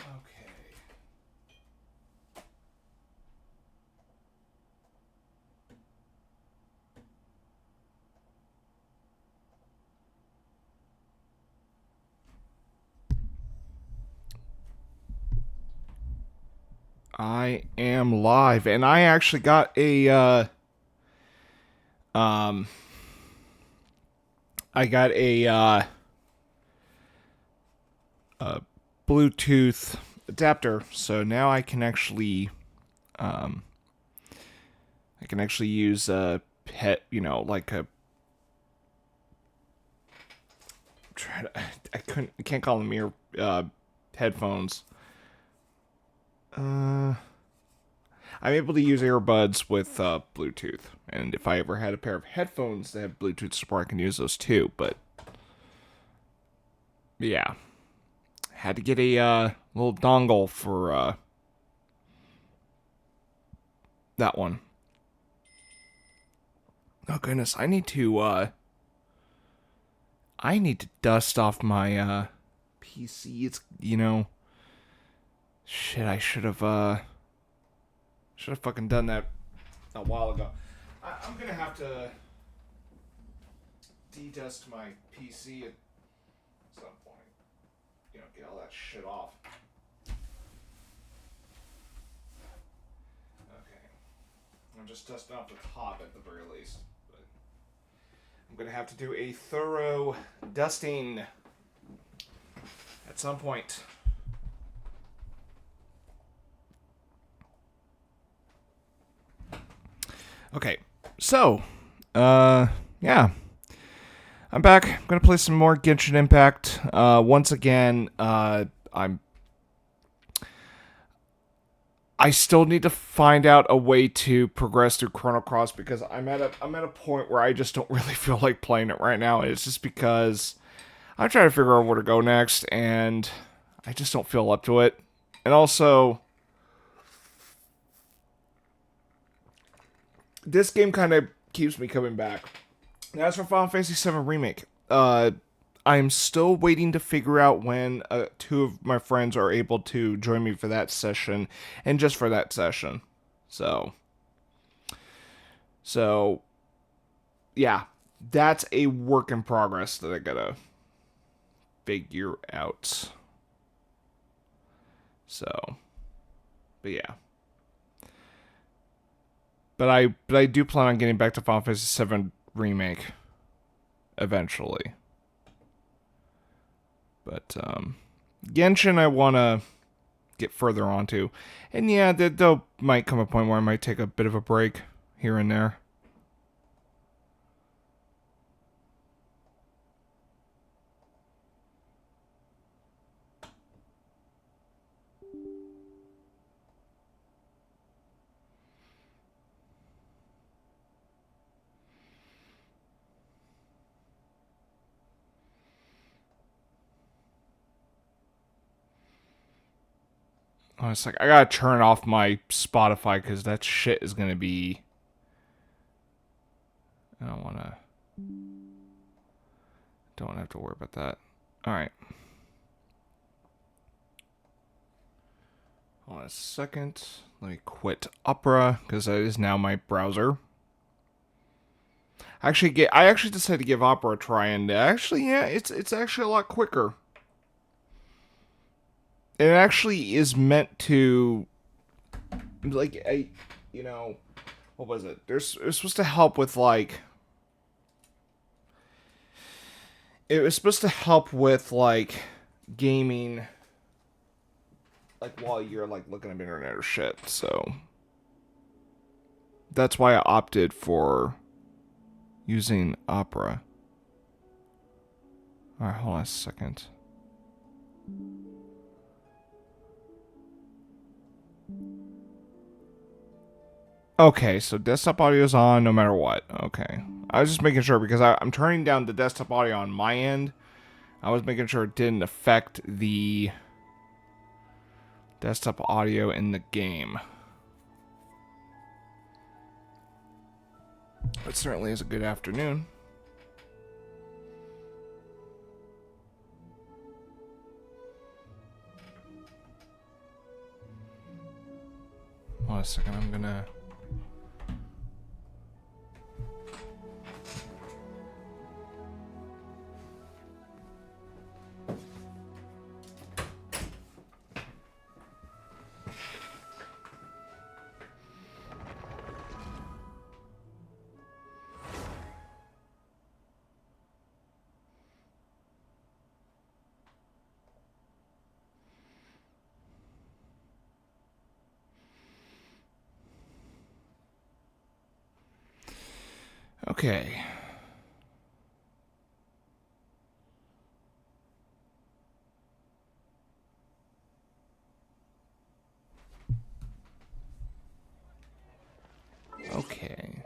Okay. I am live, and I actually got um, I got a Bluetooth adapter, so now um, I can actually use a pet, like a. I can't call them headphones. Uh, I'm able to use earbuds with Bluetooth, and if I ever had a pair of headphones that have Bluetooth support, I can use those too. But yeah, had to get a little dongle for that one. Oh goodness, I need to dust off my PC. It's shit. I should have fucking done that a while ago. I'm gonna have to de-dust my PC at some point. Get all that shit off. Okay, I'm just dusting off the top at the very least. But I'm gonna have to do a thorough dusting at some point. Okay, so, yeah. I'm back. I'm gonna play some more Genshin Impact. Once again, I still need to find out a way to progress through Chrono Cross because I'm at a point where I just don't really feel like playing it right now. It's just because I'm trying to figure out where to go next, and I just don't feel up to it. And also, this game kind of keeps me coming back. Now, as for Final Fantasy VII Remake, I'm still waiting to figure out when two of my friends are able to join me for that session, and just for that session. So, so yeah, that's a work in progress that I gotta figure out. So, but yeah. But I do plan on getting back to Final Fantasy VII Remake eventually. But Genshin I wanna get further onto, and yeah, there might come a point where I might take a bit of a break here and there. It's like I gotta turn off my Spotify because that shit is gonna be. I don't wanna. Don't have to worry about that. All right. Hold on a second. Let me quit Opera because that is now my browser. I actually decided to give Opera a try, and actually, yeah, it's actually a lot quicker. It actually is meant to, like, what was it? It's supposed to help with like. It was supposed to help with like gaming, like while you're like looking at internet or shit. So that's why I opted for using Opera. All right, hold on a second. Okay, so desktop audio is on no matter what. Okay. I was just making sure because I'm turning down the desktop audio on my end. I was making sure it didn't affect the desktop audio in the game. It certainly is a good afternoon. on a second. I'm gonna... Okay. Okay.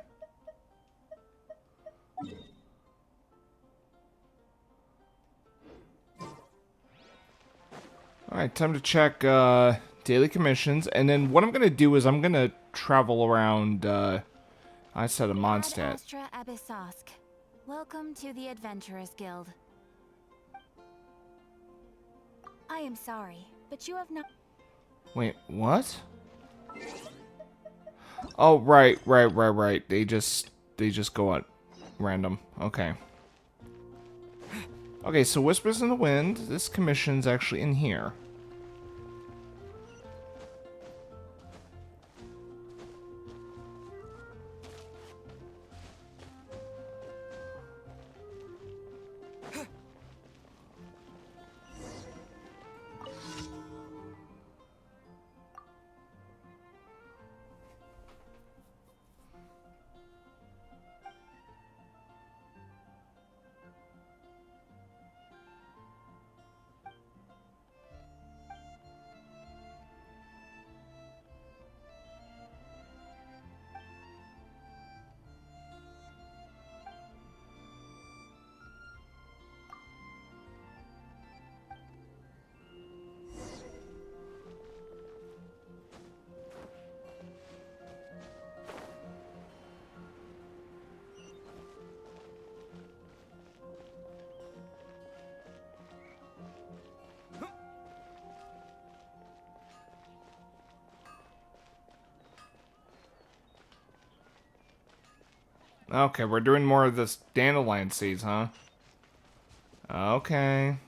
Alright, time to check daily commissions. And then what I'm going to do is I'm going to travel around, I said a Mondstadt. Astra Abyssosk. Welcome to the Adventurers Guild. I am sorry, but you have not... Wait, what? Oh, right. They just go at random. Okay. Okay, so Whispers in the Wind. This commission's actually in here. Okay, we're doing more of this dandelion seeds, huh? Okay.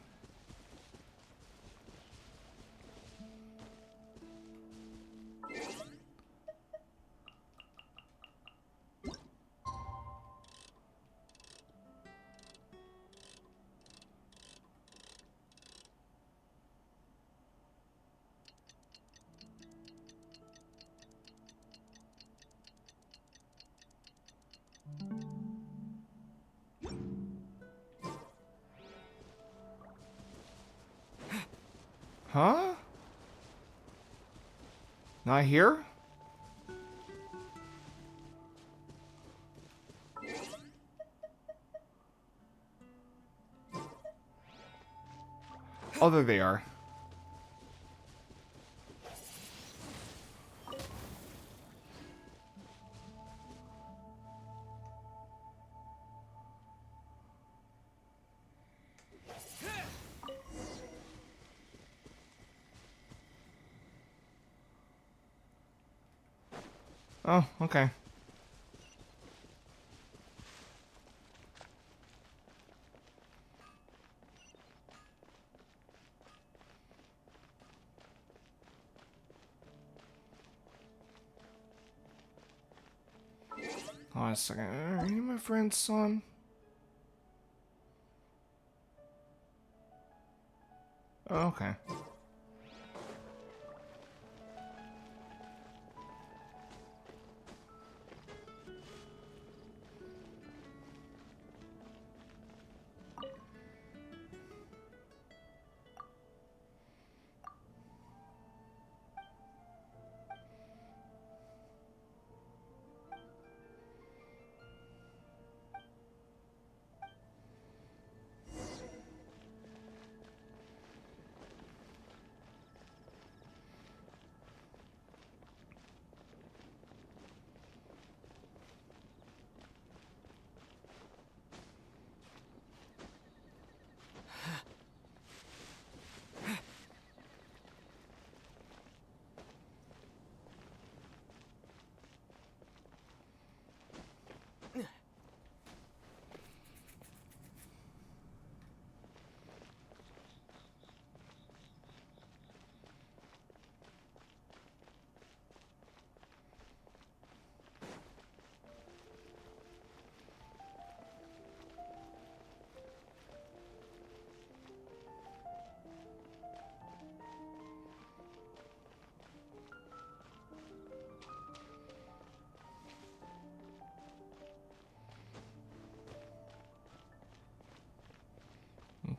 Huh? Not here? Oh, there they are. Oh, okay. Hold on a second. Are you my friend's son? Oh, okay.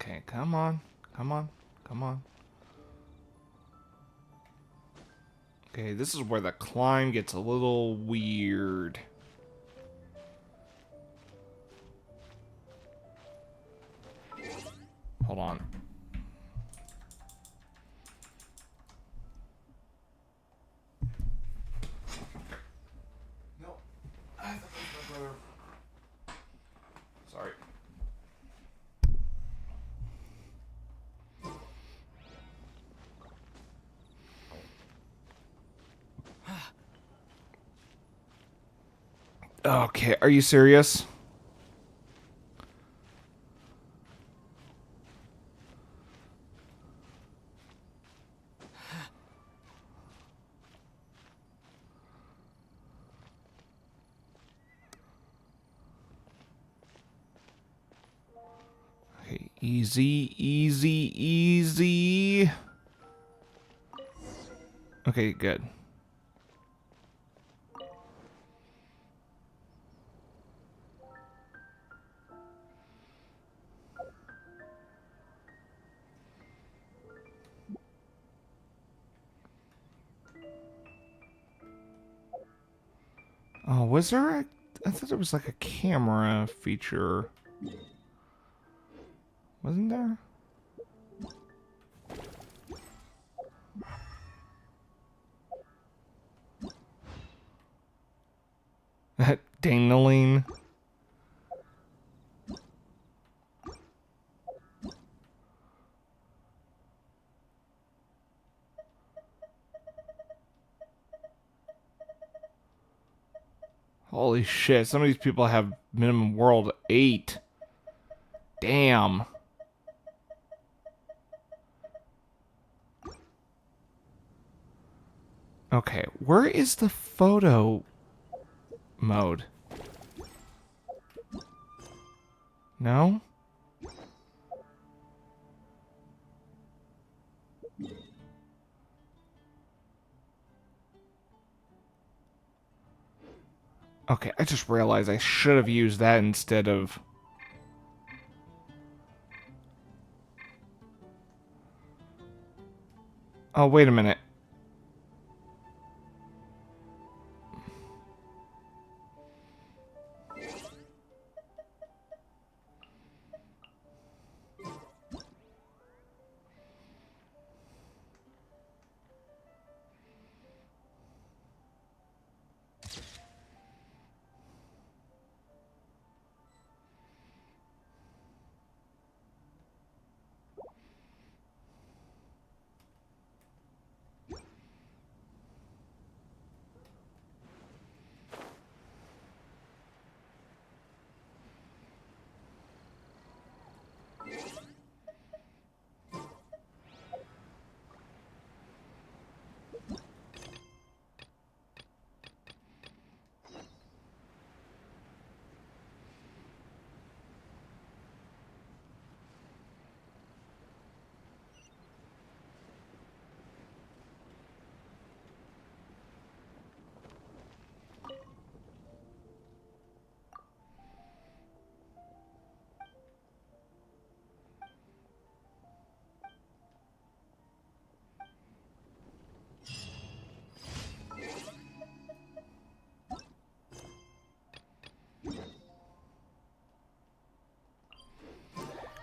Okay, come on. Come on. Come on. Okay, this is where the climb gets a little weird. Hold on. No, I thought that was my brother. Sorry. Okay, are you serious? Okay, easy, easy, easy. Okay, good. Oh, was there a... I thought there was like a camera feature. Wasn't there? Dangling. Holy shit, some of these people have minimum world 8. Damn. Okay, where is the photo mode? No? Okay, I just realized I should have used that instead of... Oh, wait a minute.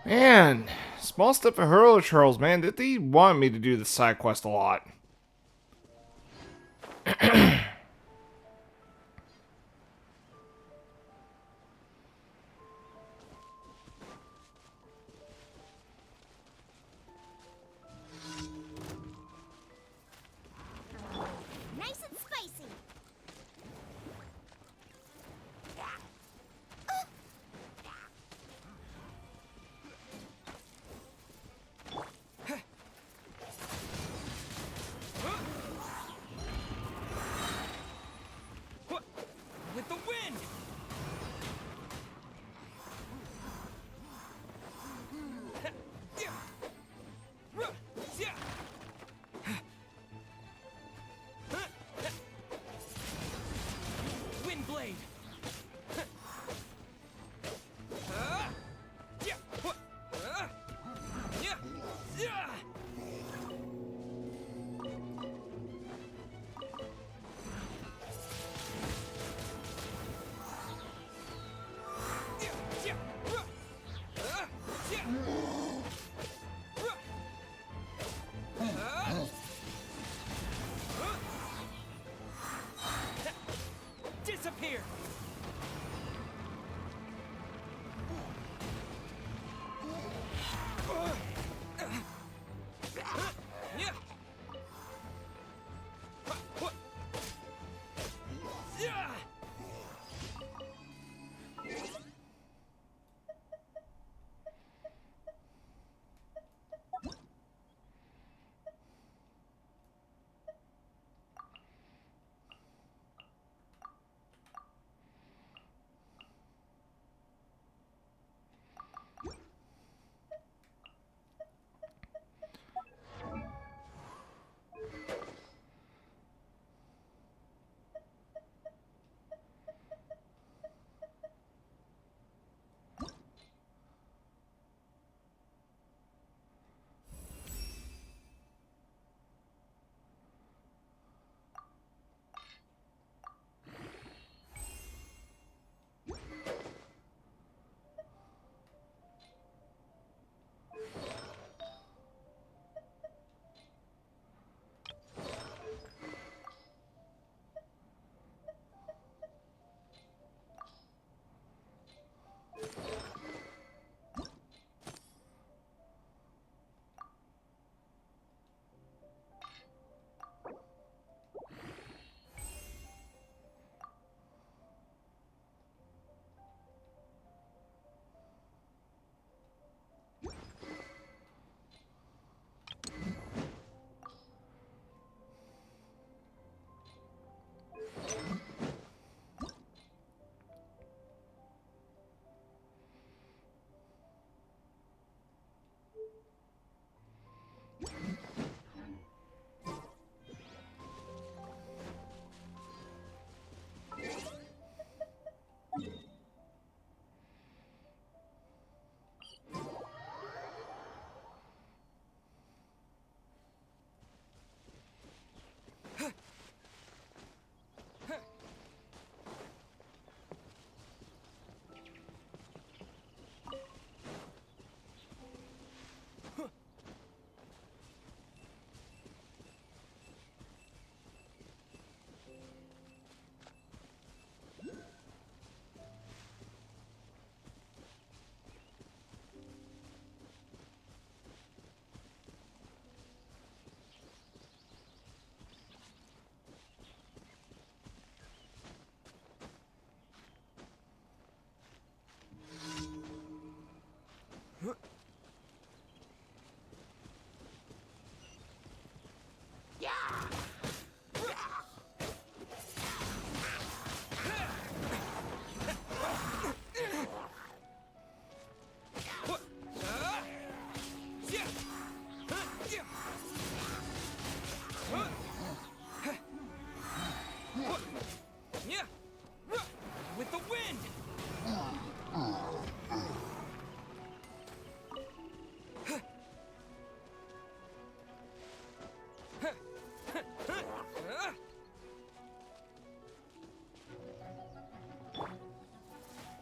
Man, small step for Hurler Charles, man. Did they want me to do the side quest a lot? Nice and spicy. With the wind!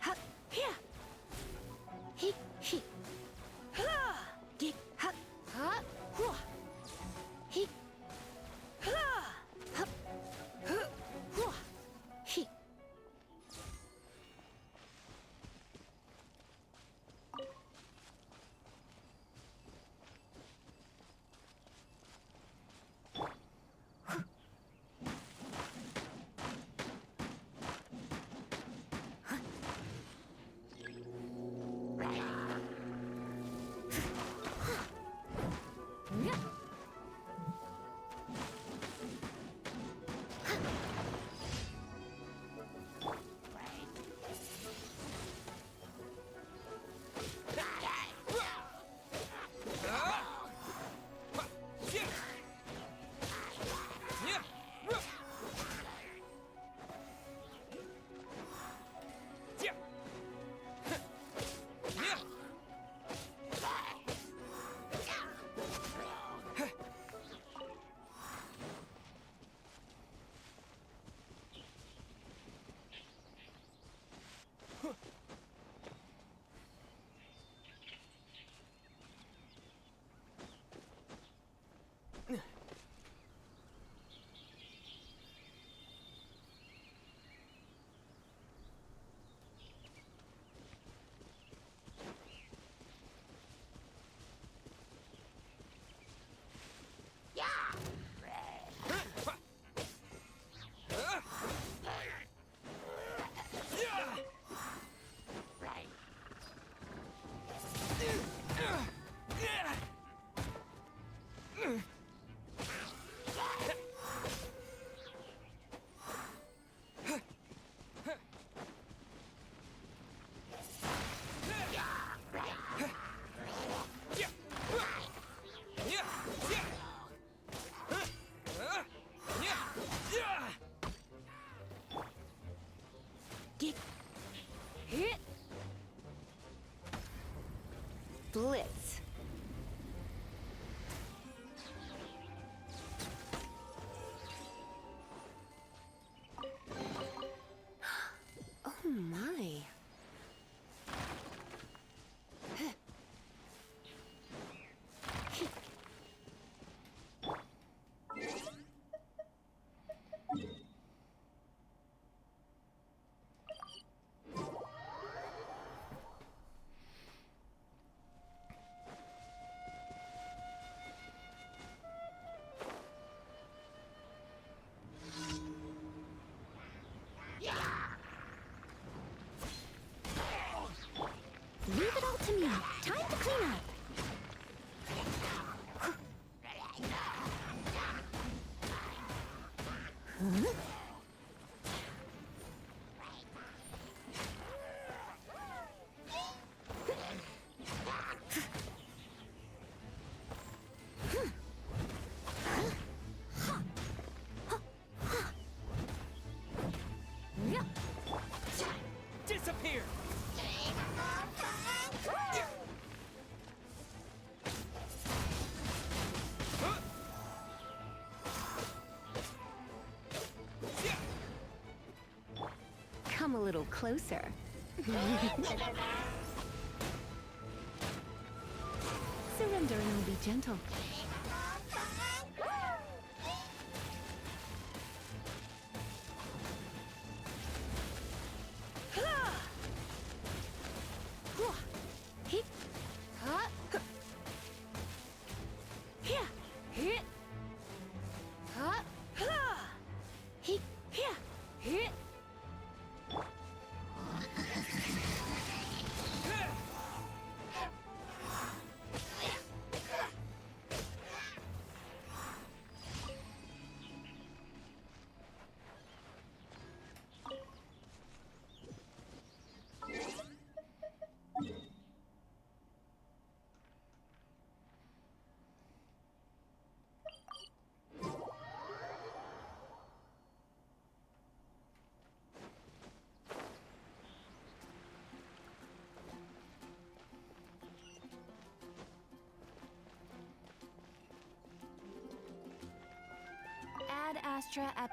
Ha! Here! He! He! Ha! Dig! Ha! Ha! Hua! He! Ha! Ha! Huh! Hua! He! Dig! Hit! Blitz! Oh my! Leave it all to me. Time to clean up. Huh? Disappear! Come a little closer. Surrender and I'll be gentle. Hit. Ha. Here. Hit. Ha. Ha. Hit. Here. Hit. Astra Ep.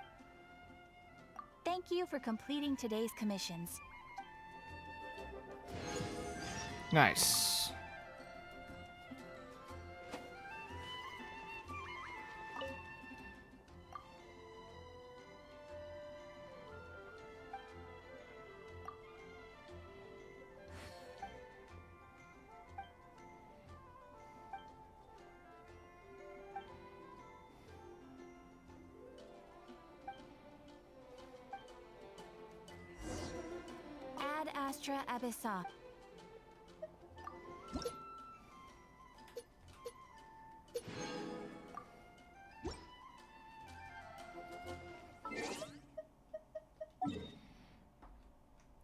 Thank you for completing today's commissions. Nice. Ad Astra Abyssa.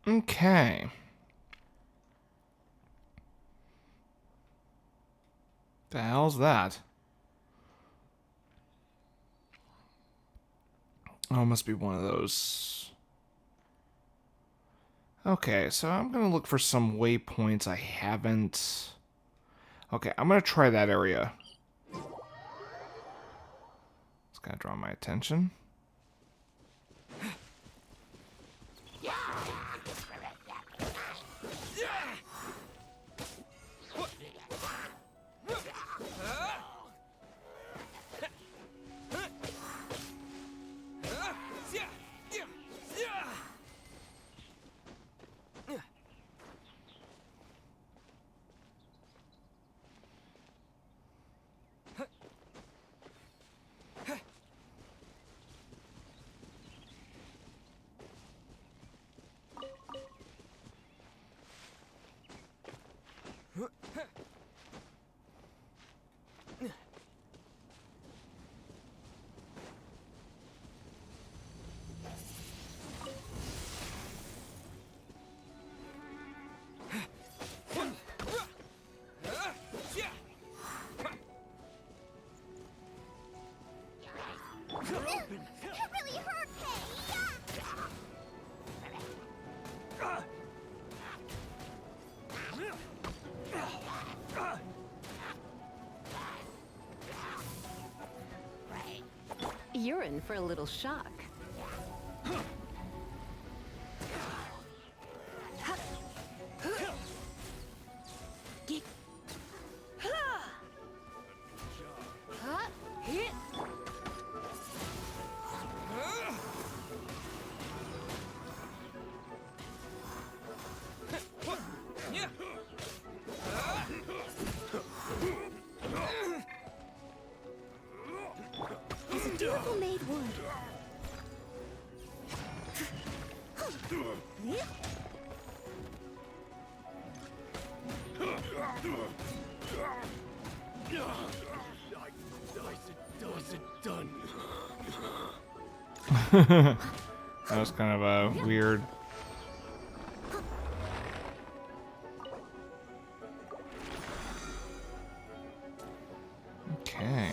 Okay. The hell's that? Oh, it must be one of those. Okay, so I'm gonna look for some waypoints I haven't. Okay, I'm gonna try that area. It's gonna draw my attention. You're in for a little shock. Beautiful made wood. That was kind of a weird. Okay.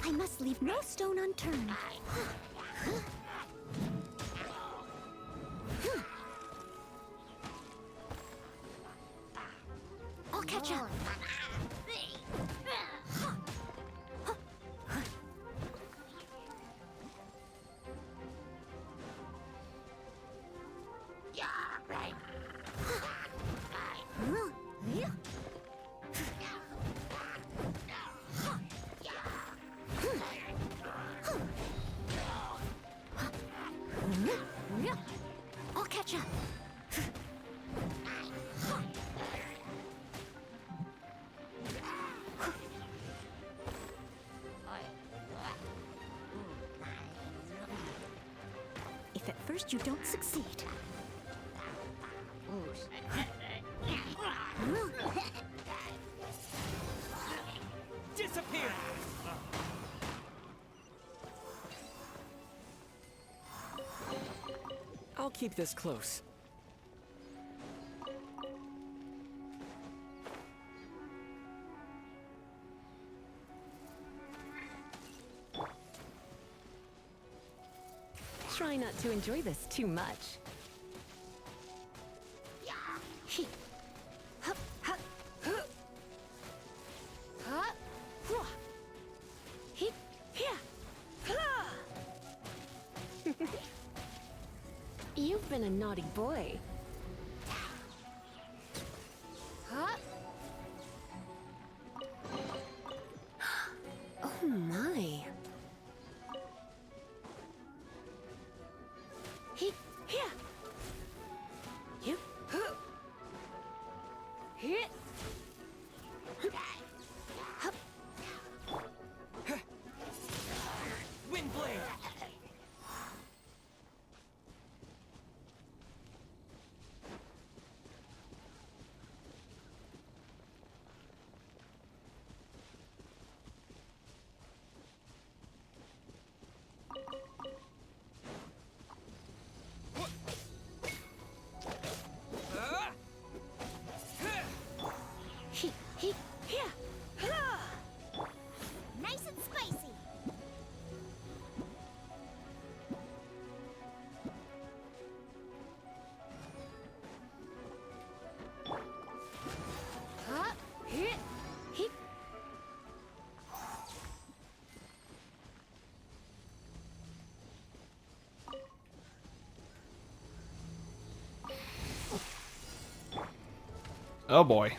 I must leave no stone unturned. I'll catch up. If at first you don't succeed. Disappear! I'll keep this close. Try not to enjoy this too much. You've been a naughty boy. Oh my. Wind blade! Nice and spicy. Oh boy.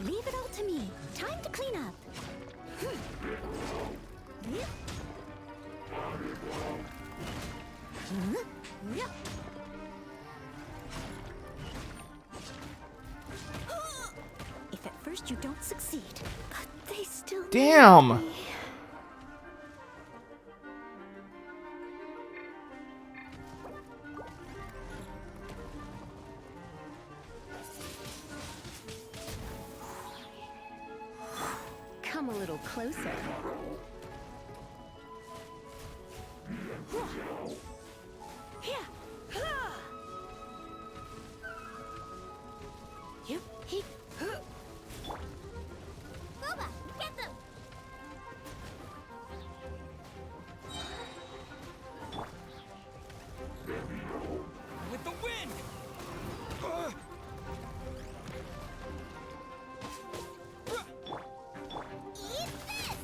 Leave it all to me. Time to clean up. If at first you don't succeed, but they still Damn! need me. Come a little closer. Boba, get them! With the wind! Eat this!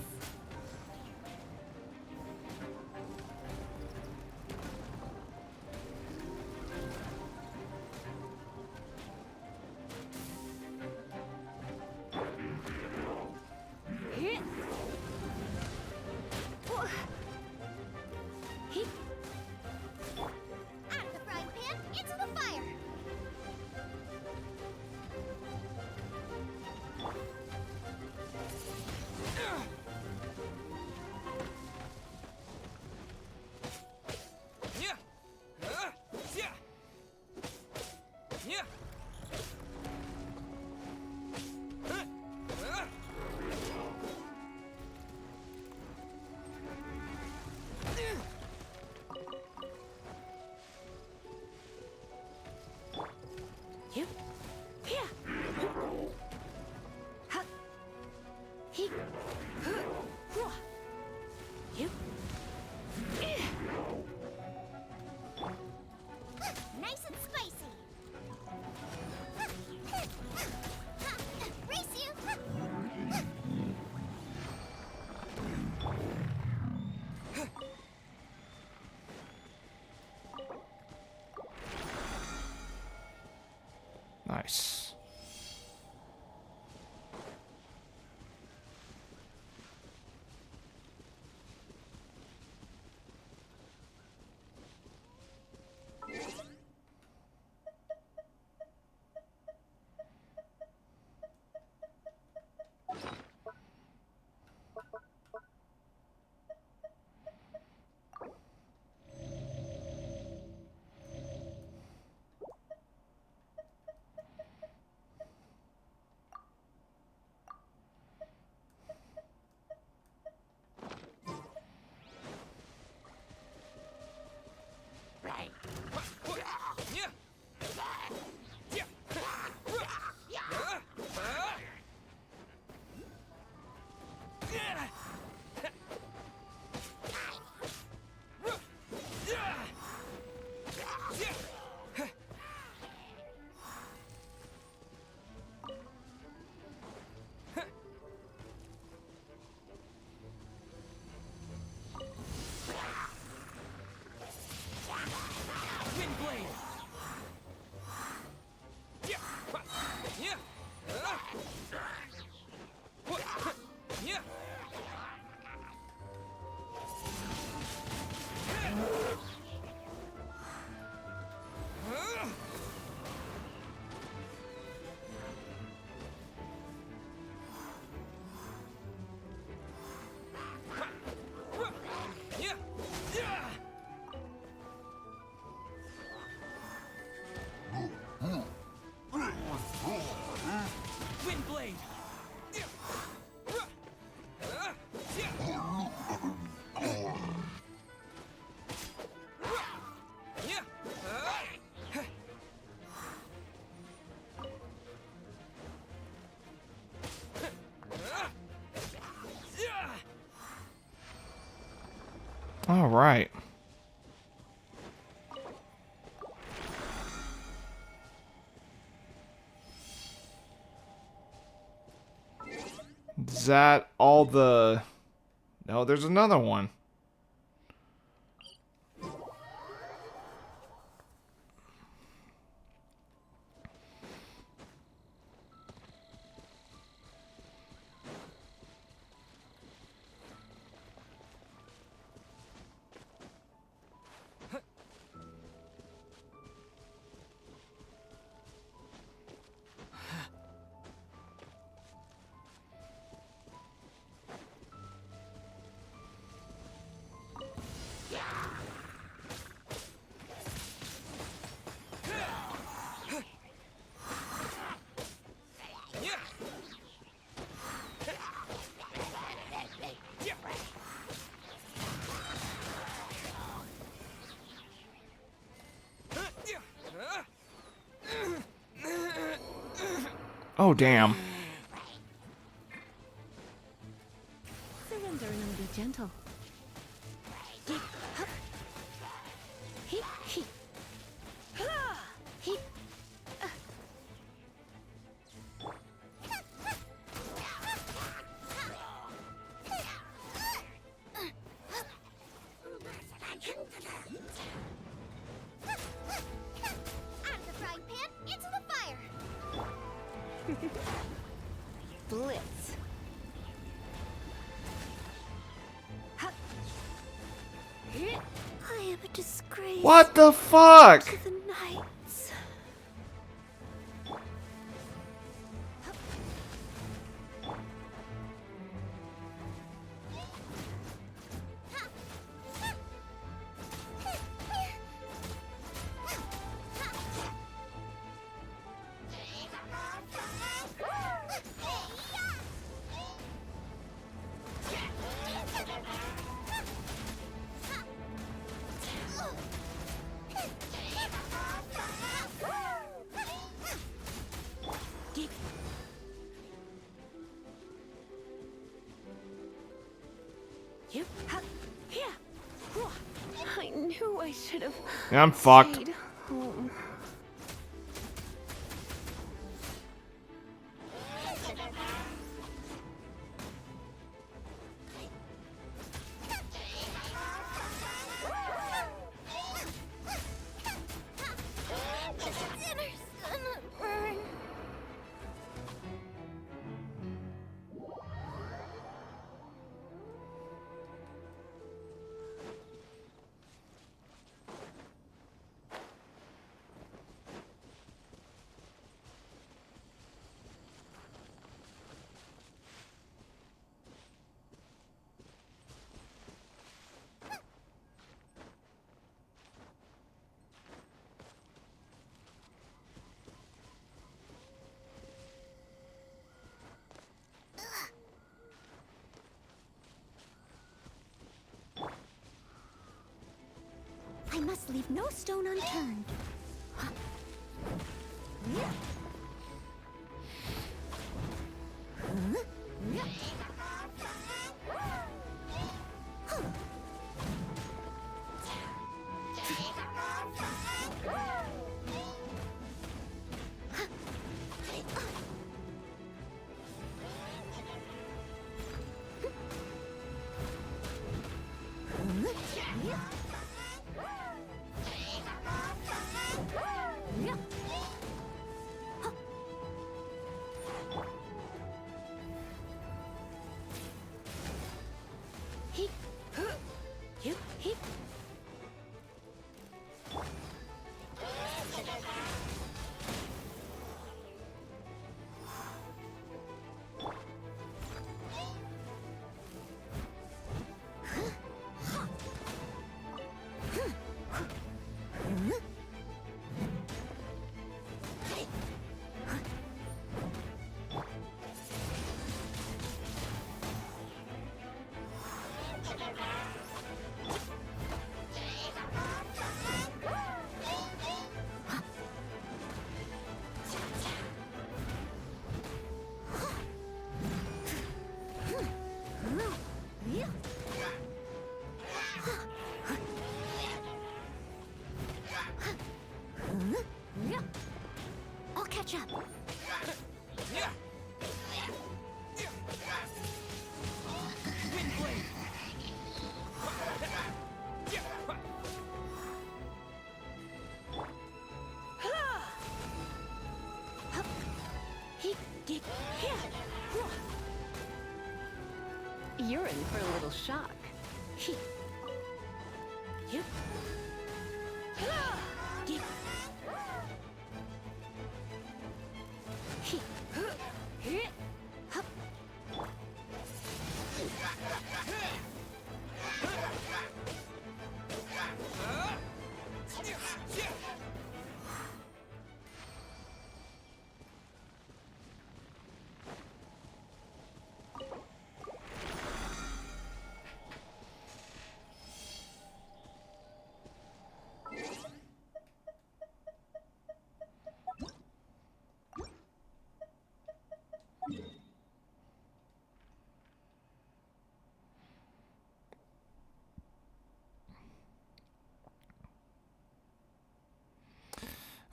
Out of the frying pan, into the fire! Yeah! Yeah! Yeah! Nice and spicy. Race you. Nice. All right. Is that all the... No, there's another one. Oh, damn. Surrender and be gentle. Out of the frying pan, into the fire! Blitz. I am a disgrace What the fuck? to the knights. I knew I should have Yeah, I'm fucked. stayed home. Dinner's gonna burn. I must leave no stone unturned. You're in for a little shock. Yep.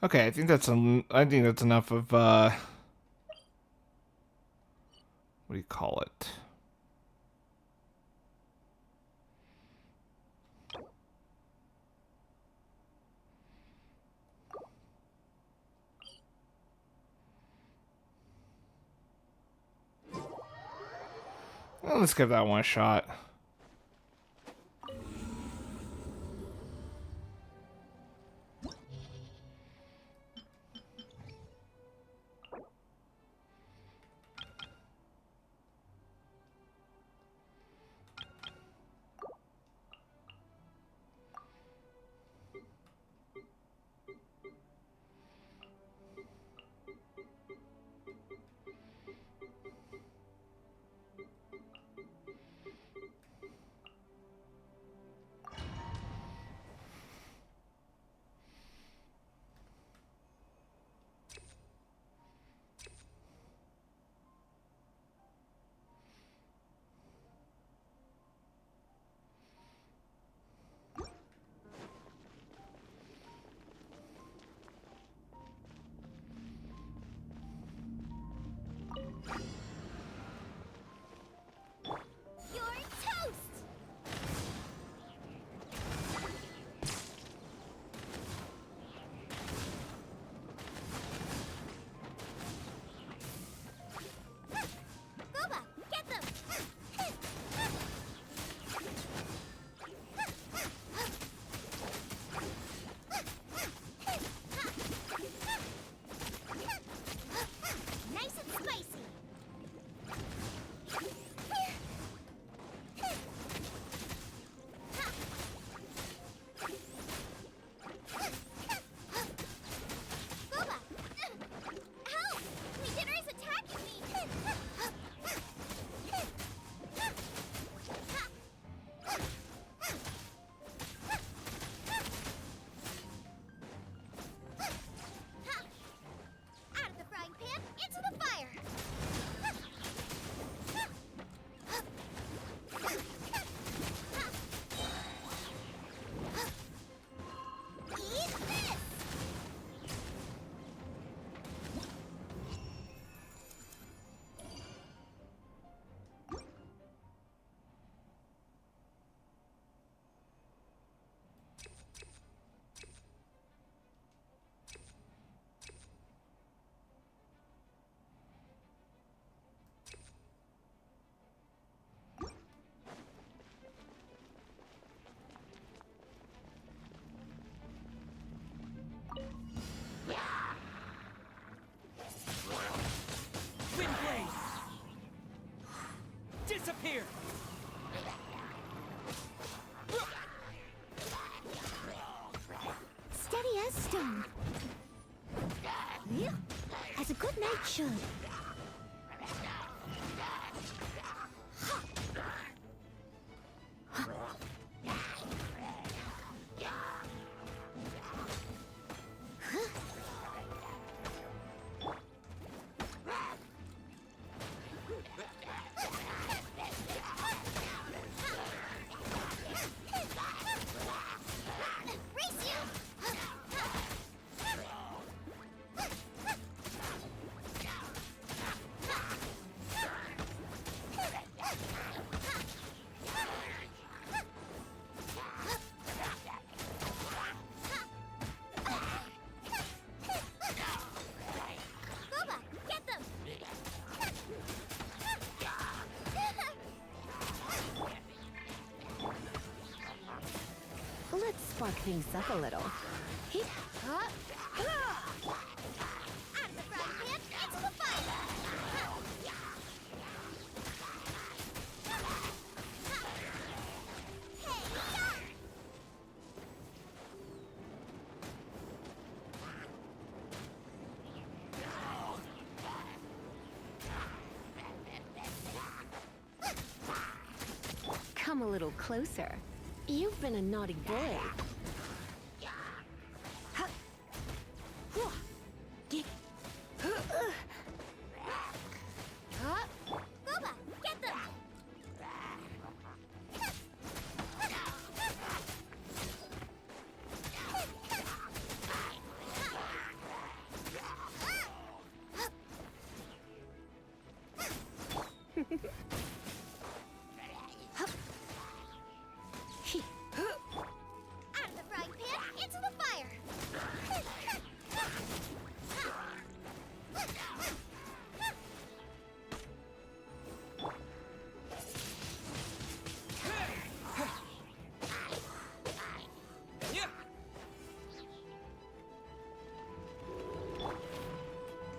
Okay, I think that's enough of what do you call it? Well, let's give that one a shot. You're toast! Boba, get them! Nice and spicy! Boba! Help! My dinner is attacking me! Out of the frying pan, into the fire! Eat this! Wind blade! Disappear! Steady as stone. Yeah, as a good knight should. Race you! spark things up a little. He- Out of the frying pan, into the fire! Hey-ya! Come a little closer. You've been a naughty boy. Booba, get them! Out of the frying pan, into the fire! Yeah.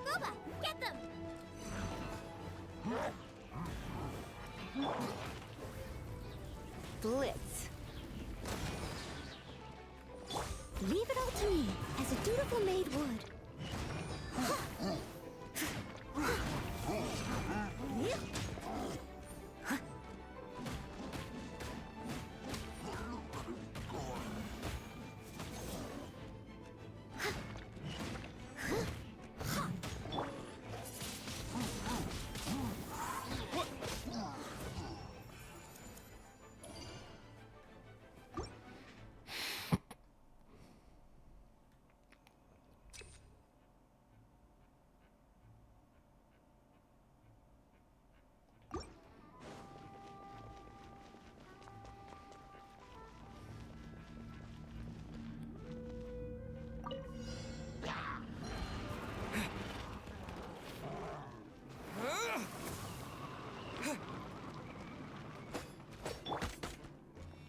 Booba, get them! Blitz. Leave it all to me, as a dutiful maid would.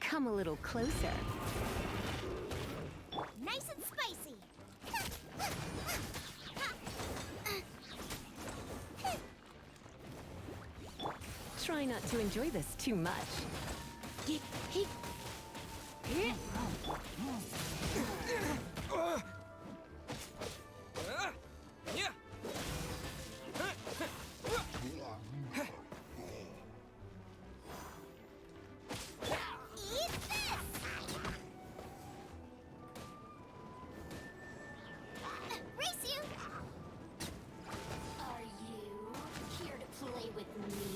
Come a little closer. Nice and spicy! Try not to enjoy this too much. Yeah. Eat this! Race you! Are you here to play with me?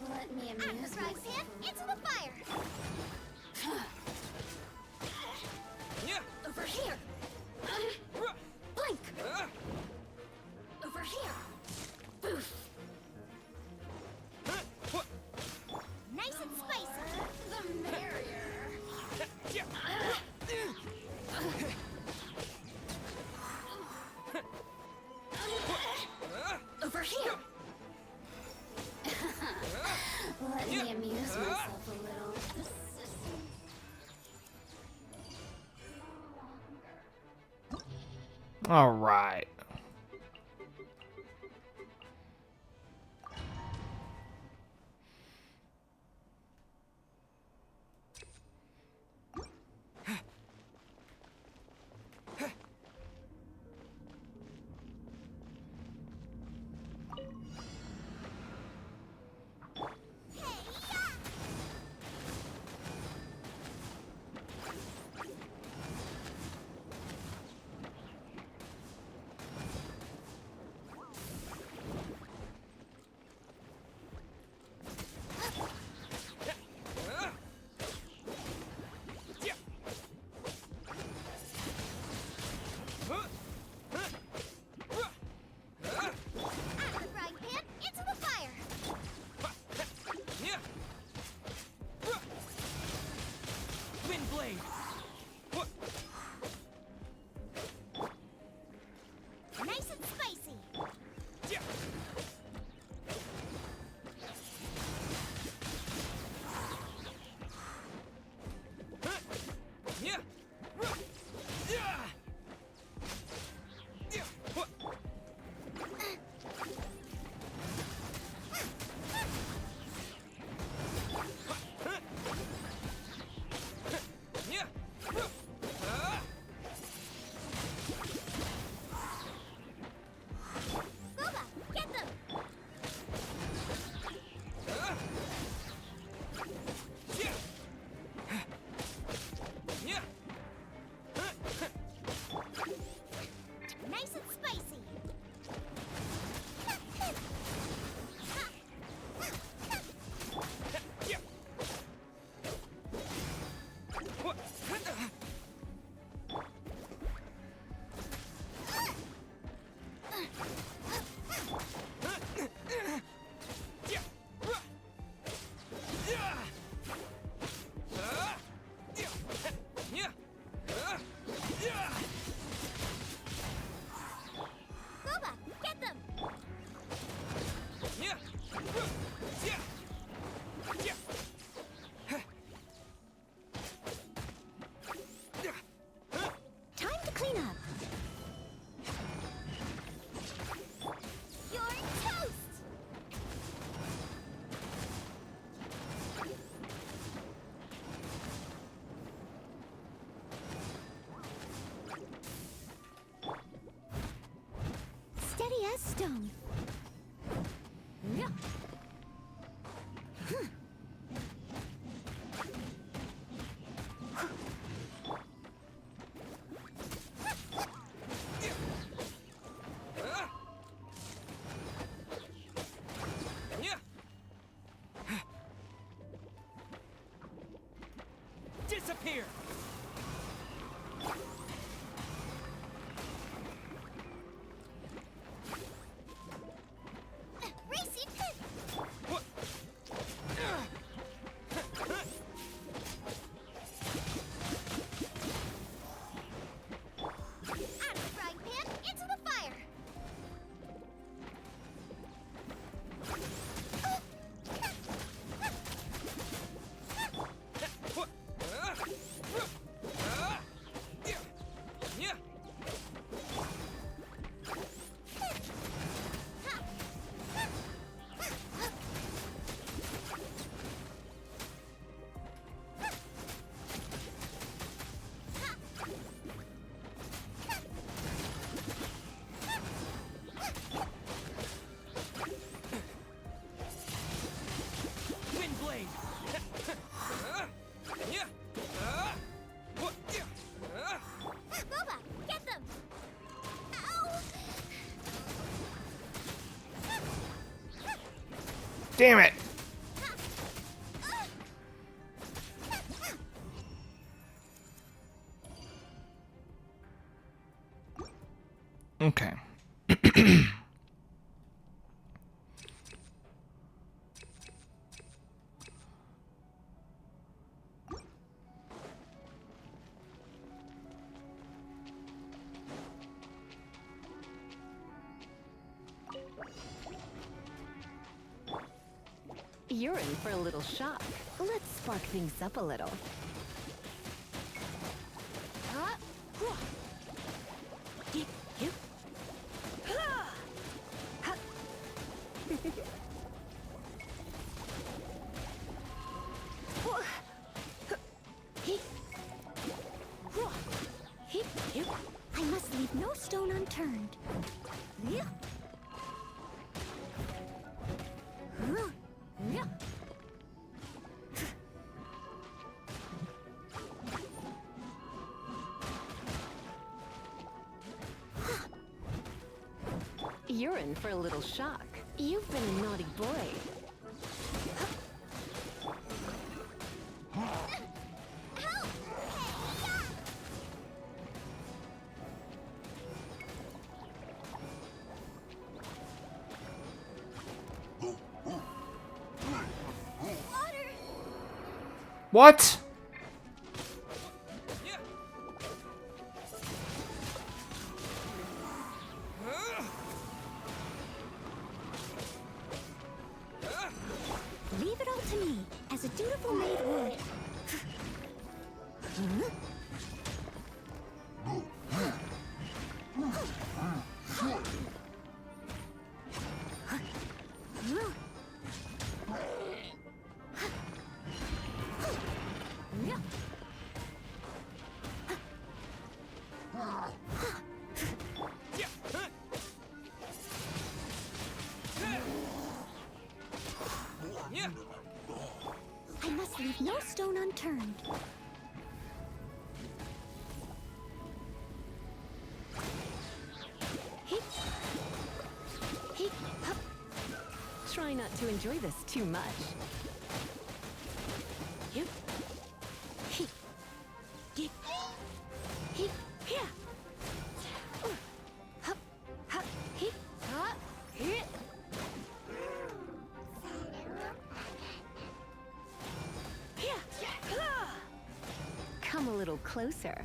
Let me Out of the amuse frying myself. pan, into the fire! Yeah. Over here! Blink! Over here! Boof! Nice and spicy! The merrier! Over here! Let me amuse myself a little. All right. pretty as stone. Disappear! Racy pit! What? Out of the frying pan, into the fire! Wind blade! Boba, get them! Ow! Damn it! Okay. You're in for a little shock. Let's spark things up a little. I must leave no stone unturned. You're in for a little shock. You've been a naughty boy. What? Leave it all to me, as a dutiful maid would. I must leave no stone unturned. Try not to enjoy this too much. Come a little closer.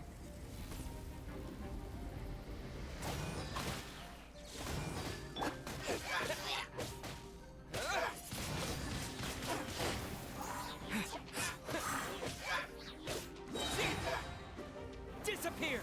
Disappear!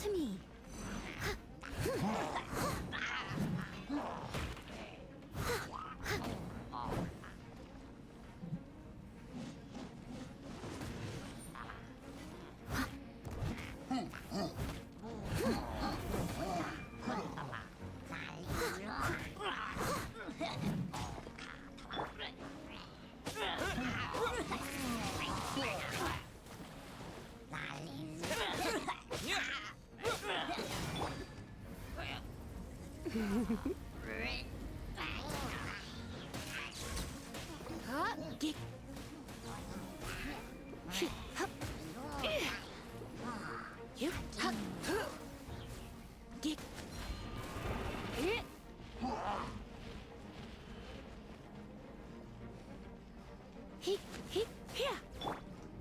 to me.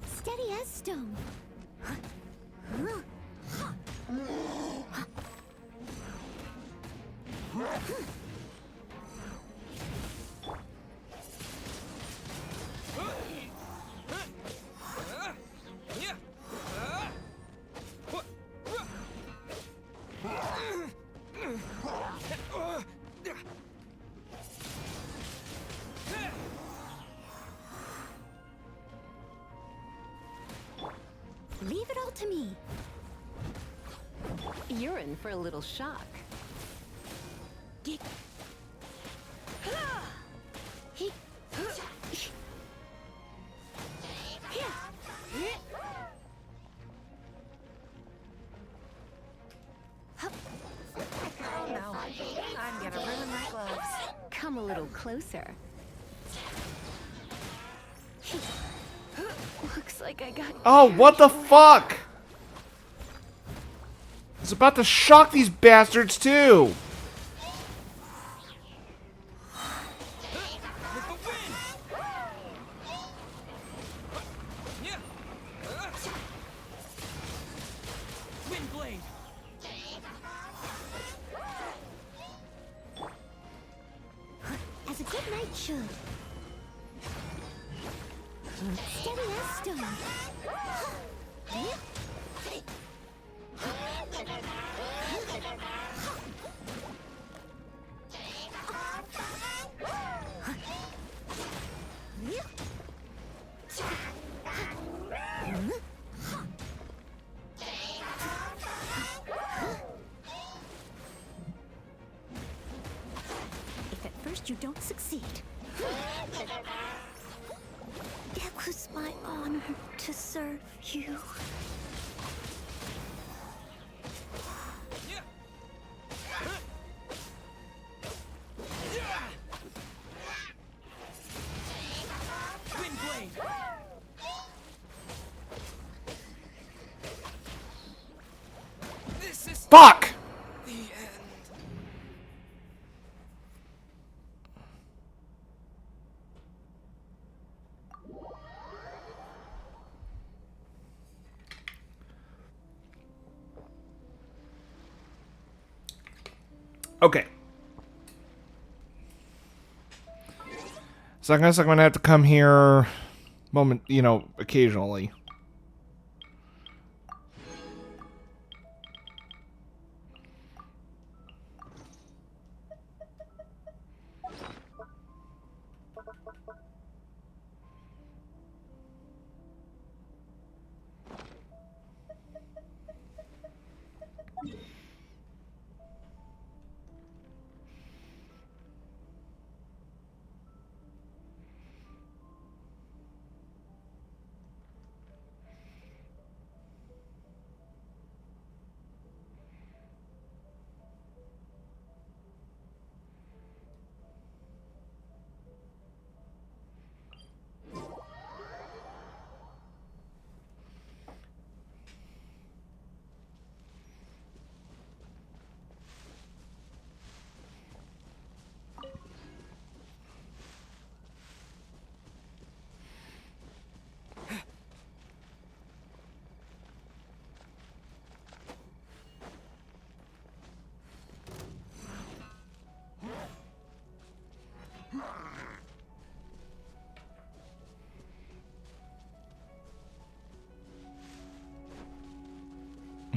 Steady as stone. Leave it all to me. You're in for a little shock. Oh no, I'm gonna ruin my gloves. Come a little closer. Looks like I got. Oh, what the fuck? It's about to shock these bastards too. With the wind! Yeah! Wind blade! As a good knight should. Steady as stone. If at first you don't succeed. It was my honor to serve you. Yeah! Wind blade! This is Fuck! the end. Okay. So I guess I'm gonna have to come here occasionally.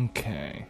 Okay.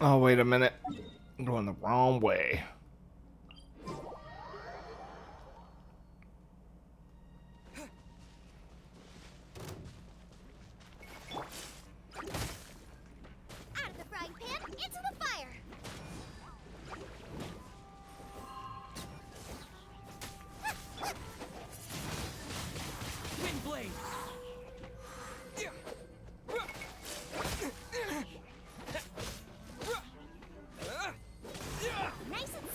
Oh, wait a minute. I'm going the wrong way. Out of the frying pan, into the fire. Wind blade. Nice and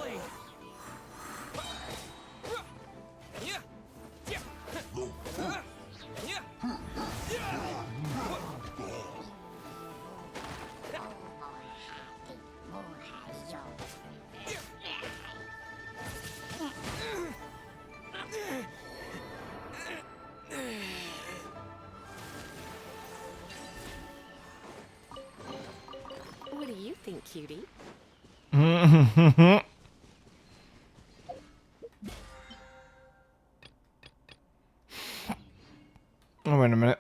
blade. Yeah. Yeah. Yeah. What do you think, cutie? Oh, wait a minute.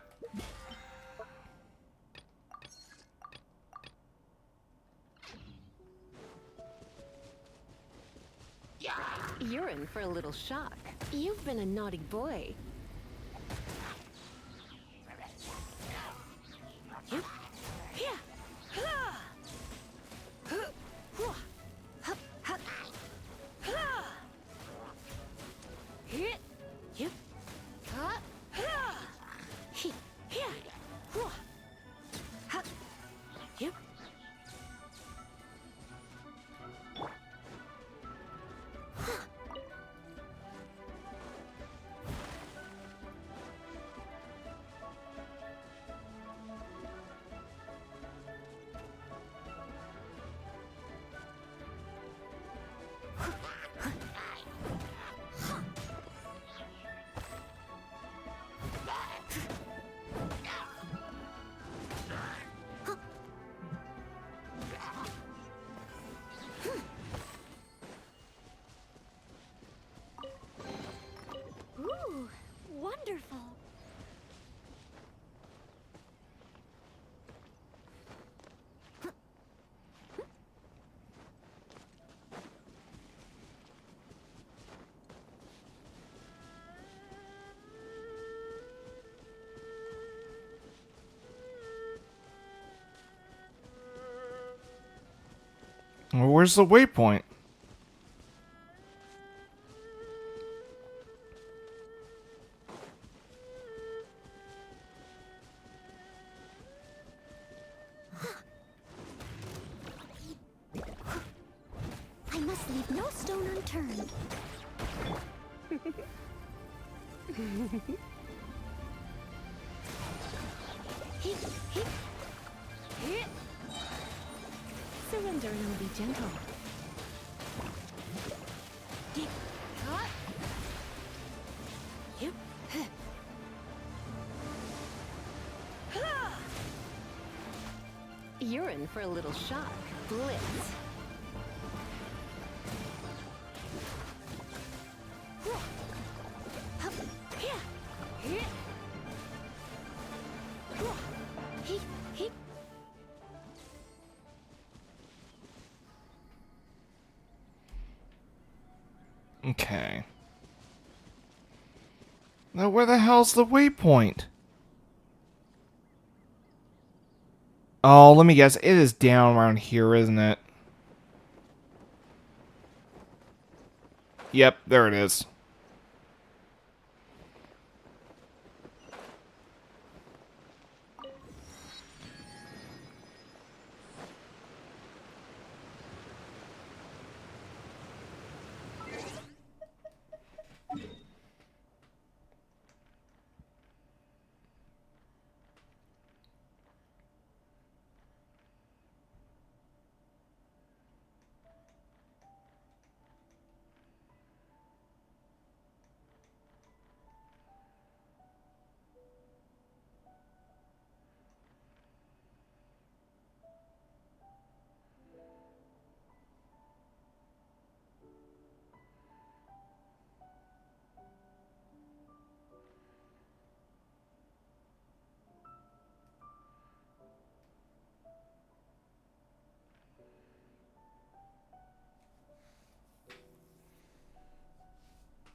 You're in for a little shock. You've been a naughty boy. Ooh, wonderful. Well, where's the waypoint? I must leave no stone unturned. Surrender and I'll be gentle. You're in for a little shock. Blitz. Okay. Now, where the hell's the waypoint? Oh, let me guess. It is down around here, isn't it? Yep, there it is.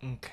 Okay.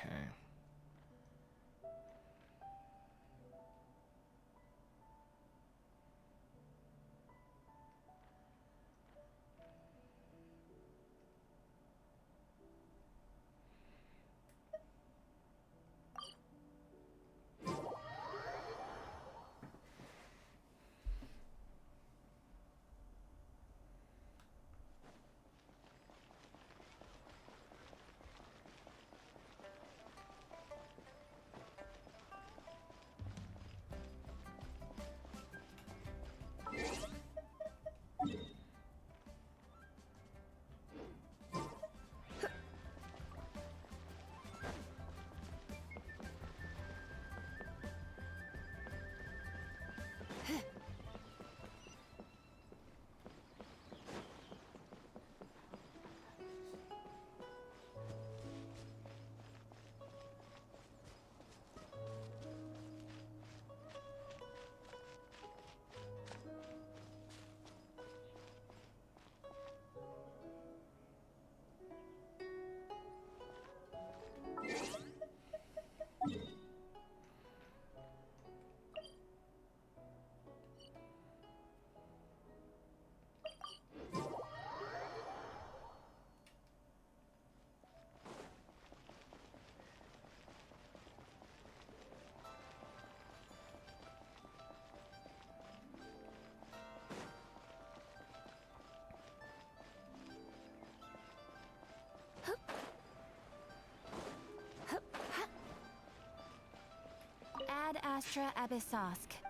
Astra Abyssosk.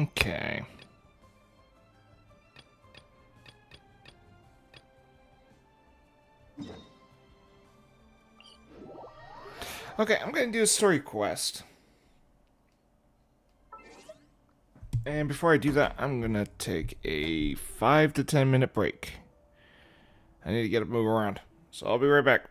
Okay. Okay, I'm gonna do a story quest. And before I do that, I'm gonna take a 5 to 10 minute break. I need to get up and move around. So I'll be right back.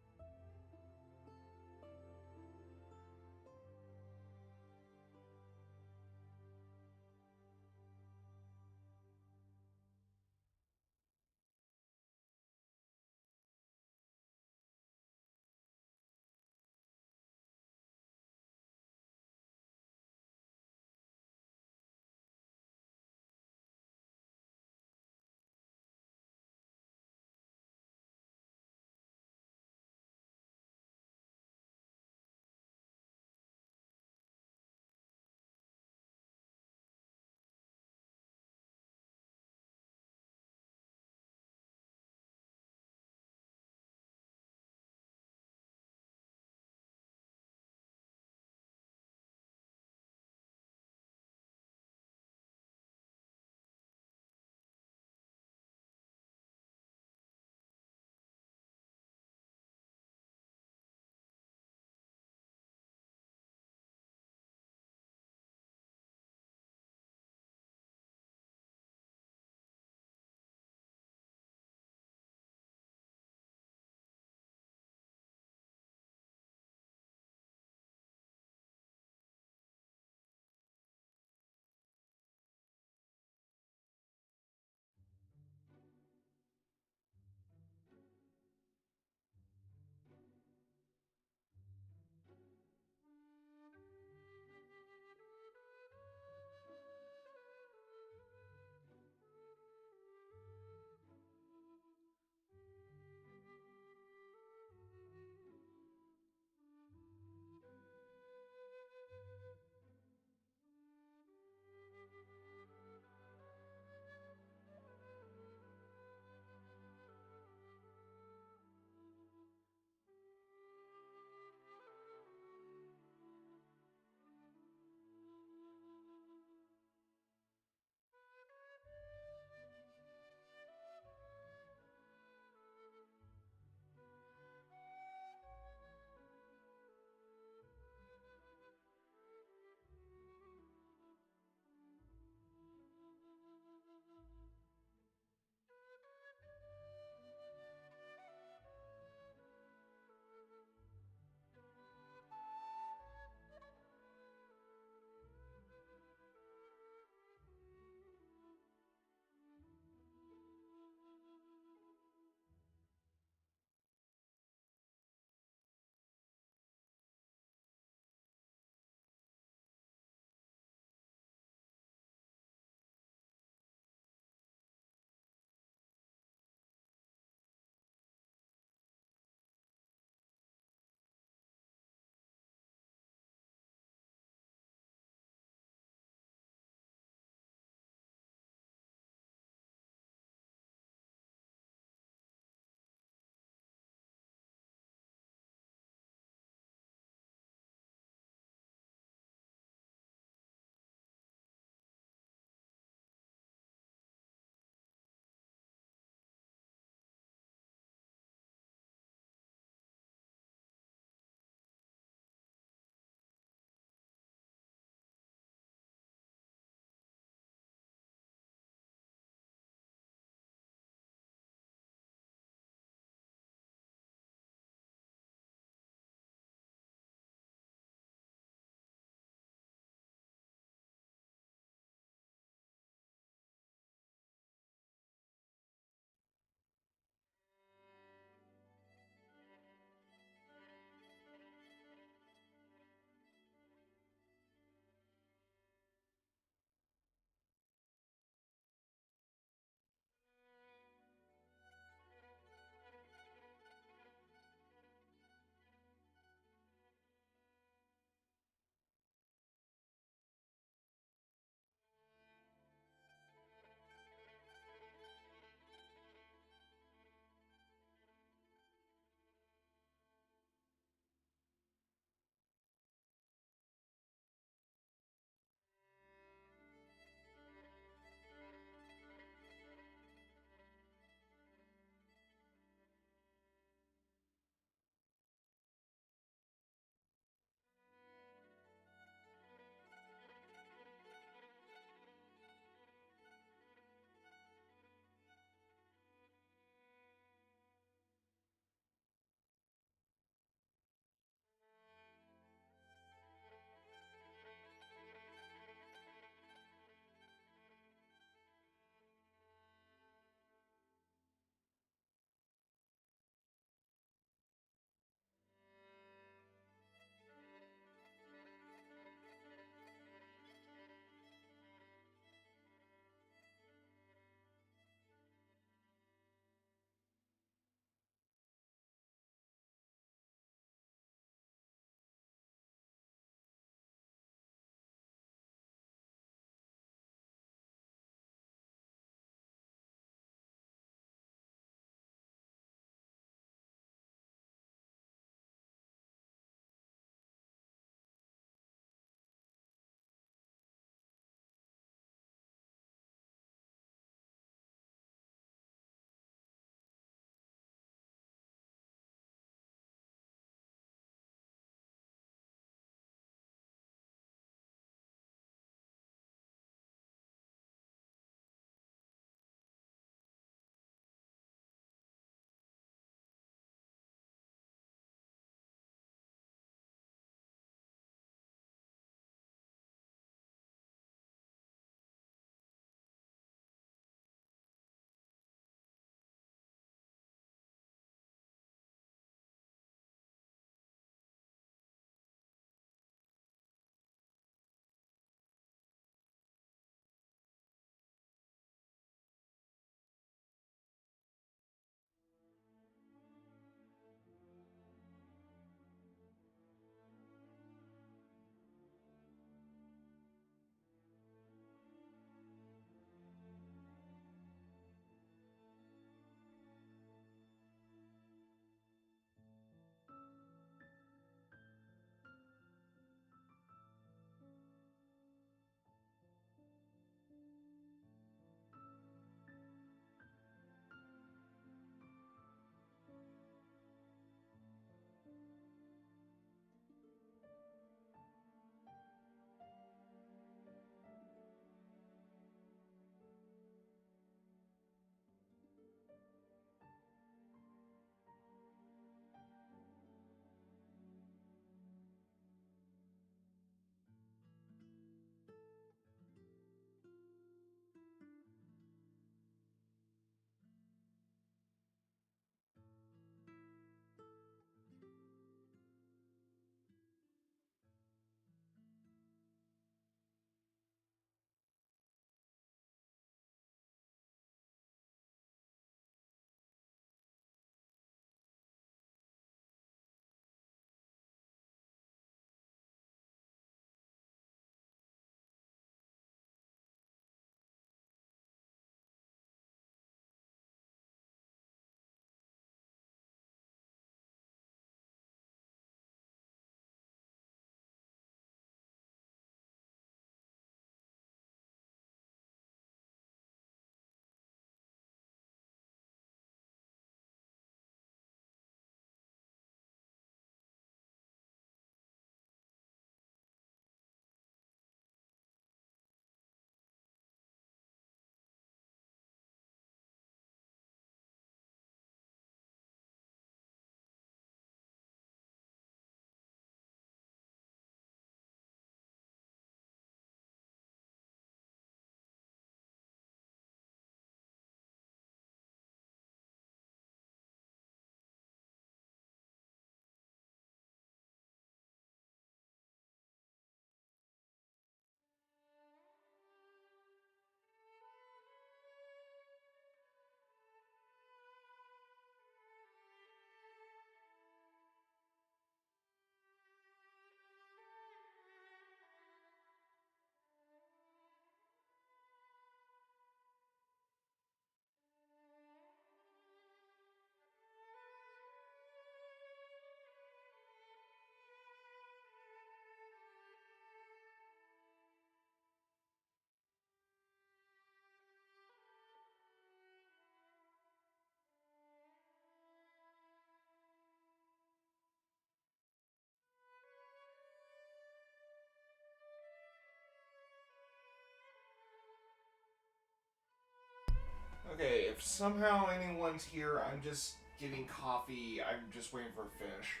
Okay, if somehow anyone's here, I'm just getting coffee. I'm just waiting for a finish.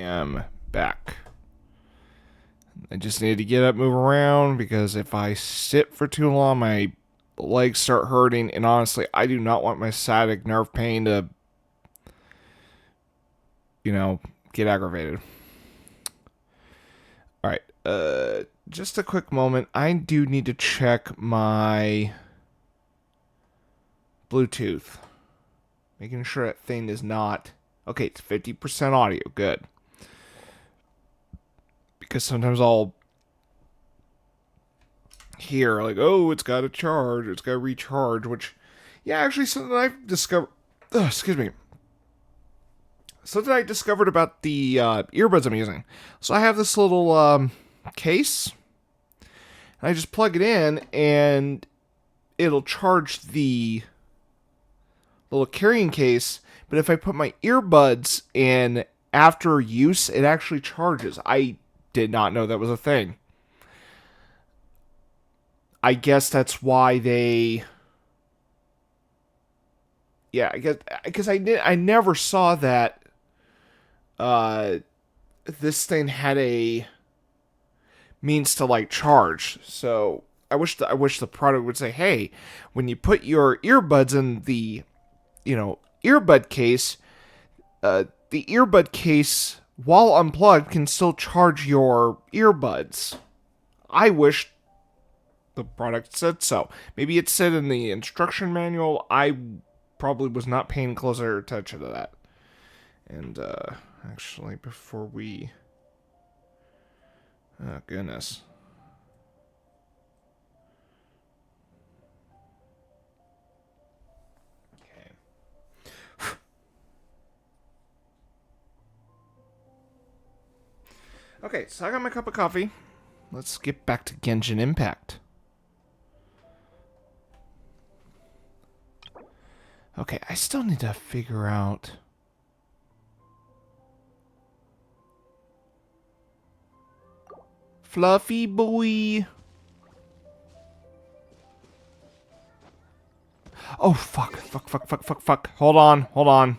am back. I just need to get up, move around, because if I sit for too long, my legs start hurting, and honestly, I do not want my sciatic nerve pain to, get aggravated. Alright, just a quick moment. I do need to check my Bluetooth. Making sure that thing is not... Okay, it's 50% audio. Good. Because sometimes I'll hear, like, oh, it's got to charge, it's got to recharge, which, yeah, actually something I've discovered... excuse me. Something I discovered about the earbuds I'm using. So I have this little case. And I just plug it in, and it'll charge the little carrying case, but if I put my earbuds in after use, it actually charges. I did not know that was a thing. I guess that's why they... Yeah, I guess because I never saw that this thing had a means to like charge. So I wish the product would say, hey, when you put your earbuds in the earbud case, the earbud case, while unplugged, can still charge your earbuds. I wish the product said so. Maybe it said in the instruction manual. I probably was not paying closer attention to that. And, actually, before we... Oh, goodness. Okay, so I got my cup of coffee. Let's get back to Genshin Impact. Okay, I still need to figure out... Fluffy boy. Oh, fuck. Fuck. Hold on.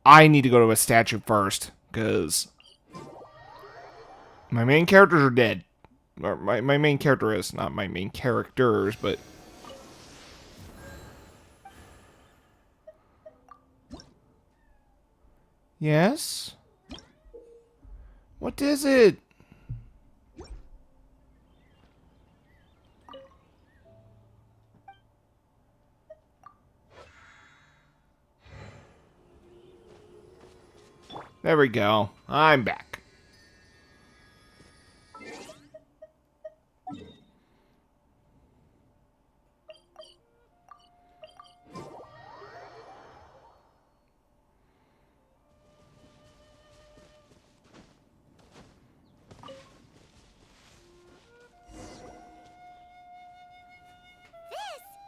I need to go to a statue first, because... my main characters are dead. Or my main character is. Not my main characters, but... Yes? What is it? There we go. I'm back. This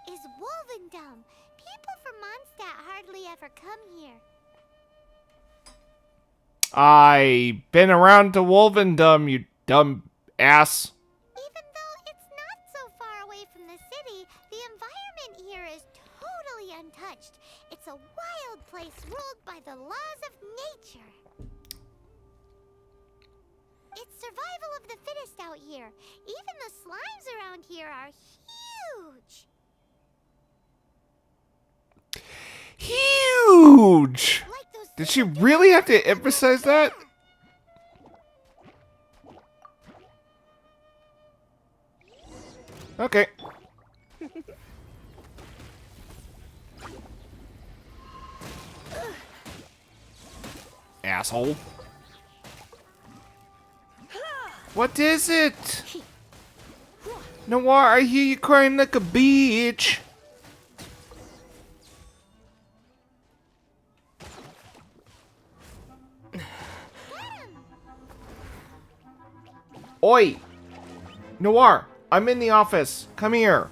is Wolvendom. People from Mondstadt hardly ever come here. I been around to Wolvendom, you dumb ass. Even though it's not so far away from the city, the environment here is totally untouched. It's a wild place ruled by the laws of nature. It's survival of the fittest out here. Even the slimes around here are huge. Huge! Like those Did she really have to emphasize that? Okay. Asshole. What is it? Noir, I hear you crying like a bitch. Oi! Noir, I'm in the office. Come here.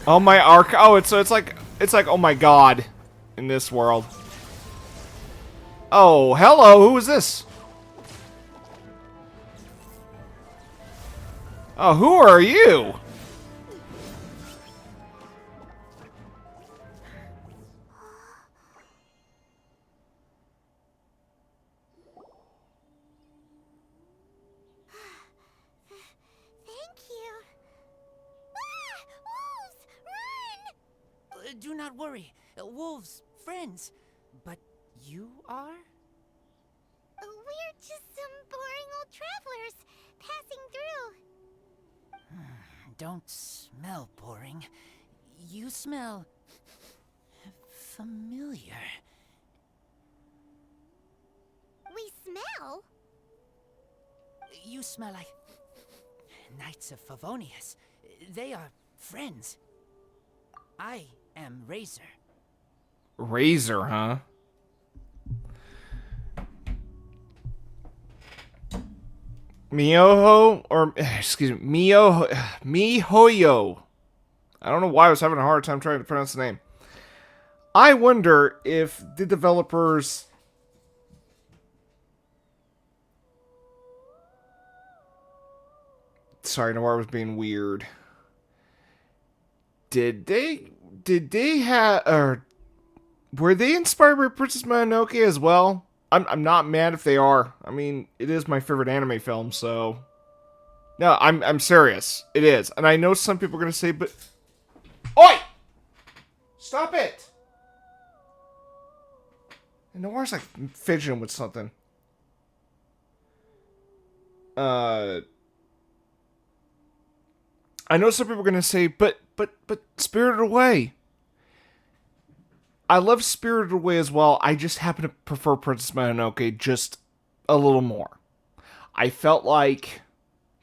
Oh my arc. Oh, it's like oh my god in this world. Oh, hello. Who is this? Oh, who are you? Do not worry. Wolves, friends. But you are? We're just some boring old travelers passing through. Don't smell boring. You smell familiar. We smell? You smell like Knights of Favonius. They are friends. I am Razor. Razor, huh? Mihoyo, or excuse me, Mihoyo. I don't know why I was having a hard time trying to pronounce the name. I wonder if the developers sorry, Noir was being weird. Did they have, or were they inspired by Princess Mononoke as well? I'm not mad if they are. I mean, it is my favorite anime film, so no, I'm serious. It is, and I know some people are gonna say, but oi, stop it! And Noir's like fidgeting with something. I know some people are gonna say, but Spirited Away. I love Spirited Away as well. I just happen to prefer Princess Mononoke just a little more. I felt like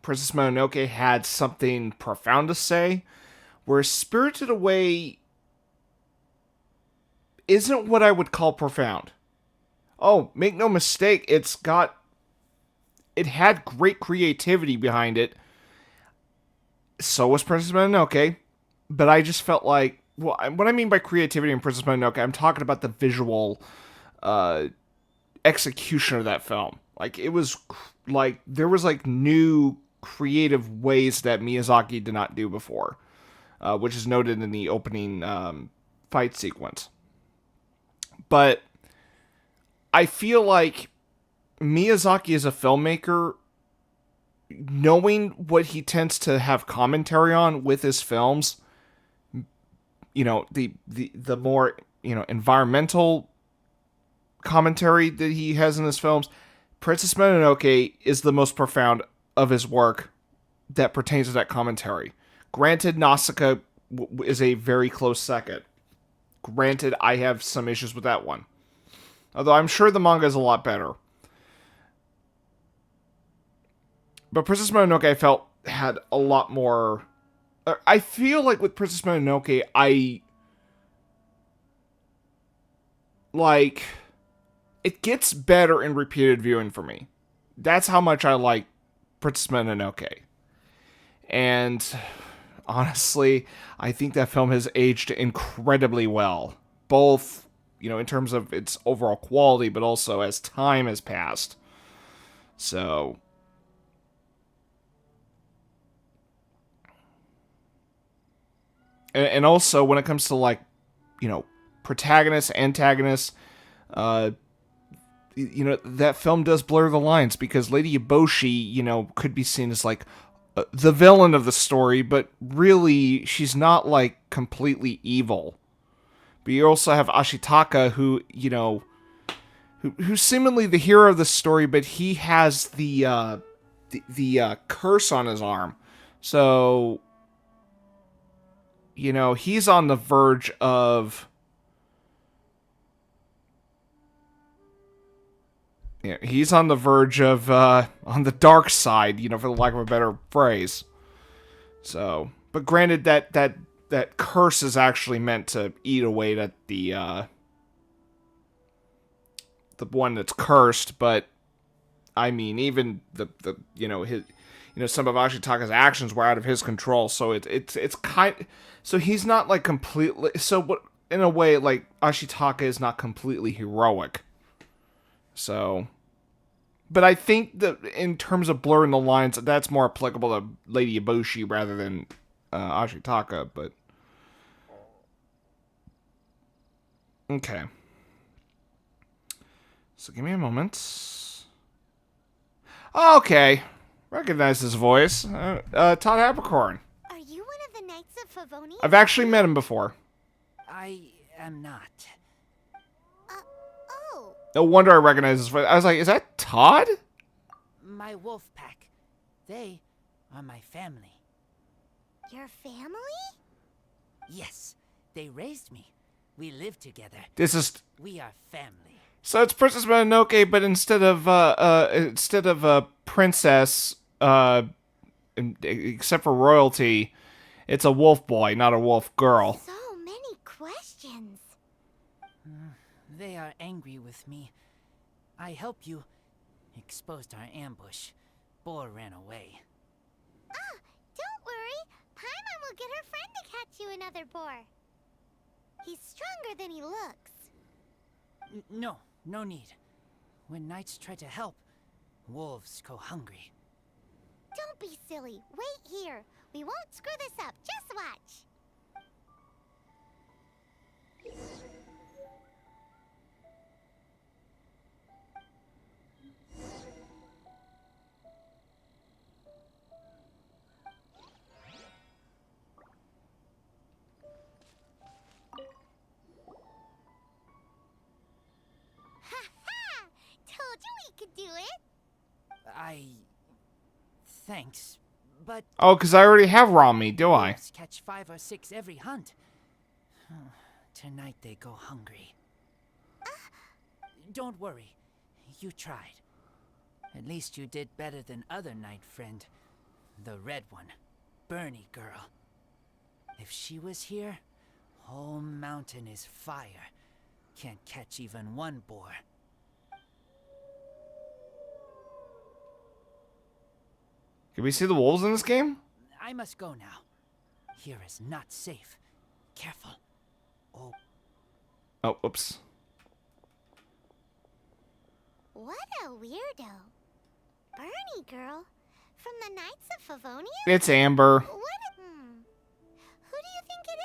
Princess Mononoke had something profound to say, whereas Spirited Away isn't what I would call profound. Oh, make no mistake, it had great creativity behind it. So was Princess Mononoke, but I just felt like, well, what I mean by creativity in Princess Mononoke, I'm talking about the visual execution of that film. Like, it was, like, there was, like, new creative ways that Miyazaki did not do before, which is noted in the opening fight sequence. But I feel like Miyazaki as a filmmaker, knowing what he tends to have commentary on with his films, you know, the more, you know, environmental commentary that he has in his films, Princess Mononoke is the most profound of his work that pertains to that commentary. Granted, Nausicaa is a very close second. Granted, I have some issues with that one. Although I'm sure the manga is a lot better. But Princess Mononoke, I felt, had a lot more. I feel like with Princess Mononoke, it gets better in repeated viewing for me. That's how much I like Princess Mononoke. And honestly, I think that film has aged incredibly well. Both, you know, in terms of its overall quality, but also as time has passed. So, and also when it comes to, like, you know, protagonists, antagonists, you know, that film does blur the lines, because Lady Eboshi, you know, could be seen as, like, the villain of the story, but really, she's not, like, completely evil. But you also have Ashitaka, who, you know, who's seemingly the hero of the story, but he has the curse on his arm. So, you know, he's on the verge of, yeah, he's on the verge of, on the dark side, you know, for the lack of a better phrase. So, but granted, that curse is actually meant to eat away at the one that's cursed, but, I mean, even the you know, his, you know, some of Ashitaka's actions were out of his control, so it's kind, so he's not, like, completely, so what, in a way, like, Ashitaka is not completely heroic. So, but I think that in terms of blurring the lines, that's more applicable to Lady Eboshi rather than Ashitaka, but okay. So give me a moment. Okay, recognize his voice. Todd Abercorn. Are you one of the Knights of Favonius? I've actually met him before. I am not. Oh. No wonder I recognize this voice. I was like, is that Todd? My wolf pack. They are my family. Your family? Yes, they raised me. We live together. This is We are family. so it's Princess Mononoke, but instead of a princess, except for royalty, it's a wolf boy, not a wolf girl. So many questions. They are angry with me. I helped you. Exposed our ambush. Boar ran away. Don't worry. Paimon will get her friend to catch you another boar. He's stronger than he looks. No, no need. When knights try to help, wolves go hungry. Don't be silly. Wait here. We won't screw this up. Just watch. Ha ha! Told you we could do it. Thanks, but Oh, because I already have Rami, do I? wolves catch 5 or 6 every hunt. Tonight they go hungry. Don't worry. You tried. At least you did better than other knight friend. The red one. Bernie girl. If she was here, whole mountain is fire. Can't catch even one boar. Can we see the wolves in this game? I must go now. Here is not safe. Careful. Oh, Oh, oops. What a weirdo. Bernie girl. From the Knights of Favonia? It's Amber. What? Who do you think it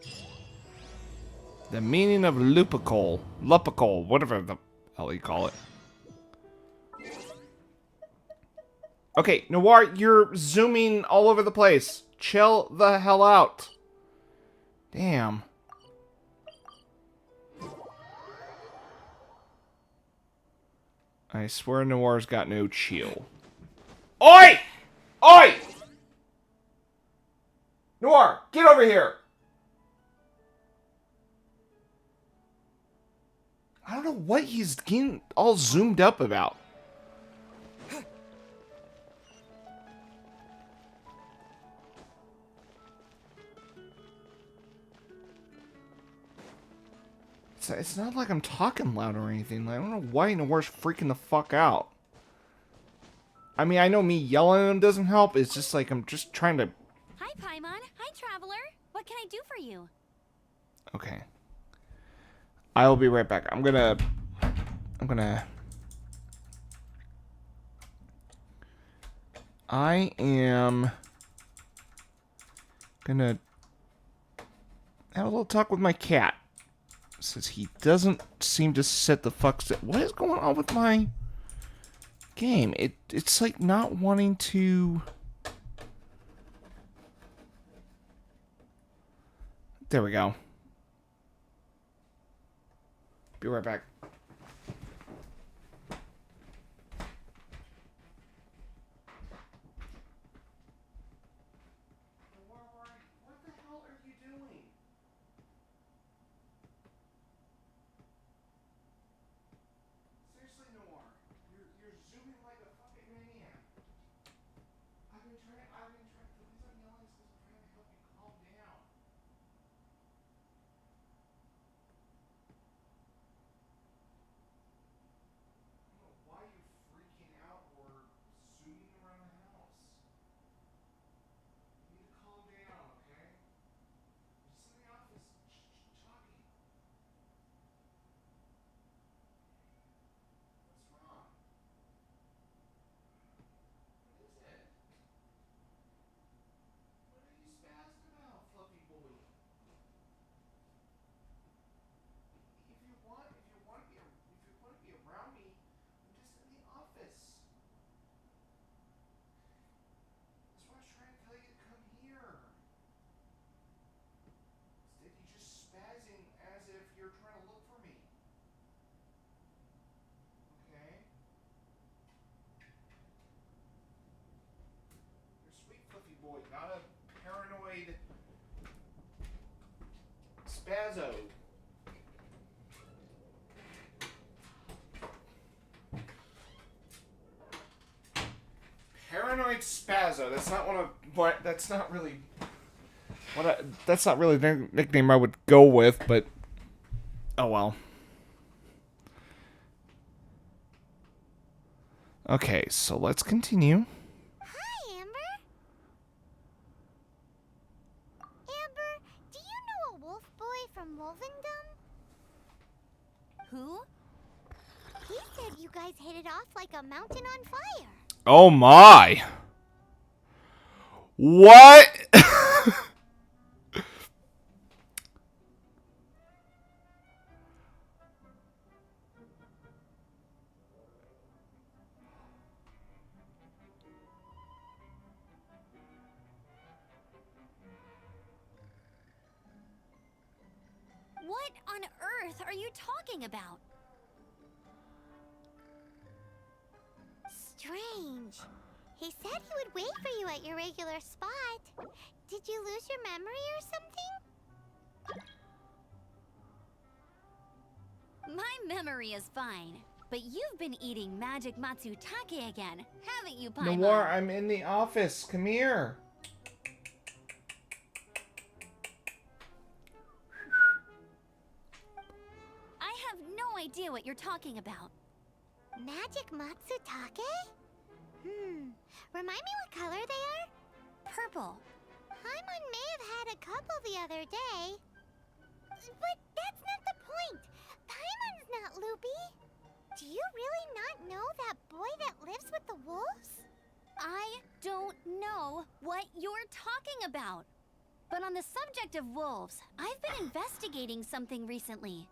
is? The meaning of Lupical, whatever the hell you call it. Okay, Noir, you're zooming all over the place. Chill the hell out. Damn. I swear Noir's got no chill. Oi! Oi! Noir, get over here! I don't know what he's getting all zoomed up about. It's not like I'm talking loud or anything. Like, I don't know why Noir's freaking the fuck out. I mean, I know me yelling at him doesn't help. It's just like I'm just trying to... Hi, Paimon. Hi, Traveler. What can I do for you? Okay. I will be right back. I'm gonna... I am... gonna... have a little talk with my cat. Since he doesn't seem to set the fuck... What is going on with my... game? It's like not wanting to... There we go. Be right back. What the hell are you doing? Seriously, Noir. You're zooming like a fucking maniac. I've been trying, the reason I'm yelling is because I'm trying to help you calm down. spazzo. Paranoid spazzo. That's not one of what. That's not really what. That's not really the nickname I would go with, but oh well. Okay, so let's continue. Hi, Amber. Amber, do you know a wolf boy from Wolvendom? Who? He said you guys hit it off like a mountain on fire. Oh my! What? What on earth are you talking about? Strange. He said he would wait for you at your regular spot. Did you lose your memory or something? My memory is fine, but you've been eating magic matsutake again, haven't you, Paimon? Noir, I'm in the office. Come here. I have no idea what you're talking about. Magic Matsutake? Remind me what color they are? Purple. Paimon may have had a couple the other day. But that's not the point. Paimon's not loopy. Do you really not know that boy that lives with the wolves? I don't know what you're talking about. But on the subject of wolves, I've been investigating something recently.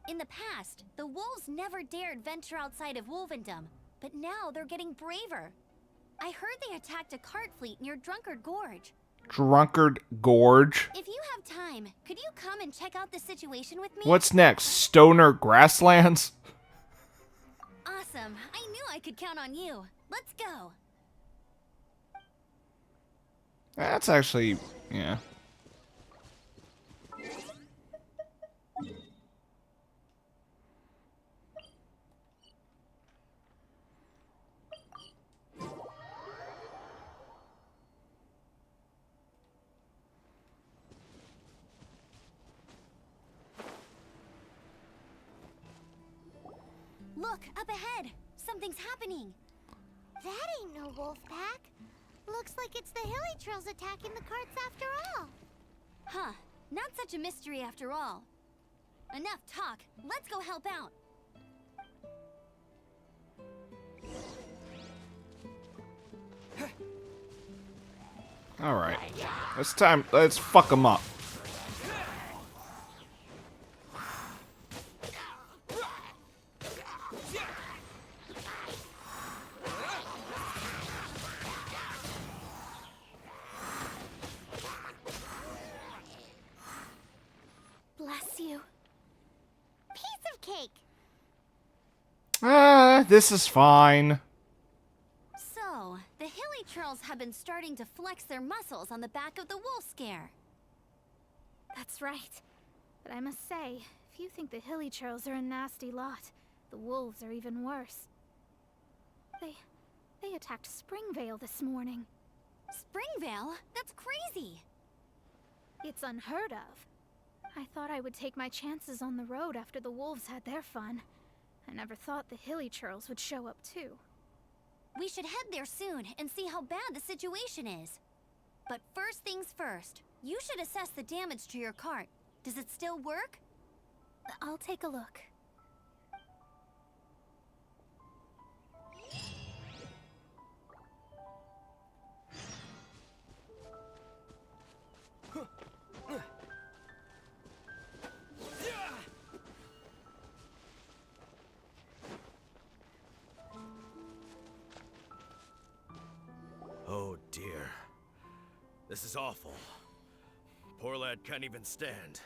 In the past, the wolves never dared venture outside of Wolvendom, but now they're getting braver. I heard they attacked a cart fleet near Drunkard Gorge. Drunkard Gorge. If you have time, could you come and check out the situation with me? What's next? Stoner Grasslands? Awesome. I knew I could count on you. Let's go. That's actually, yeah. Look, up ahead. Something's happening. That ain't no wolf pack. Looks like it's the Hilly Trails attacking the carts after all. Huh. Not such a mystery after all. Enough talk. Let's go help out. Alright. It's time. Let's fuck them up. Bless you. Piece of cake. This is fine. So, the Hilly Trails have been starting to flex their muscles on the back of the wolf scare. That's right. But I must say, if you think the Hilly Trails are a nasty lot, the wolves are even worse. They attacked Springvale this morning. Springvale? That's crazy! It's unheard of. I thought I would take my chances on the road after the wolves had their fun. I never thought the Hilly Trails would show up too. We should head there soon and see how bad the situation is. But first things first, you should assess the damage to your cart. Does it still work? I'll take a look. Oh dear. This is awful. Poor lad can't even stand.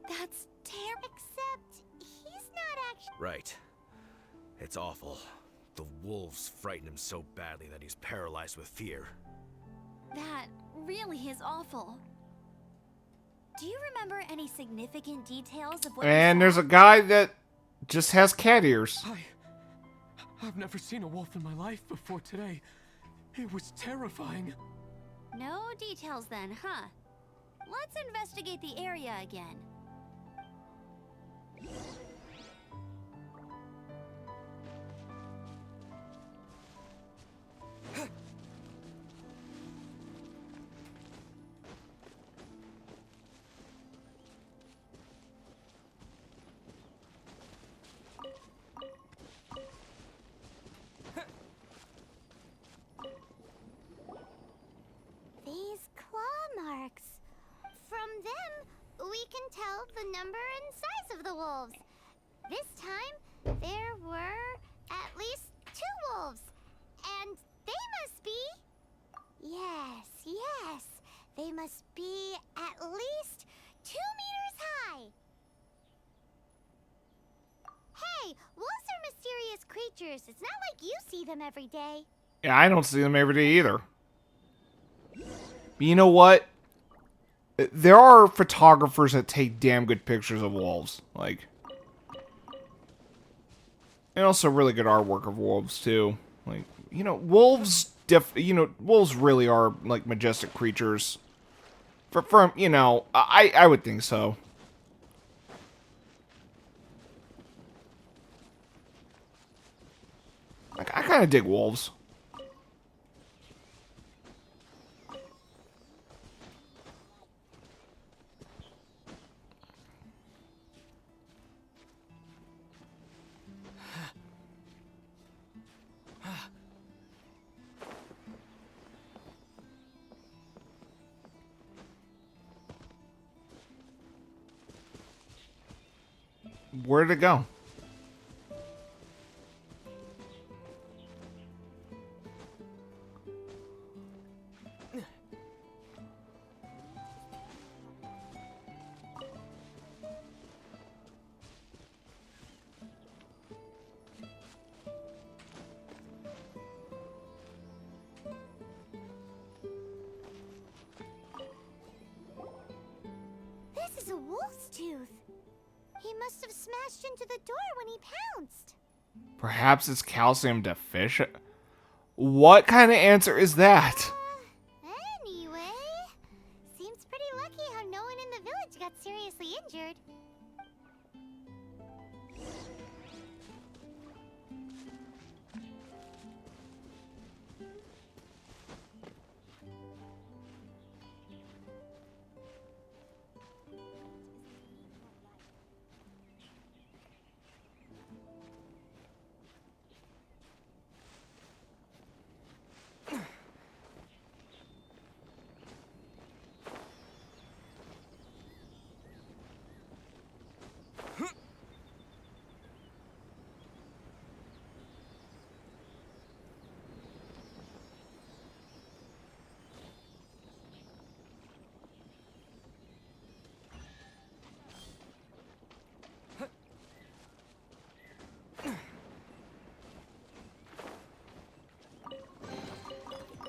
That's terrible. Except he's not actually. Right. It's awful. The wolves frighten him so badly that he's paralyzed with fear. That really is awful. Do you remember any significant details of what And you there's saw? a guy that just has cat ears. I've never seen a wolf in my life before today. It was terrifying. No details then, huh? Let's investigate the area again. These claw marks. From them, we can tell the number and size of the wolves. This time, there were at least 2 wolves. And they must be... Yes. They must be at least 2 meters high. Hey, wolves are mysterious creatures. It's not like you see them every day. Yeah, I don't see them every day either. But you know what? There are photographers that take damn good pictures of wolves. Like, and also really good artwork of wolves too. Like, you know, wolves wolves really are like majestic creatures. From you know, I would think so. Like, I kind of dig wolves. Where'd it go? This is a wolf's tooth. He must have smashed into the door when he pounced. Perhaps it's calcium deficient. What kind of answer is that? Anyway, seems pretty lucky how no one in the village got seriously injured.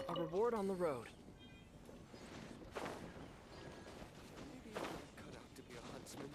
A reward on the road. Maybe I'm not cut out to be a huntsman.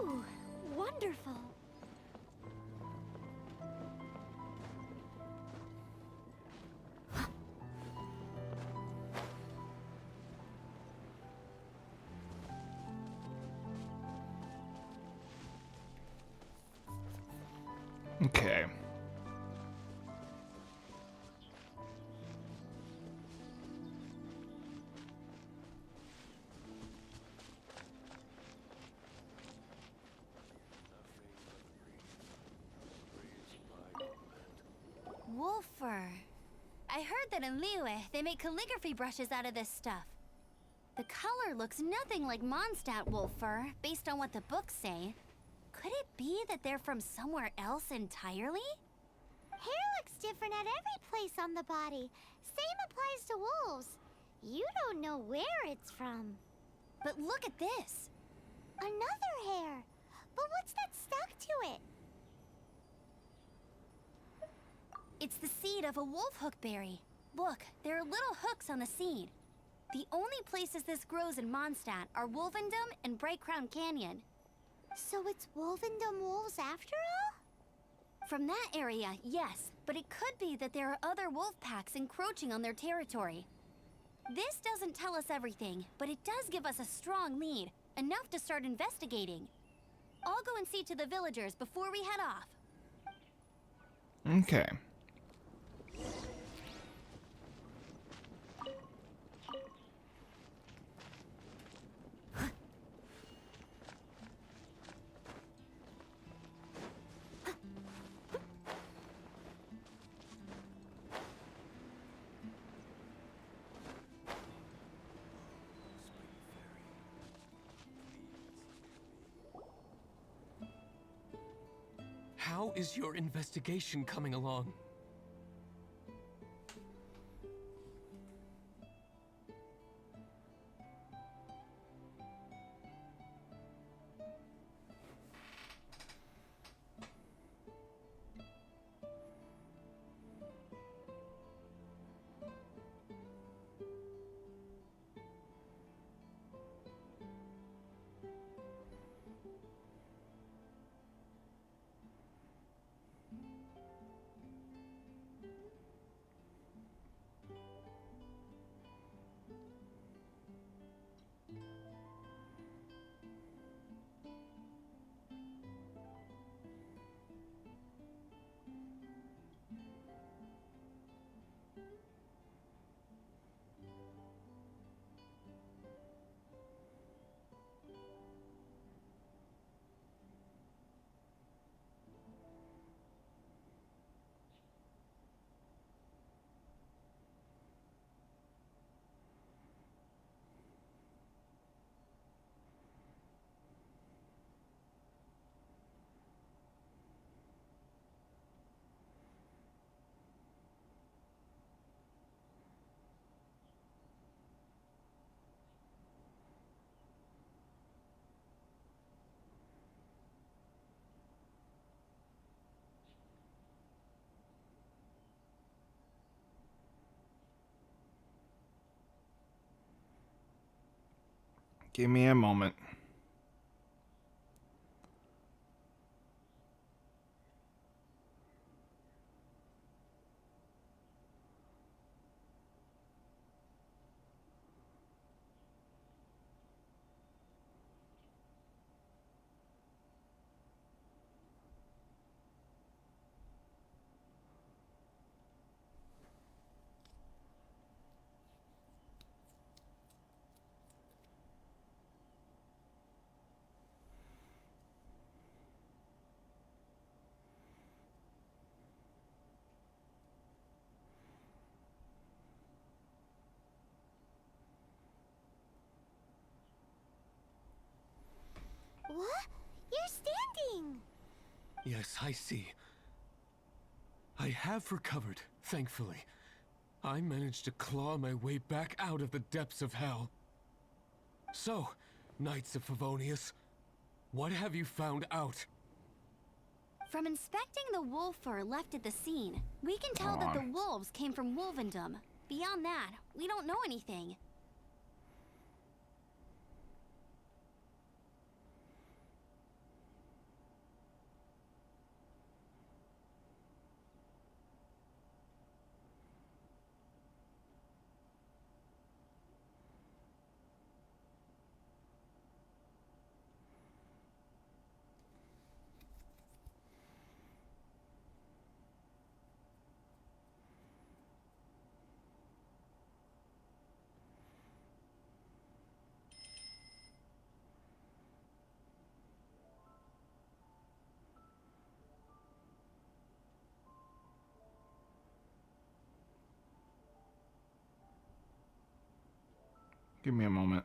Ooh, wonderful. Okay. Wolfer. I heard that in Liyue, they make calligraphy brushes out of this stuff. The color looks nothing like Mondstadt Wolfer, based on what the books say. Could it be that they're from somewhere else entirely? Hair looks different at every place on the body. Same applies to wolves. You don't know where it's from. But look at this. Another hair. But what's that stuck to it? It's the seed of a wolf hook berry. Look, there are little hooks on the seed. The only places this grows in Mondstadt are Wolvendom and Bright Crown Canyon. So it's Wolvendom wolves after all? From that area, yes, but it could be that there are other wolf packs encroaching on their territory. This doesn't tell us everything, but it does give us a strong lead, enough to start investigating. I'll go and see to the villagers before we head off. Okay. How is your investigation coming along? Give me a moment. What? You're standing! Yes, I see. I have recovered, thankfully. I managed to claw my way back out of the depths of hell. So, Knights of Favonius, what have you found out? From inspecting the wolf fur left at the scene, we can tell that the wolves came from Wolvendom. Beyond that, we don't know anything. Give me a moment.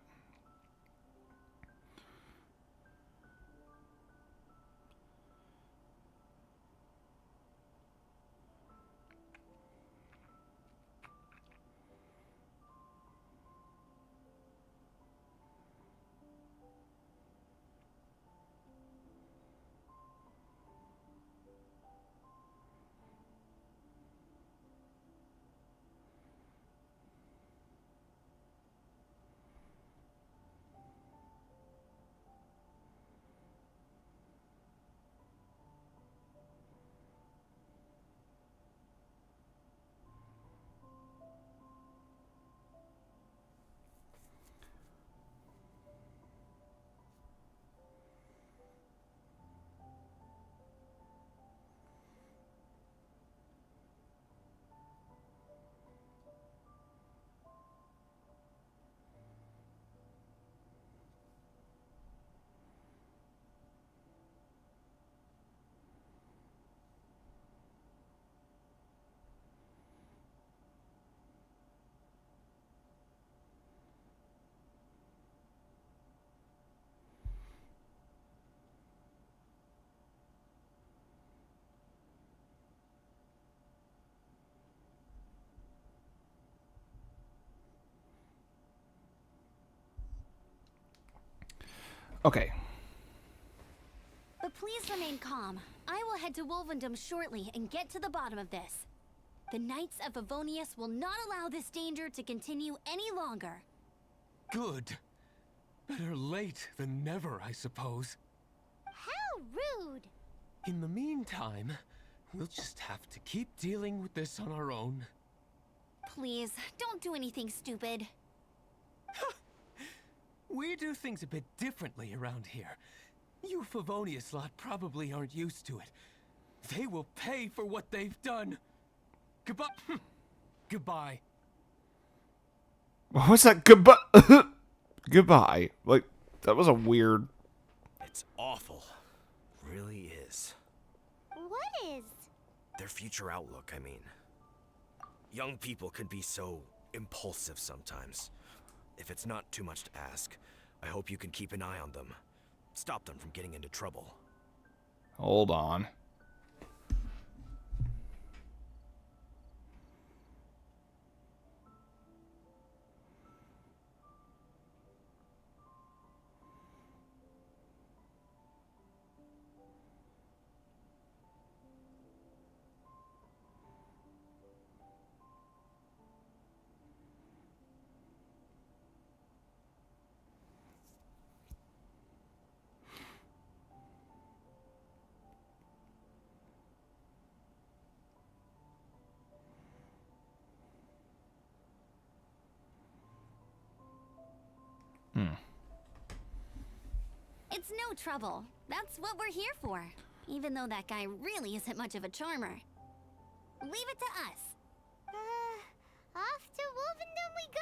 Okay. But please remain calm. I will head to Wolvendom shortly and get to the bottom of this. The Knights of Favonius will not allow this danger to continue any longer. Good. Better late than never, I suppose. How rude! In the meantime, we'll just have to keep dealing with this on our own. Please, don't do anything stupid. We do things a bit differently around here. You Favonius lot probably aren't used to it. They will pay for what they've done. Goodbye. Goodbye. What was that? Goodbye. Goodbye. Like, that was a weird. It's awful. Really is. What is? Their future outlook, I mean. Young people can be so impulsive sometimes. If it's not too much to ask, I hope you can keep an eye on them. Stop them from getting into trouble. Hold on. It's no trouble. That's what we're here for. Even though that guy really isn't much of a charmer. Leave it to us. Off to Wolvendom we go!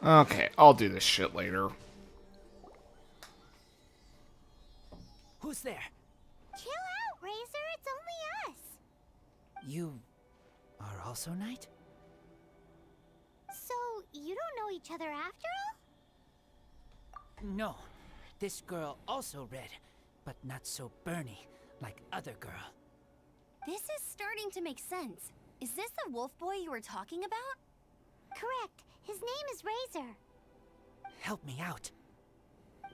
Okay, I'll do this shit later. Who's there? Chill out, Razor. It's only us. You are also Knight? So, you don't know each other after all? No. This girl also red, but not so burny like other girl. This is starting to make sense. Is this the wolf boy you were talking about? Correct. His name is Razor. Help me out.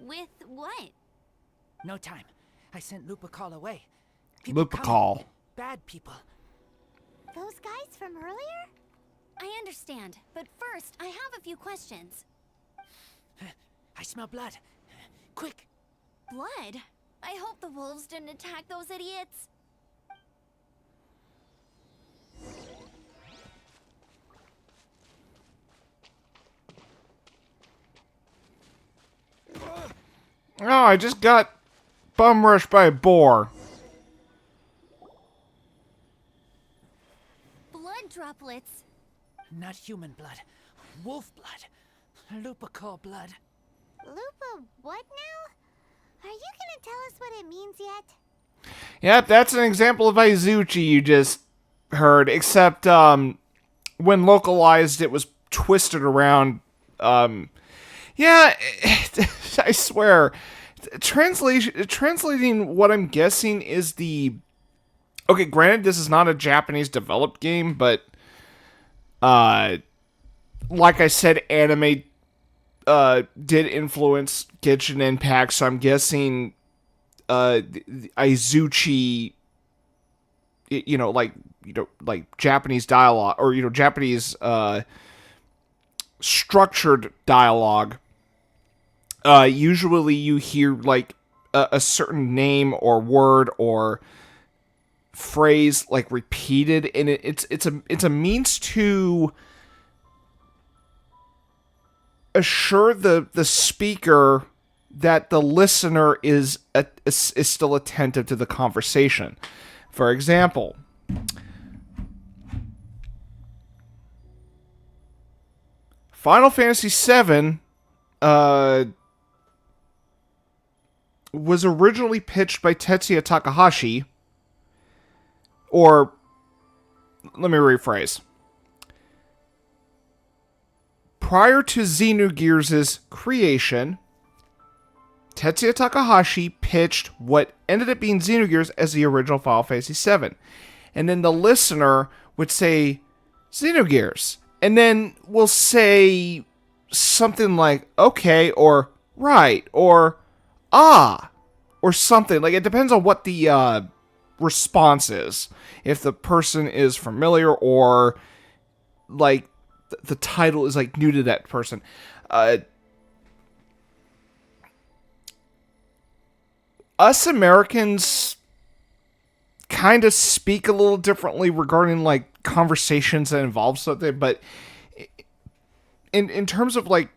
With what? No time. I sent Lupercal away. People coming. Lupercal. Bad people. Those guys from earlier? I understand, but first, I have a few questions. I smell blood. Quick! Blood? I hope the wolves didn't attack those idiots. Oh, I just got bum rushed by a boar. Blood droplets. Not human blood. Wolf blood. Lupercal blood. Lupa what now? Are you gonna tell us what it means yet? Yep, that's an example of Izuchi you just heard, except when localized it was twisted around. Yeah, I swear, translating what I'm guessing is the... Okay, granted, this is not a Japanese developed game, but like I said, anime did influence Genshin Impact, so I'm guessing Izuchi, like Japanese dialogue, or Japanese structured dialogue. Usually you hear like a certain name or word or phrase like repeated, and it's a means to assure the speaker that the listener is still attentive to the conversation. For example, Final Fantasy VII was originally pitched by Tetsuya Takahashi, or let me rephrase. Prior to Xenogears' creation, Tetsuya Takahashi pitched what ended up being Xenogears as the original Final Fantasy VII. And then the listener would say, Xenogears. And then we'll say something like, okay, or right, or ah, or something. Like, it depends on what the response is. If the person is familiar or, like, the title is, like, new to that person. Us Americans kind of speak a little differently regarding, like, conversations that involve something, but in terms of, like,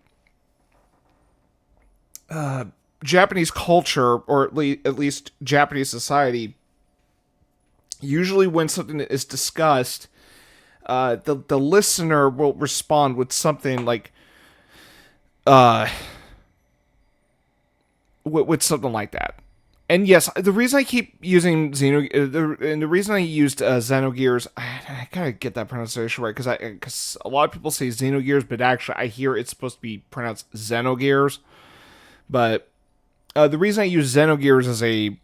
Japanese culture, or at least Japanese society, usually when something is discussed, the listener will respond with something like, with something like that. And yes, the reason I keep using and the reason I used Xenogears, I gotta get that pronunciation right, because a lot of people say Xenogears, but actually I hear it's supposed to be pronounced Xenogears. But the reason I use Xenogears as a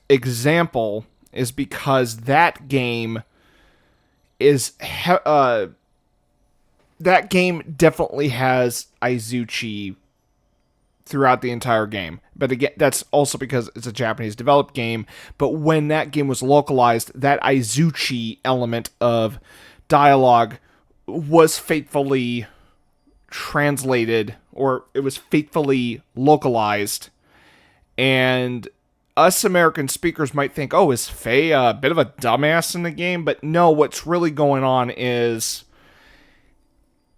example is because that game is that game definitely has Izuchi throughout the entire game. But again, that's also because it's a Japanese developed game. But when that game was localized, that Izuchi element of dialogue was faithfully translated, or it was faithfully localized. And us American speakers might think, oh, is Faye a bit of a dumbass in the game? But no, what's really going on is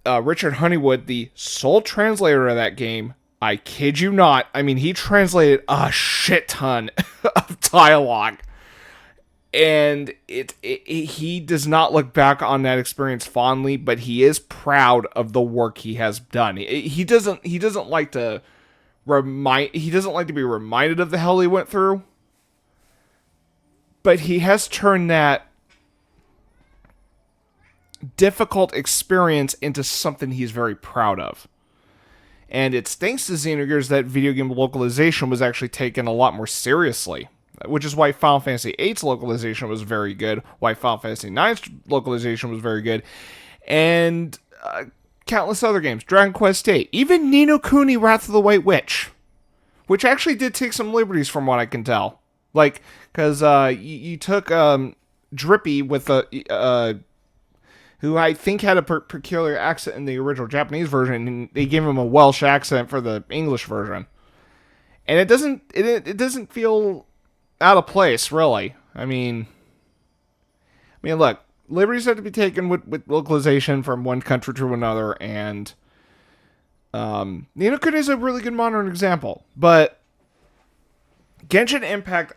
Richard Honeywood, the sole translator of that game, I kid you not, I mean, he translated a shit ton of dialogue. And he does not look back on that experience fondly, but he is proud of the work he has done. He doesn't like to be reminded of the hell he went through. But he has turned that difficult experience into something he's very proud of. And it's thanks to Xenogears that video game localization was actually taken a lot more seriously. Which is why Final Fantasy VIII's localization was very good, why Final Fantasy IX's localization was very good. And countless other games. Dragon Quest VIII. Even Ni no Kuni Wrath of the White Witch. Which actually did take some liberties from what I can tell. Like, because you took Drippy with a who I think had a peculiar accent in the original Japanese version, and they gave him a Welsh accent for the English version. And it doesn't feel out of place, really. I mean, look, liberties have to be taken with localization from one country to another, and Ni no Kuni is a really good modern example. But Genshin Impact,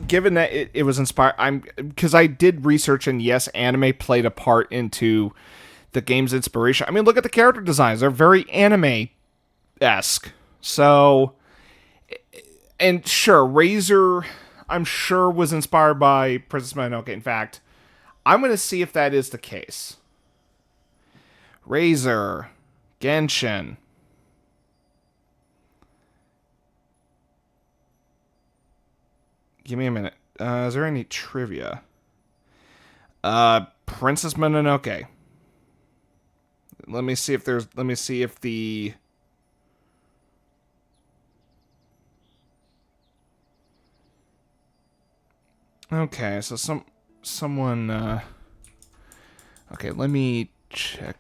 given that it was inspired, because I did research, and yes, anime played a part into the game's inspiration. I mean, look at the character designs; they're very anime-esque. So, and sure, Razor, I'm sure was inspired by Princess Mononoke. In fact, I'm going to see if that is the case. Razor, Genshin. Give me a minute. Is there any trivia? Princess Mononoke. Let me see if the... Okay, so someone, okay, let me check.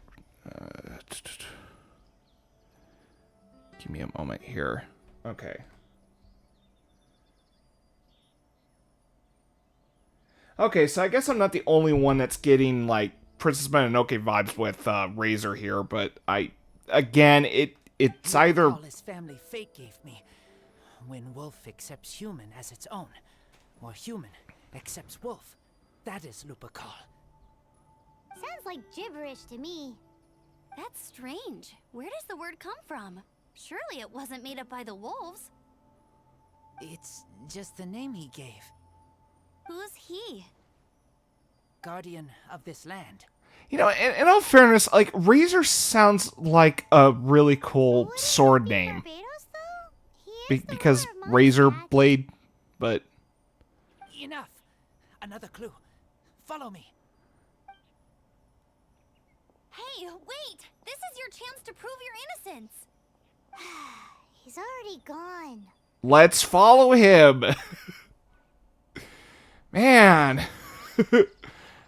Give me a moment here. Okay. Okay, so I guess I'm not the only one that's getting, like, Princess Mononoke vibes with Razor here, but again, it's either... All his family fate gave me. When wolf accepts human as its own, or human accepts wolf, that is Lupakal. Sounds like gibberish to me. That's strange. Where does the word come from? Surely it wasn't made up by the wolves. It's just the name he gave. Who's he? Guardian of this land. You know, in all fairness, like, Razor sounds like a really cool sword name. Because Razor Blade, but... Enough! Another clue. Follow me. Hey, wait! This is your chance to prove your innocence! He's already gone. Let's follow him! Man!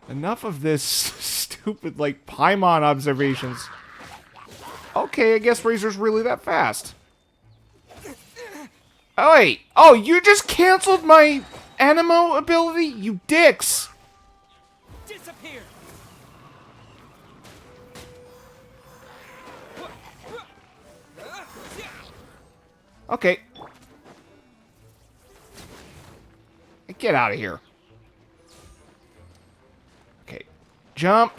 Enough of this stupid, like, Paimon observations. Okay, I guess Razor's really that fast. Oh, wait. Oh, you just canceled my Animo ability? You dicks! Disappear! Okay. Get out of here. Okay. Jump.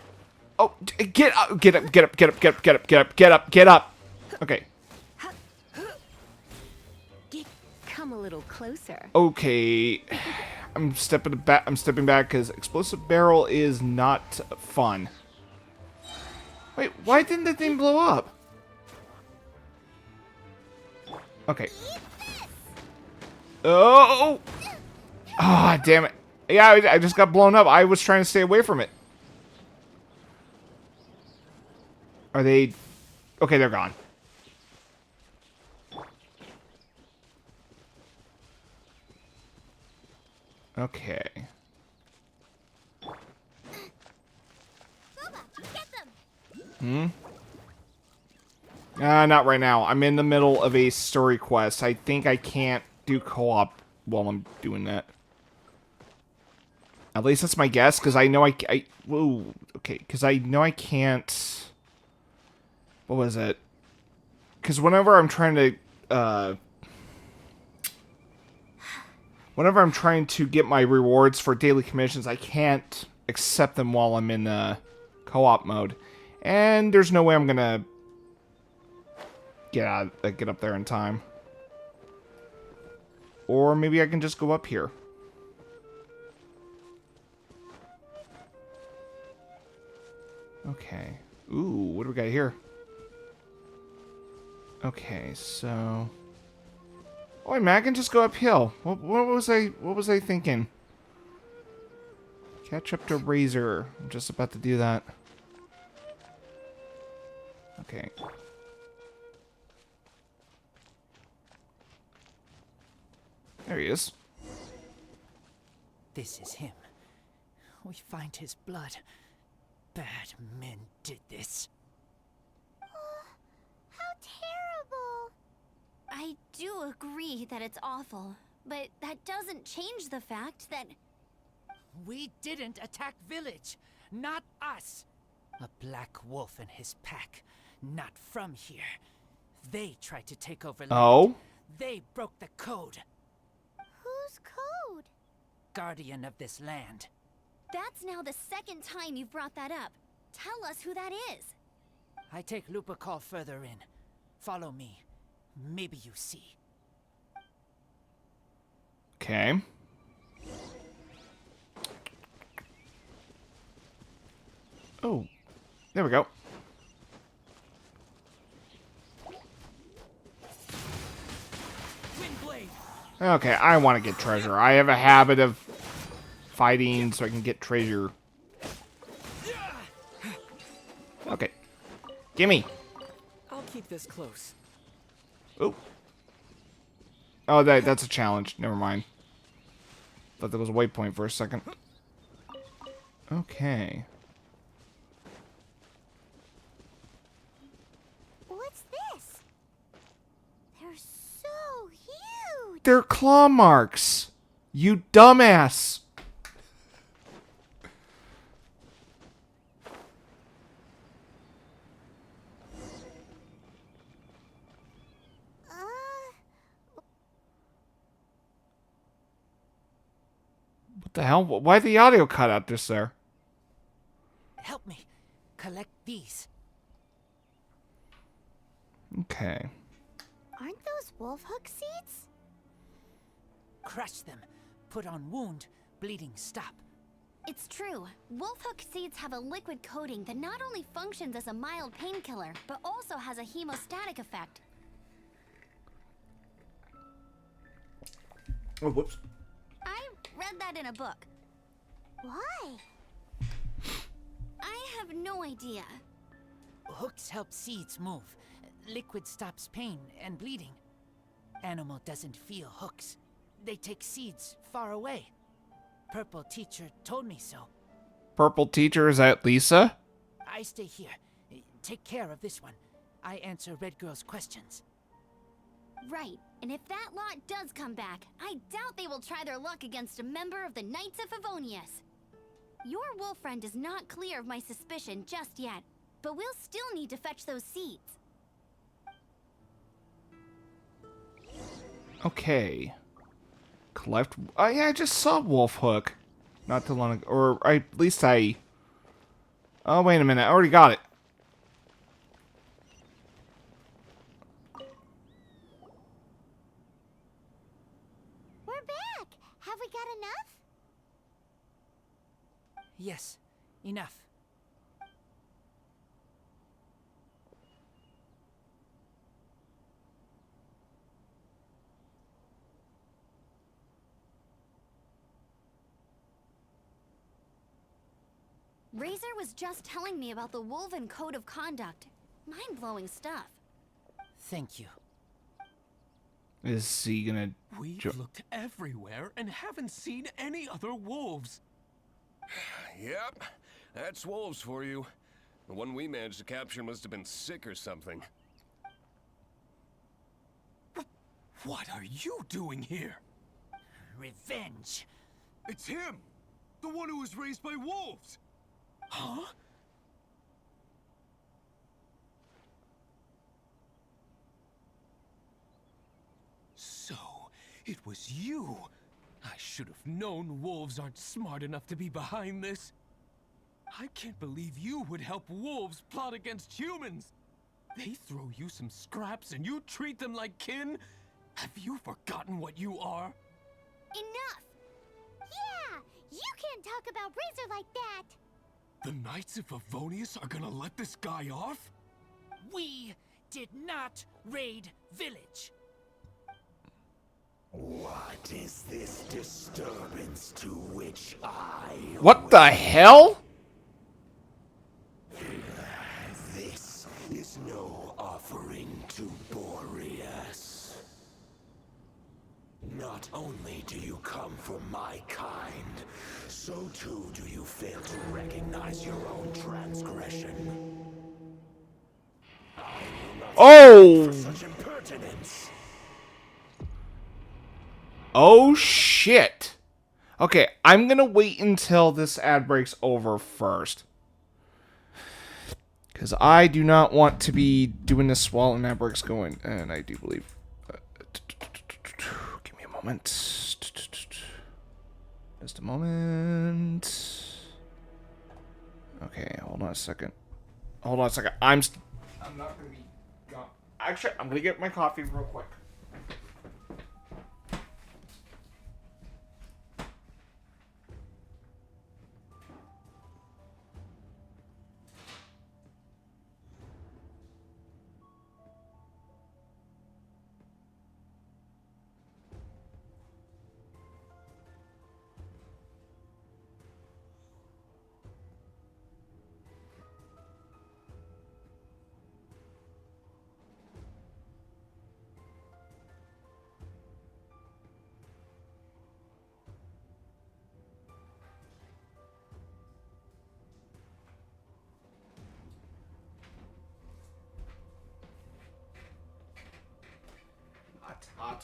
Oh, get up, get up, get up, get up, get up, get up, get up, get up, get up. Okay. Come a little closer. Okay. I'm stepping back because explosive barrel is not fun. Wait, why didn't the thing blow up? Okay. Oh! Ah, damn it. Yeah, I just got blown up. I was trying to stay away from it. Are they... Okay, they're gone. Okay. Hmm? Not right now. I'm in the middle of a story quest. I think I can't do co-op while I'm doing that. At least that's my guess, because I know whoa, okay, because I know I can't... What was it? Because whenever I'm trying to, whenever I'm trying to get my rewards for daily commissions, I can't accept them while I'm in, co-op mode. And there's no way I'm gonna get up there in time. Or maybe I can just go up here. Okay. Ooh, what do we got here? Okay, so... Oh, wait, man, I can just go uphill. What was I thinking? Catch up to Razor. I'm just about to do that. Okay. There he is. This is him. We find his blood. Bad men did this. How terrible! I do agree that it's awful, but that doesn't change the fact that... We didn't attack village. Not us. A black wolf and his pack. Not from here. They tried to take over land. Oh? They broke the code. Whose code? Guardian of this land. That's now the second time you've brought that up. Tell us who that is. I take Lupa call further in. Follow me. Maybe you see. Okay. Oh, there we go. Windblade. Okay, I want to get treasure. I have a habit of fighting so I can get treasure. Okay. Gimme. I'll keep this close. Oh. Oh, that's a challenge. Never mind. Thought that was a waypoint for a second. Okay. What's this? They're so huge! They're claw marks. You dumbass. What the hell? Why the audio cut out just there? Help me. Collect these. Okay. Aren't those wolf hook seeds? Crush them. Put on wound. Bleeding stop. It's true. Wolfhook seeds have a liquid coating that not only functions as a mild painkiller, but also has a hemostatic effect. Oh, whoops. I read that in a book. Why? I have no idea. Hooks help seeds move. Liquid stops pain and bleeding. Animal doesn't feel hooks. They take seeds far away. Purple teacher told me so. Purple teacher, is that Lisa? I stay here. Take care of this one. I answer Red Girl's questions. Right, and if that lot does come back, I doubt they will try their luck against a member of the Knights of Favonius. Your wolf friend is not clear of my suspicion just yet, but we'll still need to fetch those seeds. Okay. Collect. Oh, yeah, I just saw Wolf Hook. Not too long ago. Or at least I. Oh, wait a minute. I already got it. We're back! Have we got enough? Yes, enough. Razor was just telling me about the Wolven Code of Conduct. Mind-blowing stuff. Thank you. Is he gonna... We've looked everywhere and haven't seen any other wolves. Yep, that's wolves for you. The one we managed to capture must have been sick or something. What are you doing here? Revenge. It's him! The one who was raised by wolves! Huh? So, it was you. I should have known wolves aren't smart enough to be behind this. I can't believe you would help wolves plot against humans. They throw you some scraps and you treat them like kin? Have you forgotten what you are? Enough! Yeah! You can't talk about Razor like that! The Knights of Favonius are gonna let this guy off? We did not raid village. What is this disturbance to which I... What the hell? This is no Not only do you come from my kind, so too do you fail to recognize your own transgression. I will not Oh! stand for such impertinence. Oh shit. Okay, I'm gonna wait until this ad break's over first. Because I do not want to be doing this while an ad break's going. And I do believe... give me a moment. Just a moment. Okay, hold on a second. Hold on a second. I'm not gonna be gone. Actually, I'm gonna get my coffee real quick.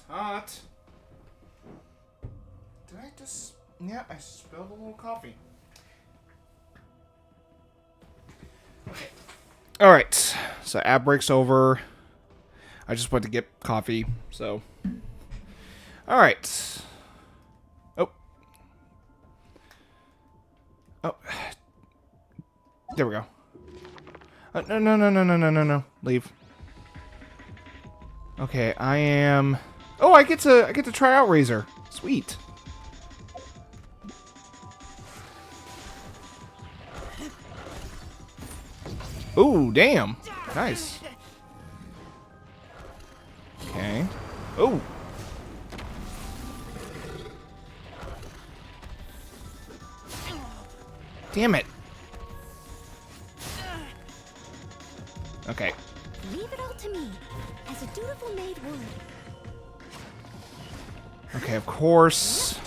Hot. Did I just... Yeah, I spilled a little coffee. Okay. Alright. So, ad break's over. I just went to get coffee, so... Alright. Oh. Oh. There we go. No. Leave. Okay, I am... Oh, I get to try out Razor. Sweet. Ooh, damn. Nice. Okay. Ooh. Damn it. Okay. Leave it all to me, as a dutiful maid would. Okay, of course.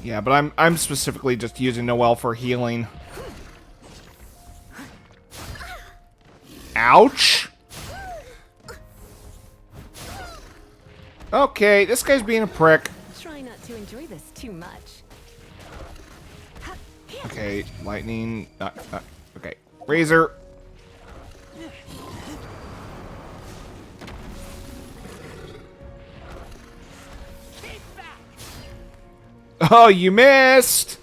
Yeah, but I'm specifically just using Noelle for healing. Ouch! Okay, this guy's being a prick. Try not to enjoy this too much. Okay, lightning. Okay, Razor. Oh, you missed!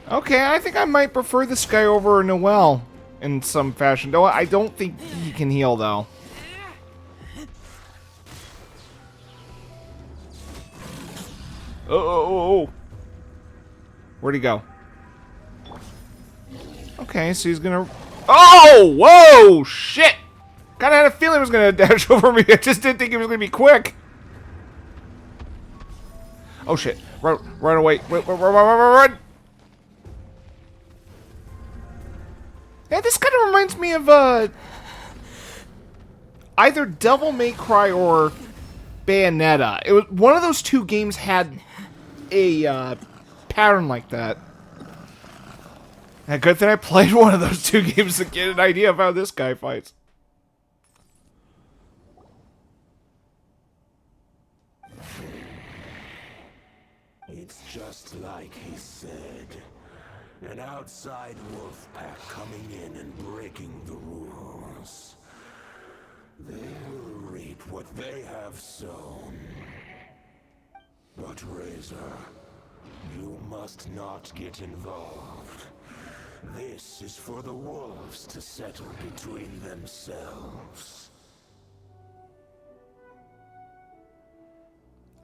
Okay, I think I might prefer this guy over Noelle in some fashion. Though I don't think he can heal, though. Oh. Where'd he go? Okay, so he's gonna... Oh! Whoa! Shit! Kinda had a feeling he was gonna dash over me. I just didn't think he was gonna be quick. Oh shit. Run away. Run! Yeah, this kind of reminds me of, either Devil May Cry or Bayonetta. It was one of those two games had a, pattern like that. And good thing I played one of those two games to get an idea of how this guy fights. It's just like he said. An outside wolf pack coming in and breaking the rules. They will reap what they have sown. But Razor, you must not get involved. This is for the wolves to settle between themselves.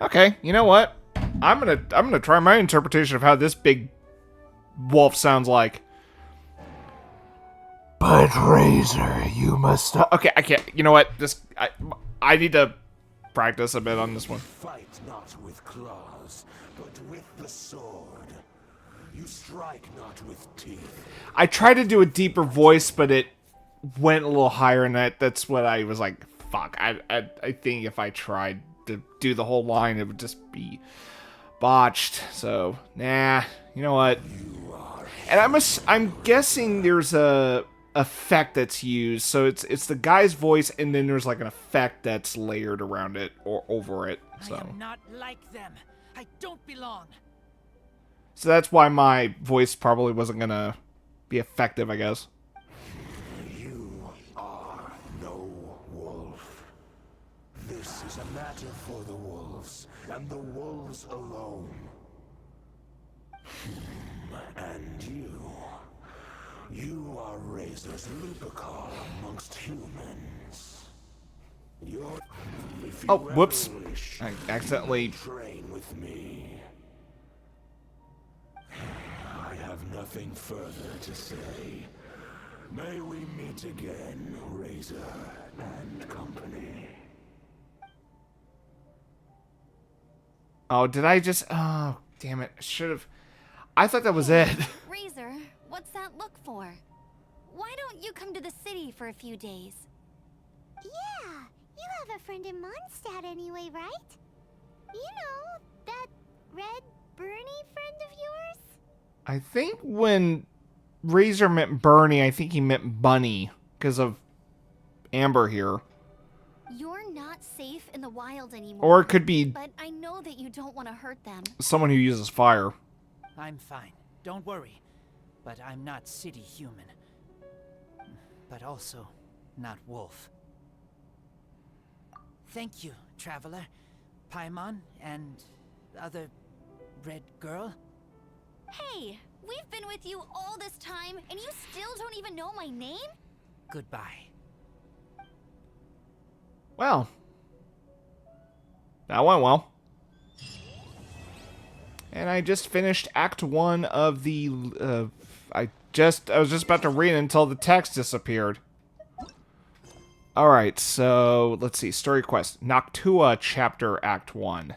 Okay, you know what? I'm gonna try my interpretation of how this big wolf sounds like. But Razor, you must stop. Okay, I can't. You know what? I need to practice a bit on this one. Fight not with claws, but with the sword. You strike not with teeth. I tried to do a deeper voice, but it went a little higher, and that's what I was like, fuck. I think if I tried to do the whole line, it would just be botched. So, nah, you know what? And I'm guessing there's a effect that's used. So it's the guy's voice, and then there's like an effect that's layered around it or over it. So I am not like them. I don't belong. So that's why my voice probably wasn't gonna be effective, I guess. You are no wolf. This is a matter for the wolves, and the wolves alone. And you are Razor's Lupicar amongst humans. Oh, whoops. I accidentally... Train with me. I have nothing further to say. May we meet again, Razor and company. Oh, did I just... Oh, damn it. I should have... I thought that was it. Razor, what's that look for? Why don't you come to the city for a few days? Yeah, you have a friend in Mondstadt anyway, right? You know, that red Bernie friend of yours? I think when Razor meant Bernie, I think he meant Bunny, because of Amber here. You're not safe in the wild anymore. Or it could be... But I know that you don't want to hurt them. someone who uses fire. I'm fine. Don't worry. But I'm not city human. But also not wolf. Thank you, traveler. Paimon and other red girl. Hey, we've been with you all this time, and you still don't even know my name? Goodbye. Well. That went well. And I just finished Act 1 of the... I was just about to read it until the text disappeared. Alright, so let's see. Story quest. Noctua Chapter Act 1.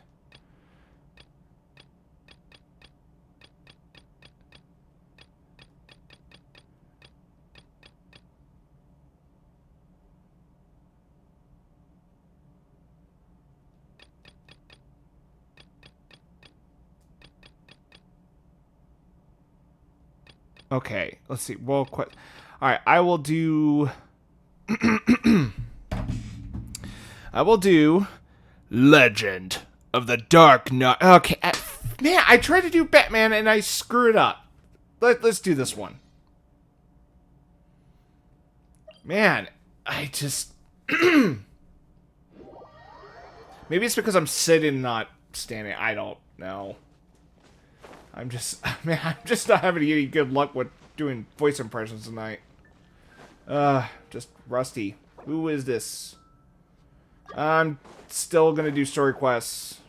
Okay, let's see. Well, alright, I will do... I will do Legend of the Dark Knight. Okay, man, I tried to do Batman and I screwed it up. Let's do this one. Man, I just... Maybe it's because I'm sitting, not standing. I don't know. I'm just... Man, I'm just not having any good luck with doing voice impressions tonight. Just rusty. Who is this? I'm still gonna do story quests.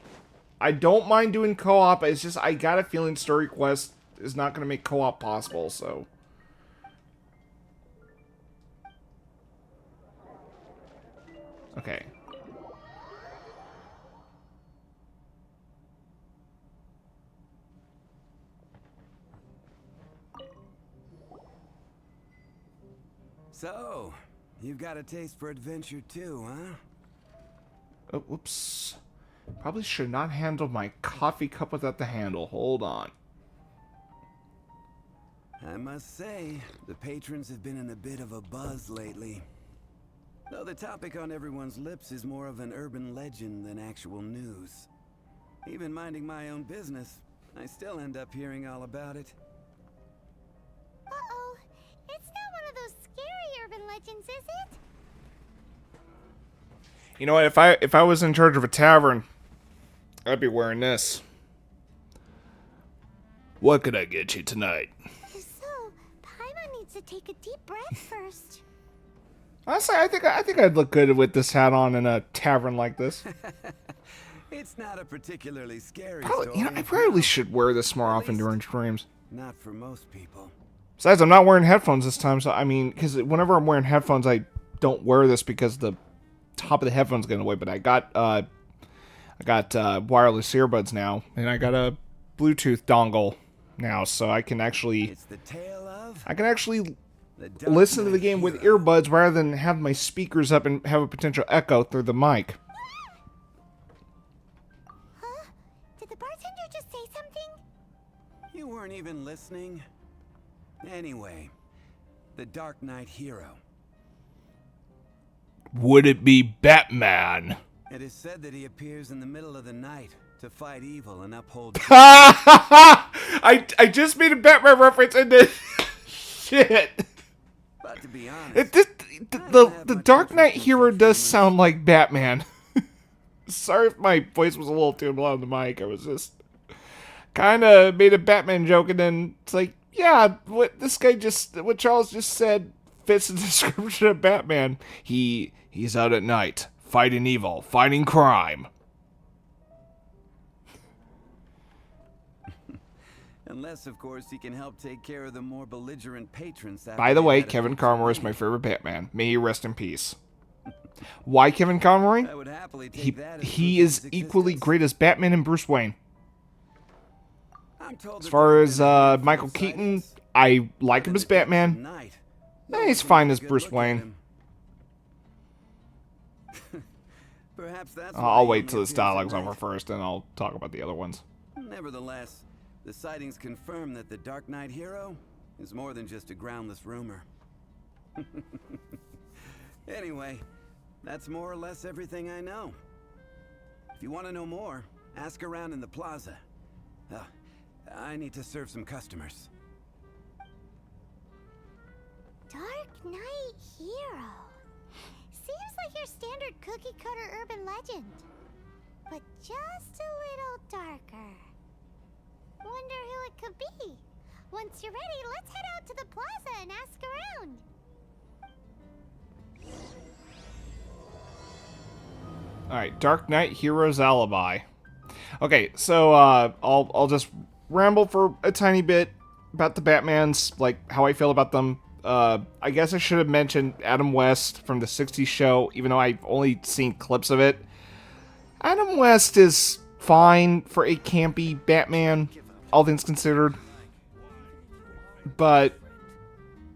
I don't mind doing co-op, it's just I got a feeling story quest is not gonna make co-op possible, so... Okay. So, you've got a taste for adventure too, huh? Oh, whoops. Probably should not handle my coffee cup without the handle. Hold on. I must say, the patrons have been in a bit of a buzz lately. Though the topic on everyone's lips is more of an urban legend than actual news. Even minding my own business, I still end up hearing all about it. Uh-oh. It's not one of those scary urban legends, is it? You know what? If I was in charge of a tavern, I'd be wearing this. What could I get you tonight? So, Paimon needs to take a deep breath first. Honestly, I think I'd look good with this hat on in a tavern like this. It's not a particularly scary Probably, story. you know, I probably should wear this more often during streams. Not for most people. Besides, I'm not wearing headphones this time, so I mean, because whenever I'm wearing headphones, I don't wear this because the top of the headphones get in the way. But I got wireless earbuds now, and I got a Bluetooth dongle now, so I can actually listen to the game with earbuds rather than have my speakers up and have a potential echo through the mic. Huh? Did the bartender just say something? You weren't even listening. Anyway, the Dark Knight hero. Would it be Batman? It is said that he appears in the middle of the night to fight evil and uphold. I just made a Batman reference and then shit. But to be honest, the Dark Knight hero does sound like Batman. Sorry if my voice was a little too loud on the mic. I was just kind of made a Batman joke, and then it's like, yeah, what Charles just said fits the description of Batman. He's out at night, fighting evil, fighting crime. Unless, of course, he can help take care of the more belligerent patrons. By the way, Kevin Conroy is my favorite Batman. May he rest in peace. Why Kevin Conroy? I would happily take that He is equally great as Batman and Bruce Wayne. As far as Michael Keaton, I like him as Batman. He's fine as Bruce Wayne. Perhaps that's I'll wait till this dialogue's over first, and I'll talk about the other ones. Nevertheless, the sightings confirm that the Dark Knight hero is more than just a groundless rumor. Anyway, that's more or less everything I know. If you want to know more, ask around in the plaza. I need to serve some customers. Dark Knight hero. Seems like your standard cookie-cutter urban legend. But just a little darker. Wonder who it could be. Once you're ready, let's head out to the plaza and ask around. Alright, Dark Knight Hero's Alibi. Okay, so I'll just ramble for a tiny bit about the Batmans, like how I feel about them. I guess I should have mentioned Adam West from the 60s show, even though I've only seen clips of it. Adam West is fine for a campy Batman, all things considered. But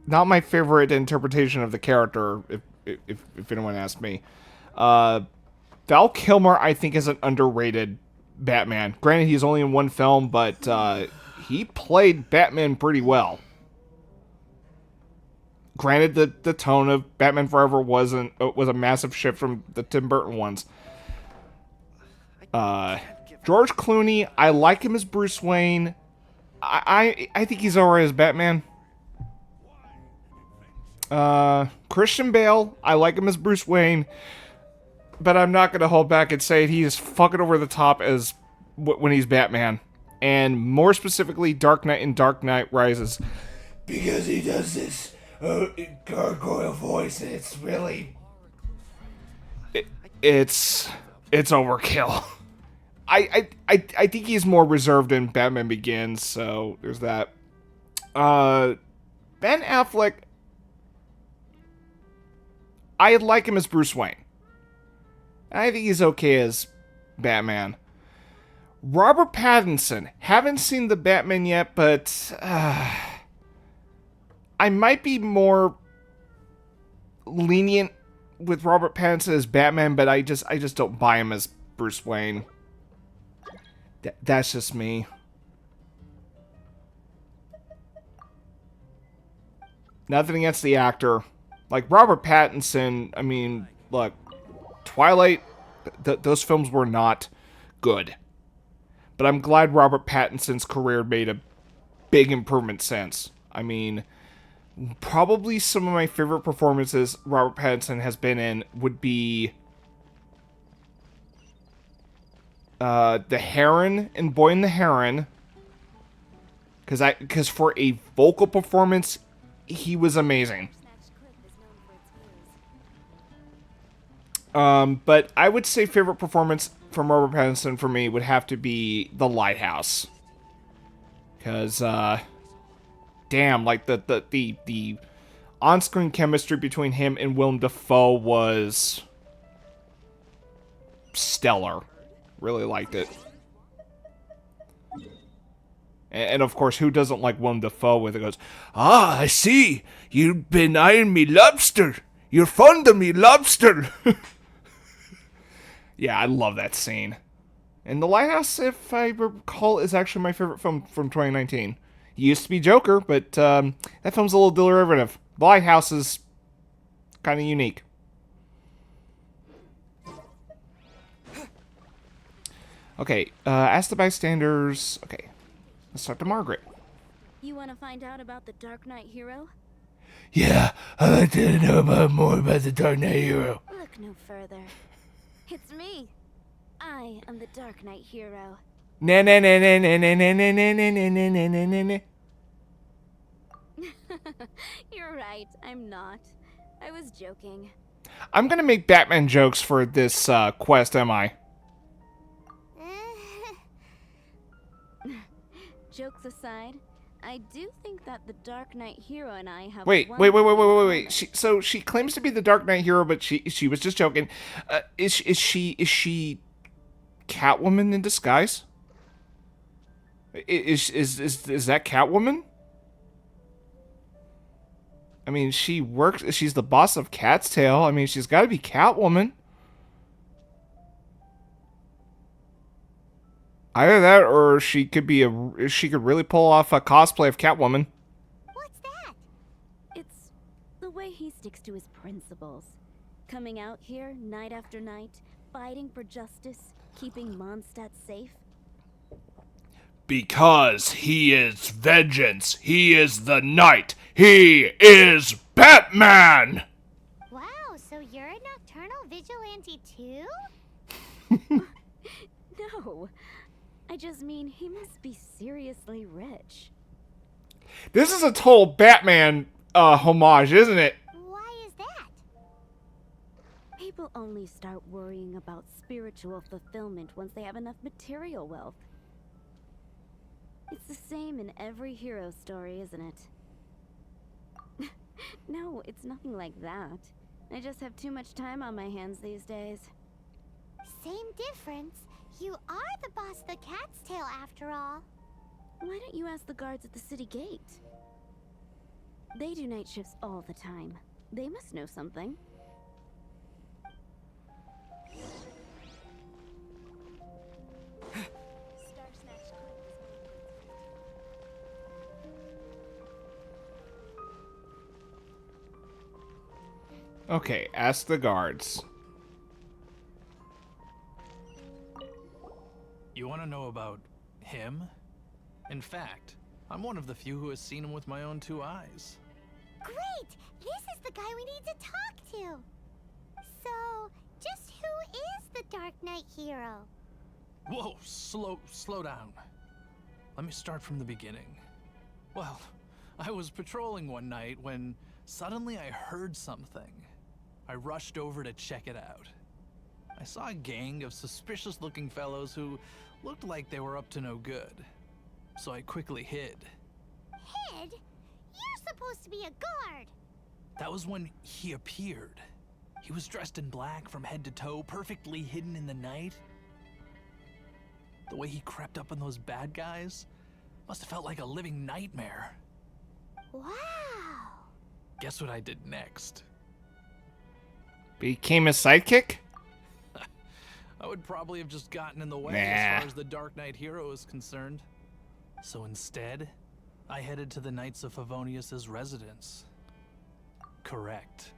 not my favorite interpretation of the character, if anyone asks me. Val Kilmer, I think, is an underrated Batman. Granted, he's only in one film, but he played Batman pretty well. Granted, the tone of Batman Forever was a massive shift from the Tim Burton ones. George Clooney, I like him as Bruce Wayne. I think he's alright as Batman. Christian Bale, I like him as Bruce Wayne, but I'm not gonna hold back and say he is fucking over the top as when he's Batman, and more specifically, Dark Knight and Dark Knight Rises, because he does this gargoyle voice, and it's really it's overkill. I think he's more reserved in Batman Begins, so there's that. Ben Affleck, I like him as Bruce Wayne. I think he's okay as Batman. Robert Pattinson, haven't seen the Batman yet, but I might be more lenient with Robert Pattinson as Batman, but I just don't buy him as Bruce Wayne. That's just me. Nothing against the actor. Like, Robert Pattinson, I mean, look, Twilight, those films were not good. But I'm glad Robert Pattinson's career made a big improvement since. I mean, probably some of my favorite performances Robert Pattinson has been in would be the Heron in Boy and the Heron. Because for a vocal performance, he was amazing. But I would say favorite performance from Robert Pattinson for me would have to be The Lighthouse. Because, damn, like, the on-screen chemistry between him and Willem Dafoe was stellar. Really liked it. And of course, who doesn't like Willem Dafoe with it goes, "Ah, I see. You've been eyeing me lobster. You're fond of me lobster." Yeah, I love that scene. And The Lighthouse, if I recall, is actually my favorite film from 2019. It used to be Joker, but that film's a little derivative. The Lighthouse is kind of unique. Okay, ask the bystanders. Okay, let's talk to Margaret. You want to find out about the Dark Knight hero? Yeah, I'd like to know more about the Dark Knight hero. Look no further. It's me. I am the Dark Knight hero. Na na na na na na na na na na na na na na na. You're right, I'm not. I was joking. I'm gonna make Batman jokes for this quest, am I? Jokes aside, I do think that the Dark Knight hero and I have Wait. So she claims to be the Dark Knight hero, but she was just joking. Is she Catwoman in disguise? Is that Catwoman? I mean, she's the boss of Cat's Tail. I mean, she's got to be Catwoman. Either that, or she could really pull off a cosplay of Catwoman. What's that? It's the way he sticks to his principles. Coming out here night after night, fighting for justice, keeping Mondstadt safe. Because he is vengeance. He is the knight. He is Batman! Wow, so you're a nocturnal vigilante too? No. I just mean he must be seriously rich. This is a total Batman homage, isn't it? Why is that? People only start worrying about spiritual fulfillment once they have enough material wealth. It's the same in every hero story, isn't it? No, it's nothing like that. I just have too much time on my hands these days. Same difference. You are the boss of the Cat's Tail after all. Why don't you ask the guards at the city gate? They do night shifts all the time. They must know something. Okay, ask the guards. You want to know about him? In fact, I'm one of the few who has seen him with my own two eyes. Great! This is the guy we need to talk to! So, just who is the Dark Knight hero? Whoa, slow down. Let me start from the beginning. Well, I was patrolling one night when suddenly I heard something. I rushed over to check it out. I saw a gang of suspicious-looking fellows who looked like they were up to no good. So I quickly hid. Hid? You're supposed to be a guard! That was when he appeared. He was dressed in black from head to toe, perfectly hidden in the night. The way he crept up on those bad guys must have felt like a living nightmare. Wow! Guess what I did next? Became a sidekick? I would probably have just gotten in the way Nah. as far as the Dark Knight hero is concerned. So instead, I headed to the Knights of Favonius' residence. Correct.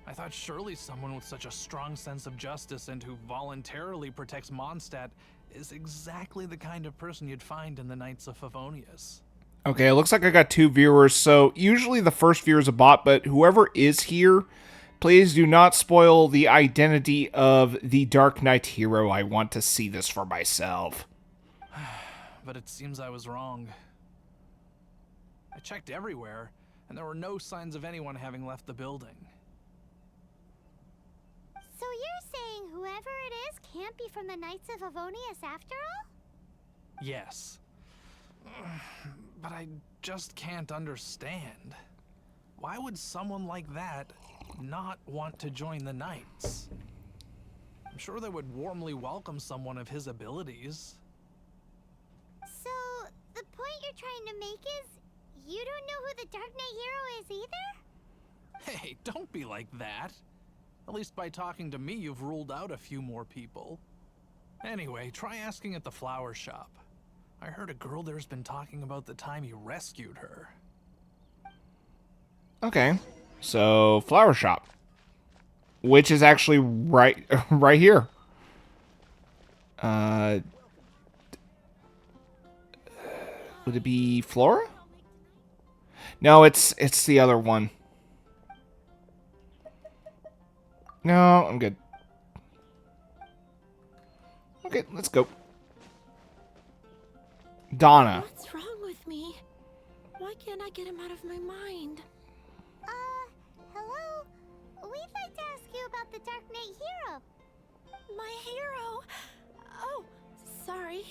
I thought surely someone with such a strong sense of justice and who voluntarily protects Mondstadt is exactly the kind of person you'd find in the Knights of Favonius. Okay, it looks like I got 2 viewers, so usually the first viewer is a bot, but whoever is here, please do not spoil the identity of the Dark Knight hero. I want to see this for myself. But it seems I was wrong. I checked everywhere, and there were no signs of anyone having left the building. So you're saying whoever it is can't be from the Knights of Favonius after all? Yes. But I just can't understand. Why would someone like that not want to join the Knights? I'm sure they would warmly welcome someone of his abilities. So, the point you're trying to make is, you don't know who the Dark Knight hero is either? Hey, don't be like that. At least by talking to me, you've ruled out a few more people. Anyway, try asking at the flower shop. I heard a girl there's been talking about the time you rescued her. Okay. So, flower shop. Which is actually right here. Would it be Flora? No, it's the other one. No, I'm good. Okay, let's go. Donna. What's wrong with me? Why can't I get him out of my mind? Hello? We'd like to ask you about the Dark Knight hero. My hero? Oh, sorry.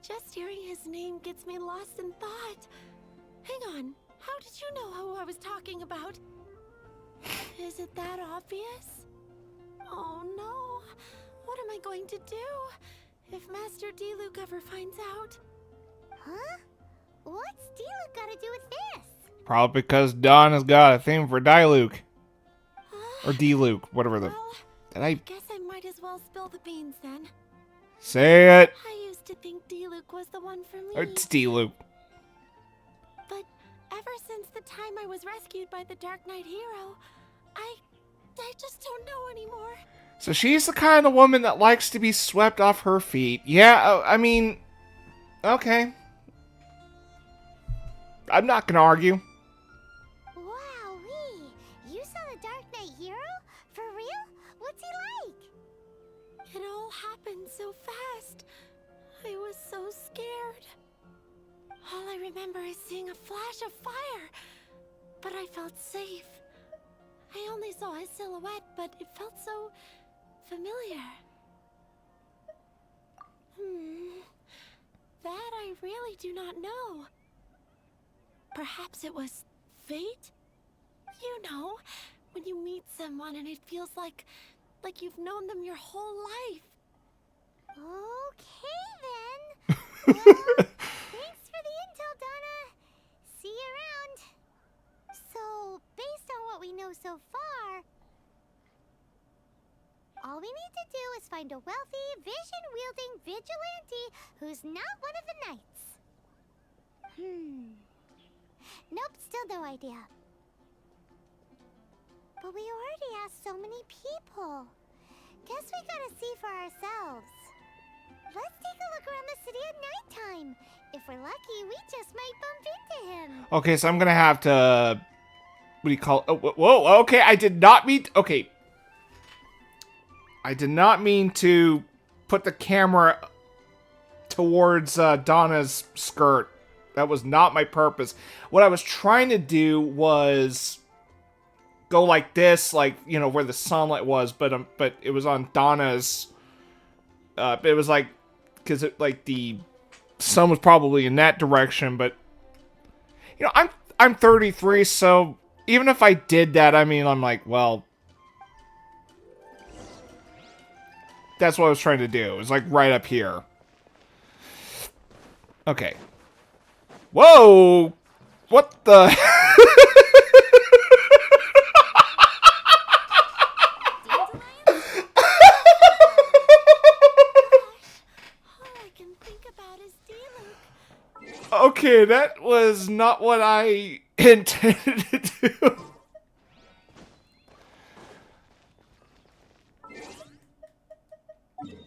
Just hearing his name gets me lost in thought. Hang on. How did you know who I was talking about? Is it that obvious? Oh no. What am I going to do if Master D-Luke ever finds out? Huh? What's D-Luke got to do with this? Probably because Donna's got a thing for Diluke. Or D-Luke, whatever the... Did I... Guess I might as well spill the beans then. Say it! I used to think D-Luke was the one for me. It's D-Luke. But ever since the time I was rescued by the Dark Knight hero, I just don't know anymore. So she's the kind of woman that likes to be swept off her feet. Yeah, I mean... Okay. I'm not gonna argue. Wowee! You saw the Dark Knight hero? For real? What's he like? It all happened so fast. I was so scared. All I remember is seeing a flash of fire. But I felt safe. I only saw his silhouette, but it felt so familiar. That I really do not know. Perhaps it was fate? You know, when you meet someone and it feels like you've known them your whole life. Okay then. Well, thanks for the intel, Donna. See you around. So, based on what we know so far, all we need to do is find a wealthy, vision-wielding vigilante who's not one of the knights. Nope, still no idea. But we already asked so many people. Guess we gotta see for ourselves. Let's take a look around the city at nighttime. If we're lucky, we just might bump into him. Okay, so I'm gonna have to... What do you call it? Oh, whoa, okay, I did not mean... Okay. I did not mean to put the camera towards Donna's skirt. That was not my purpose. What I was trying to do was go like this, like, you know, where the sunlight was, but it was on Donna's... it was like... Because like the sun was probably in that direction, but... You know, I'm 33, so even if I did that, I mean, I'm like, well... That's what I was trying to do. It was like right up here. Okay. Whoa! What the... Okay, that was not what I intended to do.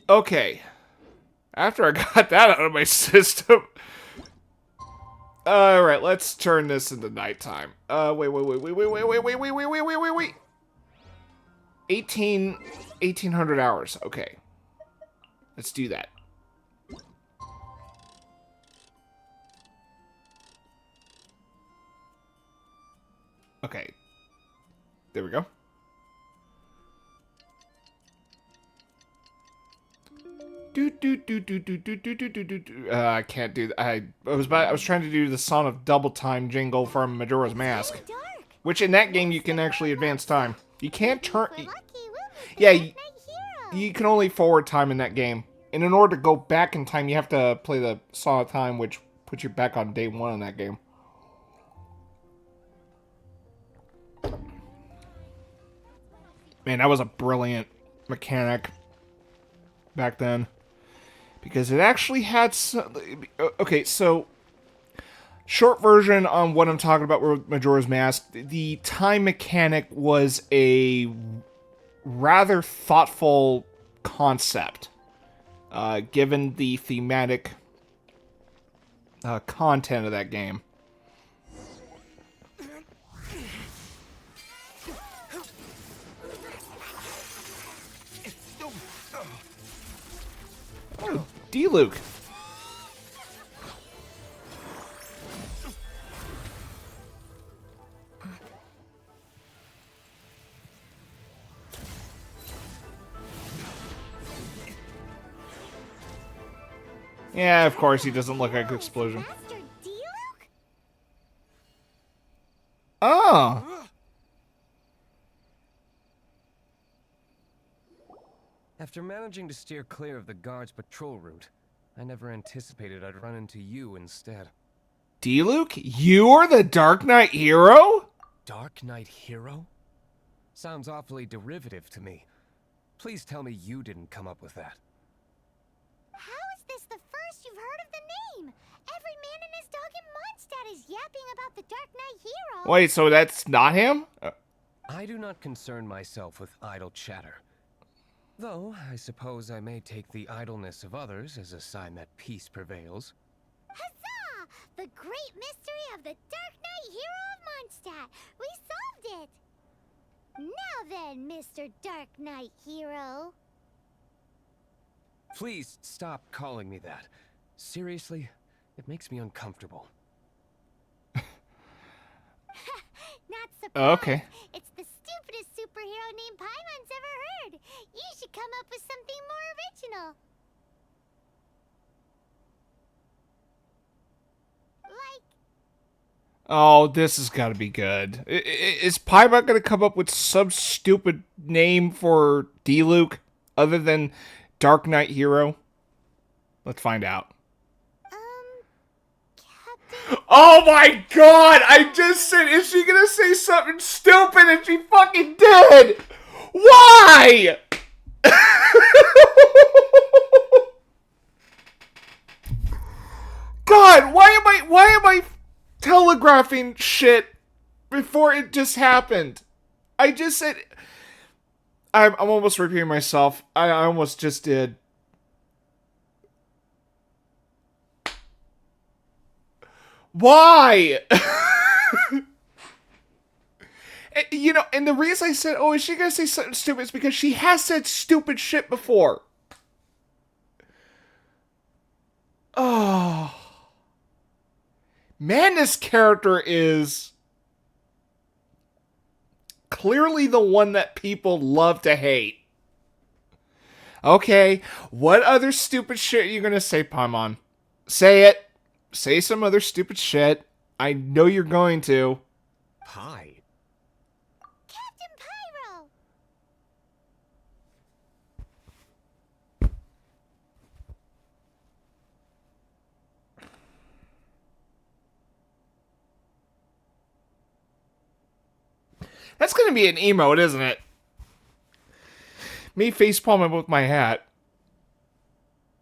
Okay. After I got that out of my system. Alright, let's turn this into nighttime. Wait. 1800 hours. Okay. Let's do that. Okay. There we go. I can't do that. I was trying to do the Son of Double Time jingle from Majora's Mask, which in that game you can actually advance time. You can't turn. Yeah, you can only forward time in that game, and in order to go back in time, you have to play the Song of Time, which Put you back on day one in that game. Man, that was a brilliant mechanic back then. Because it actually had some... Okay, so... Short version on what I'm talking about with Majora's Mask. The time mechanic was a rather thoughtful concept. Given the thematic content of that game. Oh, D-Luke. Yeah, of course he doesn't look like an explosion. Oh. After managing to steer clear of the guard's patrol route, I never anticipated I'd run into you instead. D-Luke? You're the Dark Knight hero? Dark Knight hero? Sounds awfully derivative to me. Please tell me you didn't come up with that. How is this the first you've heard of the name? Every man and his dog in Mondstadt is yapping about the Dark Knight hero. Wait, so that's not him? I do not concern myself with idle chatter. Though, I suppose I may take the idleness of others as a sign that peace prevails. Huzzah! The great mystery of the Dark Knight hero of Mondstadt. We solved it! Now then, Mr. Dark Knight hero. Please stop calling me that. Seriously, it makes me uncomfortable. Not surprised. Okay. It's the stupidest superhero name Paimon's ever heard. You should come up with something more original. Like... Oh, this has got to be good. Is Paimon going to come up with some stupid name for D-Luke other than Dark Knight Hero? Let's find out. Oh my god! I just said, is she gonna say something stupid and she fucking did? Why? God, why am I telegraphing shit before it just happened? I just said, I'm almost repeating myself. I almost just did. Why? You know, and the reason I said, oh, is she gonna say something stupid is because she has said stupid shit before. Oh. Man, this character is clearly the one that people love to hate. Okay, what other stupid shit are you gonna say, Paimon? Say it. Say some other stupid shit. I know you're going to. Hi. Captain Pyro! That's gonna be an emote, isn't it? Me facepalming with my hat.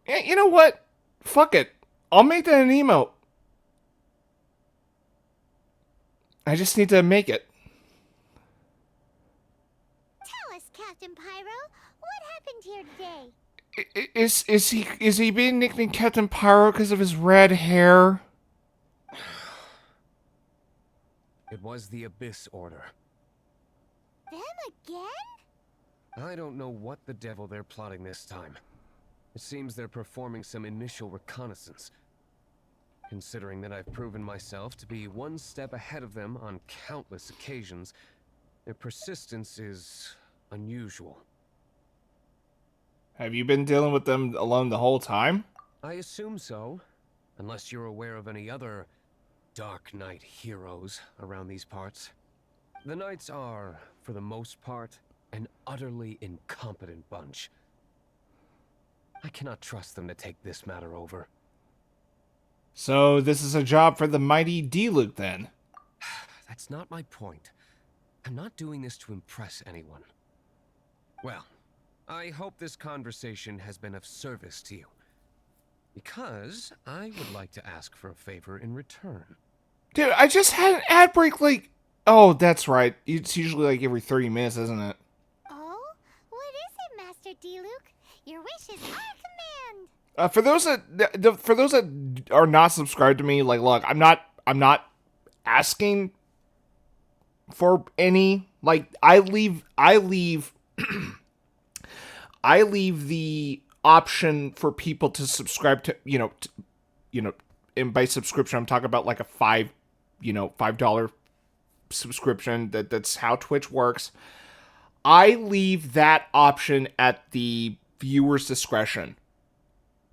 Yeah, you know what? Fuck it. I'll make that an emote. I just need to make it. Tell us, Captain Pyro, what happened here today? Is he being nicknamed Captain Pyro because of his red hair? It was the Abyss Order. Them again? I don't know what the devil they're plotting this time. It seems they're performing some initial reconnaissance. Considering that I've proven myself to be one step ahead of them on countless occasions, their persistence is unusual. Have you been dealing with them alone the whole time? I assume so, unless you're aware of any other Dark Knight heroes around these parts. The Knights are, for the most part, an utterly incompetent bunch. I cannot trust them to take this matter over. So this is a job for the mighty D-Luke then. That's not my point. I'm not doing this to impress anyone. Well, I hope this conversation has been of service to you. Because I would like to ask for a favor in return. Dude, I just had an ad break like... Oh, that's right. It's usually like every 30 minutes, isn't it? Oh? What is it, Master D-Luke? Your wish is our command! For those that are not subscribed to me, like, look, I'm not asking for any. Like, I leave I leave the option for people to subscribe to, and by subscription I'm talking about like a $5 subscription. That's how Twitch works. I leave that option at the viewer's discretion.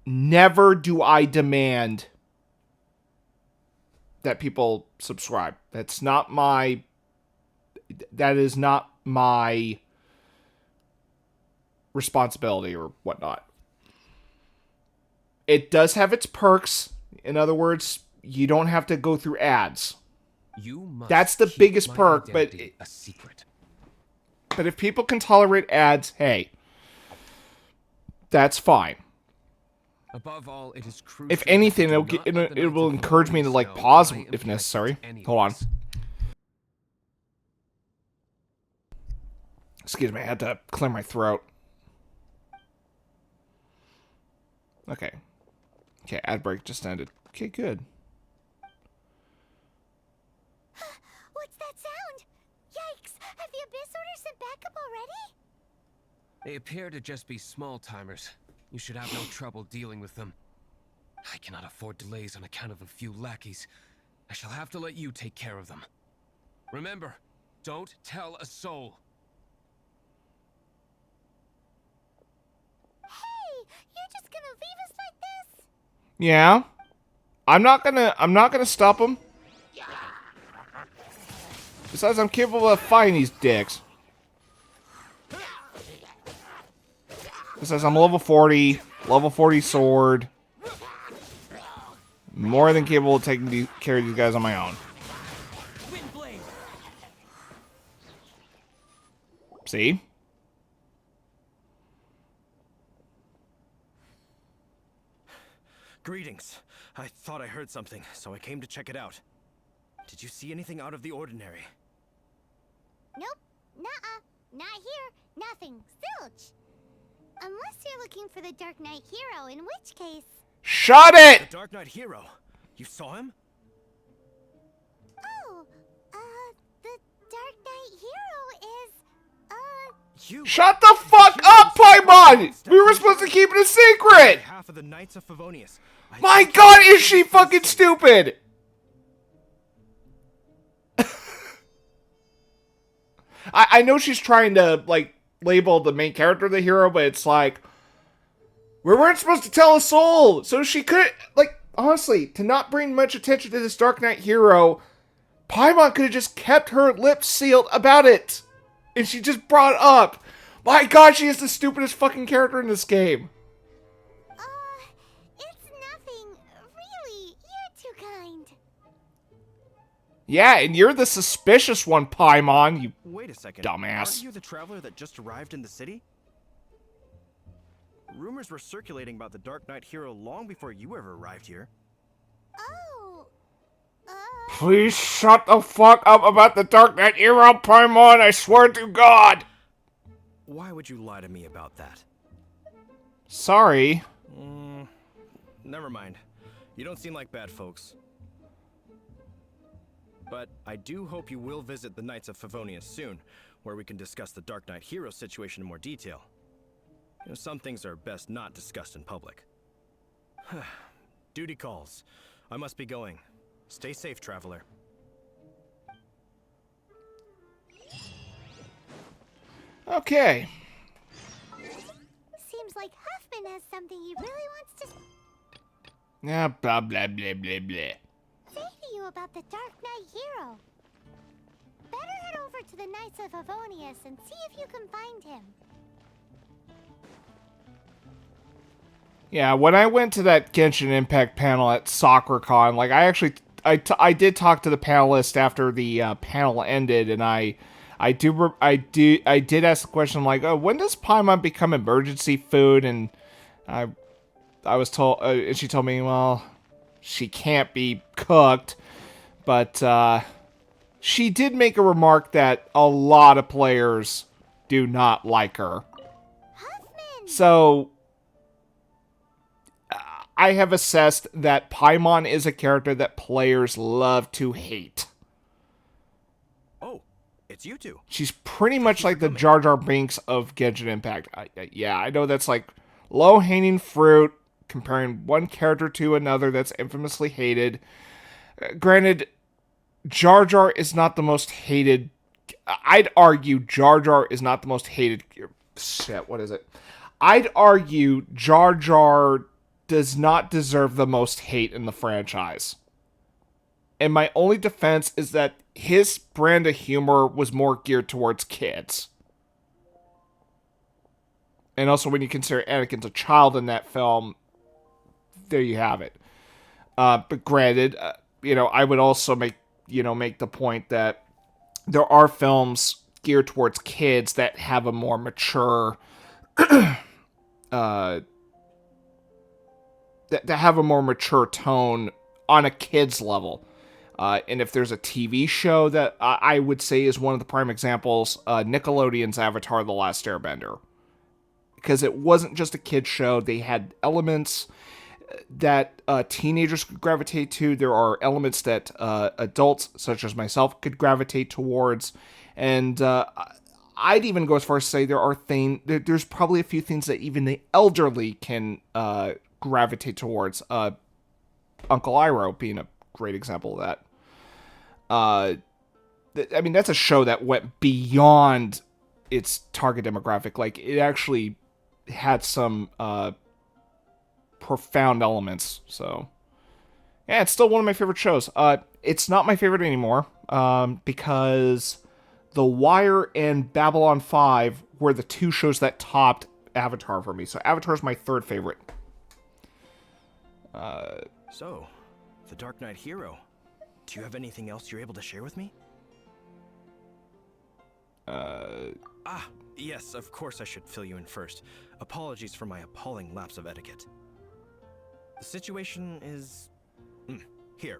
Never do I demand that people subscribe. That is not my responsibility or whatnot. It does have its perks. In other words, you don't have to go through ads. That's the biggest perk, but a secret. But if people can tolerate ads, hey, that's fine. Above all, it is crucial. If anything, it will encourage me to like pause if necessary. Hold on. Excuse me, I had to clear my throat. Okay. Okay, ad break just ended. Okay, good. What's that sound? Yikes! Have the Abyss Orders sent backup already? They appear to just be small-timers. You should have no trouble dealing with them. I cannot afford delays on account of a few lackeys. I shall have to let you take care of them. Remember, don't tell a soul. Hey, you're just gonna leave us like this? Yeah. I'm not gonna stop them. Besides, I'm capable of fighting these dicks. Besides, I'm level 40 sword. More than capable of taking care of these guys on my own. See? Greetings. I thought I heard something, so I came to check it out. Did you see anything out of the ordinary? Nope. Nuh-uh. Not here. Nothing. Zilch. Unless you're looking for the Dark Knight Hero, in which case... Shut it! The Dark Knight Hero. You saw him? Oh, the Dark Knight Hero is, You. Shut the fuck up, Paimon! We were supposed to keep it a secret! Half of the Knights of Favonius. My god, is she fucking stupid! I know she's trying to, like, label the main character the hero, but it's like, we weren't supposed to tell a soul! So she could, like, honestly, to not bring much attention to this Dark Knight hero, Paimon could have just kept her lips sealed about it! And she just brought it up! My god, she is the stupidest fucking character in this game! it's nothing. Really, you're too kind. Yeah, and you're the suspicious one, Paimon, you Wait a second. dumbass. Aren't you the traveler that just arrived in the city? Rumors were circulating about the Dark Knight Hero long before you ever arrived here. Oh. Please shut the fuck up about the Dark Knight hero, Paimon, I swear to God! Why would you lie to me about that? Sorry. Never mind. You don't seem like bad folks. But I do hope you will visit the Knights of Favonius soon, where we can discuss the Dark Knight hero situation in more detail. You know, some things are best not discussed in public. Duty calls. I must be going. Stay safe, traveler. Okay. Seems like Huffman has something he really wants to Yeah, blah, blah, blah, blah, blah. say to you about the Dark Knight Hero. Better head over to the Knights of Favonius and see if you can find him. Yeah, when I went to that Genshin Impact panel at SoccerCon, like I did talk to the panelist after the panel ended, and I did ask the question like, oh, when does Paimon become emergency food? And I was told, and she told me, well, she can't be cooked, but she did make a remark that a lot of players do not like her. So I have assessed that Paimon is a character that players love to hate. Oh, it's you two. She's pretty much like the Jar Jar Binks of Genshin Impact. Yeah, I know that's like low-hanging fruit, comparing one character to another that's infamously hated. Granted, Jar Jar is not the most hated. I'd argue Jar Jar is not the most hated. Shit, what is it? I'd argue Jar Jar does not deserve the most hate in the franchise. And my only defense is that his brand of humor was more geared towards kids. And also when you consider Anakin's a child in that film, there you have it. But granted, I would also make the point that there are films geared towards kids that have a more mature that have a more mature tone on a kid's level. And if there's a TV show that I would say is one of the prime examples, Nickelodeon's Avatar: The Last Airbender. Because it wasn't just a kid's show. They had elements that teenagers could gravitate to. There are elements that adults, such as myself, could gravitate towards. And I'd even go as far as to say there's probably a few things that even the elderly can gravitate towards. Uncle Iroh being a great example of that. I mean, that's a show that went beyond its target demographic. Like, it actually had some profound elements. So, yeah, it's still one of my favorite shows. It's not my favorite anymore because The Wire and Babylon 5 were the two shows that topped Avatar for me. So Avatar is my third favorite. So, the Dark Knight hero. Do you have anything else you're able to share with me? Yes, of course I should fill you in first. Apologies for my appalling lapse of etiquette. The situation is... here.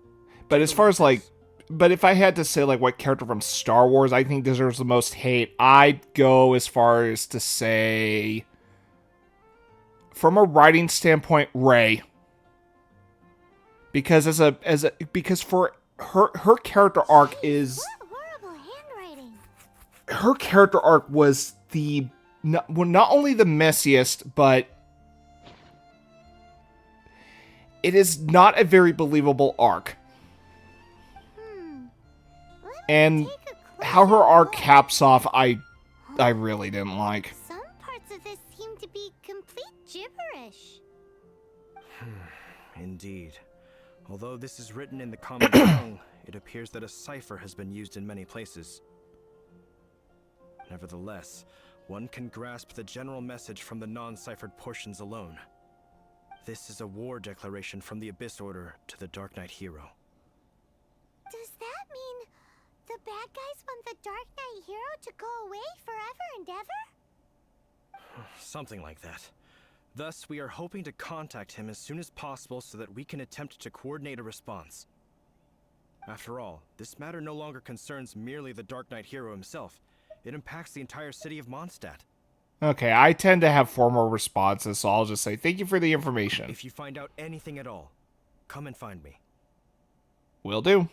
But as far as, like... But if I had to say, like, what character from Star Wars I think deserves the most hate, I'd go as far as to say... From a writing standpoint, Rey. Because because for her character arc is... Horrible handwriting. Her character arc was not only the messiest, but it is not a very believable arc. And how her arc caps off, I really didn't like. Some parts of this seem to be complete gibberish. Indeed. Although this is written in the common tongue, it appears that a cipher has been used in many places. Nevertheless, one can grasp the general message from the non-ciphered portions alone. This is a war declaration from the Abyss Order to the Dark Knight hero. Does that mean the bad guys want the Dark Knight hero to go away forever and ever? Something like that. Thus, we are hoping to contact him as soon as possible so that we can attempt to coordinate a response. After all, this matter no longer concerns merely the Dark Knight hero himself. It impacts the entire city of Mondstadt. Okay, I tend to have formal responses, so I'll just say thank you for the information. If you find out anything at all, come and find me. Will do.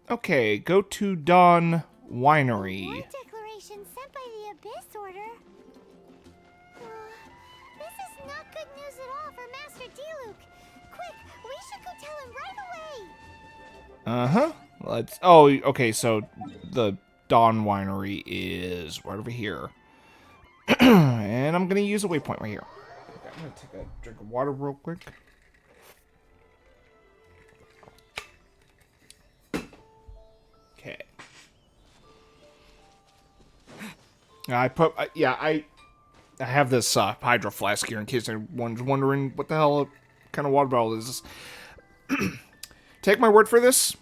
Okay, go to Dawn Winery. War declaration sent by the Abyss Order. This is not good news at all for Master Diluc. Quick, we should go tell him right away. Uh-huh. Oh, okay, so the Dawn Winery is right over here. And I'm going to use a waypoint right here. Okay, I'm going to take a drink of water real quick. Okay. I have this hydro flask here in case anyone's wondering what the hell kind of water bottle is this. Take my word for this.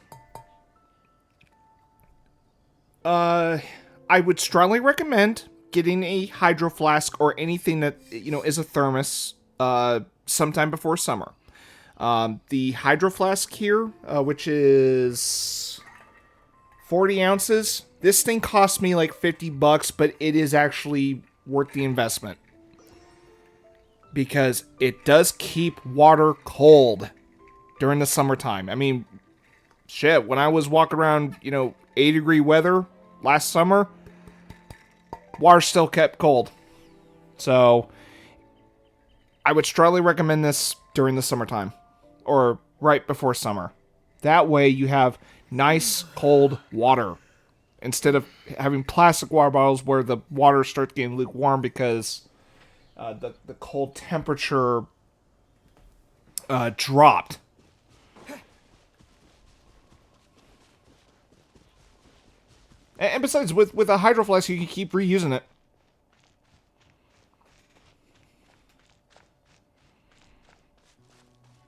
I would strongly recommend getting a hydro flask or anything that, you know, is a thermos sometime before summer. The hydro flask here, which is 40 ounces. This thing cost me like $50, but it is actually worth the investment. Because it does keep water cold during the summertime. I mean, shit, when I was walking around, 80-degree weather last summer, water still kept cold. So, I would strongly recommend this during the summertime. Or right before summer. That way you have nice, cold water. Instead of having plastic water bottles where the water starts getting lukewarm because the cold temperature dropped. And besides, with a hydro flask, you can keep reusing it.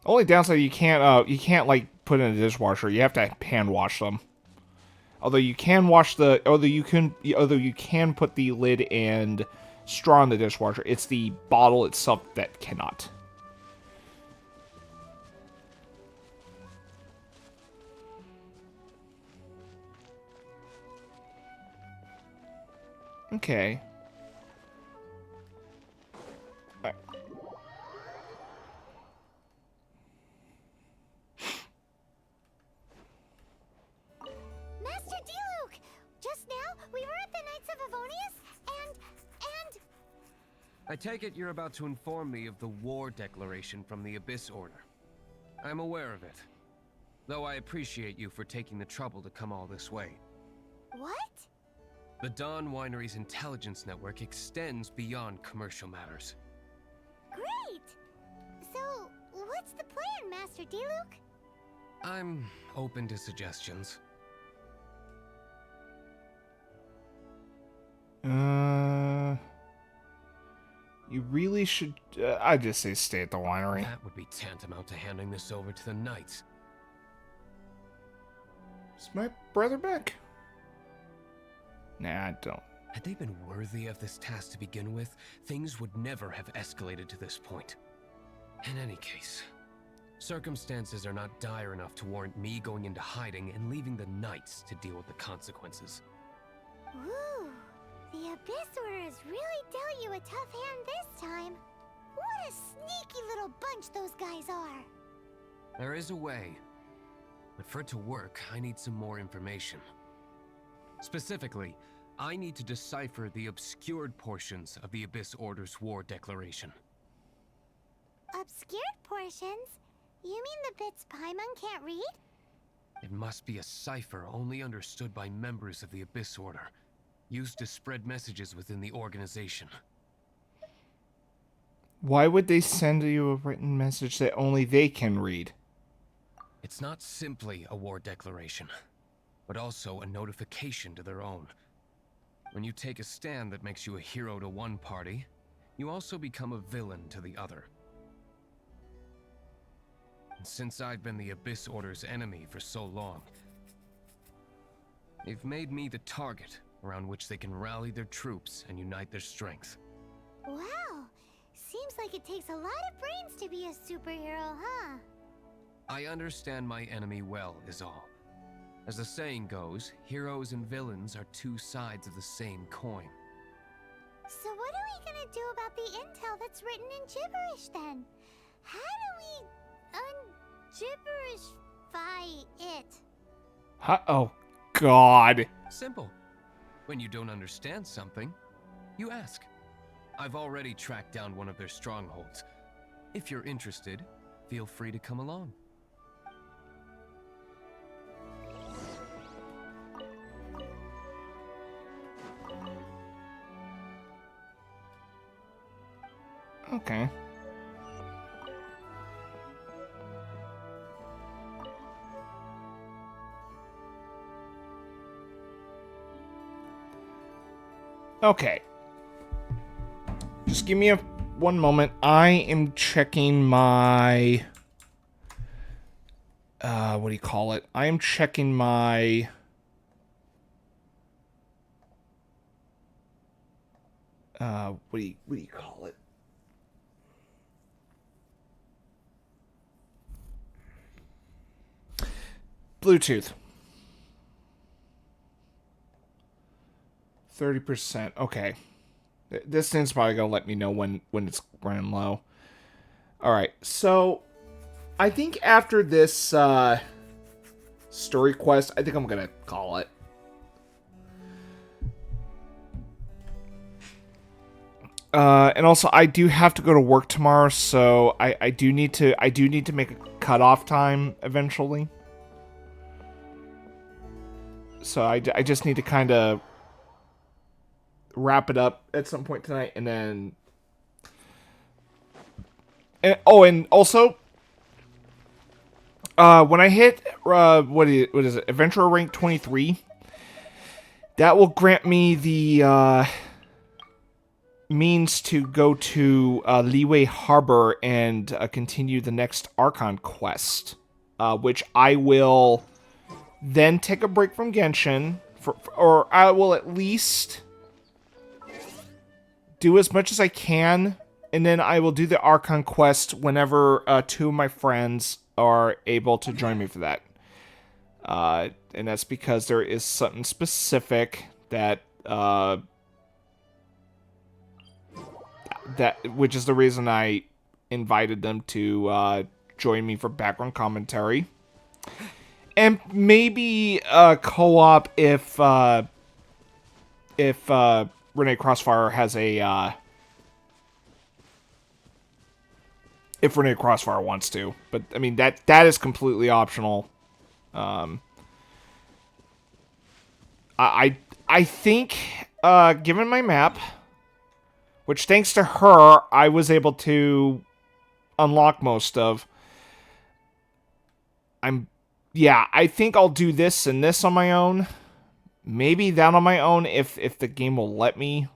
Only downside, you can't like put in a dishwasher. You have to hand wash them. Although you can put the lid and straw in the dishwasher. It's the bottle itself that cannot. Okay. Right. Master Diluc! Just now, we were at the Knights of Avonius, and... I take it you're about to inform me of the war declaration from the Abyss Order. I'm aware of it. Though I appreciate you for taking the trouble to come all this way. What? The Dawn Winery's intelligence network extends beyond commercial matters. Great! So, what's the plan, Master Diluc? I'm open to suggestions. You really should... I'd just say stay at the winery. That would be tantamount to handing this over to the Knights. Is my brother back? Nah, I don't. Had they been worthy of this task to begin with, things would never have escalated to this point. In any case, circumstances are not dire enough to warrant me going into hiding and leaving the Knights to deal with the consequences. Ooh, the Abyss Order has really dealt you a tough hand this time. What a sneaky little bunch those guys are. There is a way, but for it to work, I need some more information. Specifically, I need to decipher the obscured portions of the Abyss Order's war declaration. Obscured portions? You mean the bits Paimon can't read? It must be a cipher only understood by members of the Abyss Order, used to spread messages within the organization. Why would they send you a written message that only they can read? It's not simply a war declaration, but also a notification to their own. When you take a stand that makes you a hero to one party, you also become a villain to the other. And since I've been the Abyss Order's enemy for so long, they've made me the target around which they can rally their troops and unite their strength. Wow, seems like it takes a lot of brains to be a superhero, huh? I understand my enemy well, is all. As the saying goes, heroes and villains are two sides of the same coin. So what are we gonna do about the intel that's written in gibberish then? How do we un-gibberishify it? Oh, God. Simple. When you don't understand something, you ask. I've already tracked down one of their strongholds. If you're interested, feel free to come along. Okay. Okay. Just give me one moment. I am checking my... what do you call it? I am checking my... what do you call it? Bluetooth. 30%. Okay. This thing's probably gonna let me know when it's running low. Alright, so I think after this story quest, I think I'm gonna call it. And also I do have to go to work tomorrow, so I do need to make a cutoff time eventually. So I just need to kind of wrap it up at some point tonight, and then... And also, when I hit, what is it, Adventurer rank 23, that will grant me the, means to go to, Leeway Harbor and, continue the next Archon quest, which I will then take a break from Genshin, or I will at least do as much as I can, and then I will do the Archon quest whenever two of my friends are able to join me for that. And that's because there is something specific that which is the reason I invited them to join me for background commentary. And maybe co-op if Renee Crossfire has a if Renee Crossfire wants to, but I mean that is completely optional. I think given my map, which thanks to her I was able to unlock most of, I think I'll do this and this on my own. Maybe that on my own if the game will let me.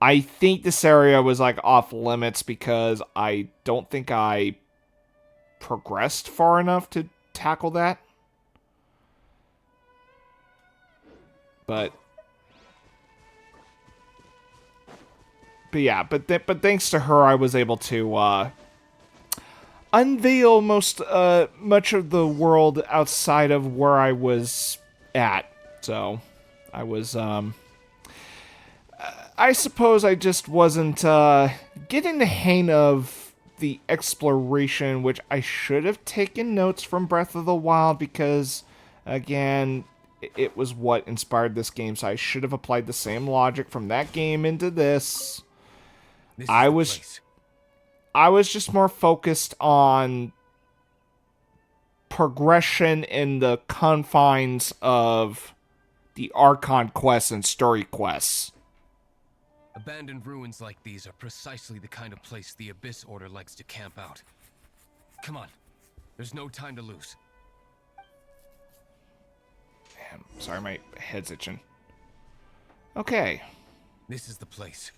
I think this area was like off limits because I don't think I progressed far enough to tackle that. But yeah, but thanks to her I was able to unveil much of the world outside of where I was at. So I was I suppose I just wasn't getting the hang of the exploration, which I should have taken notes from Breath of the Wild because, again, it was what inspired this game, so I should have applied the same logic from that game into this. I was just more focused on progression in the confines of the Archon quests and story quests. Abandoned ruins like these are precisely the kind of place the Abyss Order likes to camp out. Come on, there's no time to lose. Damn, sorry, my head's itching. Okay. This is the place.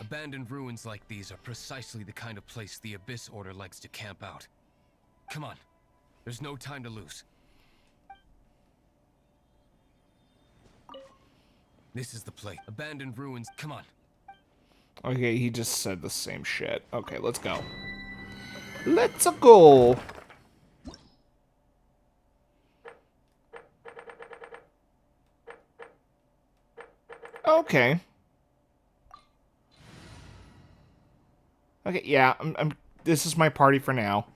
Abandoned ruins like these are precisely the kind of place the Abyss Order likes to camp out. Come on, there's no time to lose. This is the place. Abandoned ruins, come on. Okay, he just said the same shit. Okay, let's go. Let's go. Okay. Okay, yeah, this is my party for now.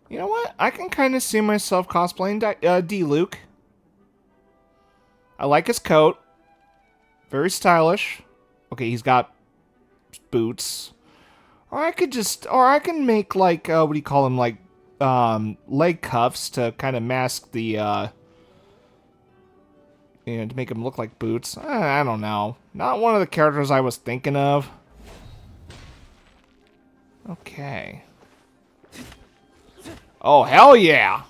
You know what? I can kind of see myself cosplaying D-Luke. I like his coat. Very stylish. Okay, he's got boots. Or I can make like, what do you call them? Like, leg cuffs to kind of mask the, And to make him look like Boots. I don't know. Not one of the characters I was thinking of. Okay. Oh, hell yeah!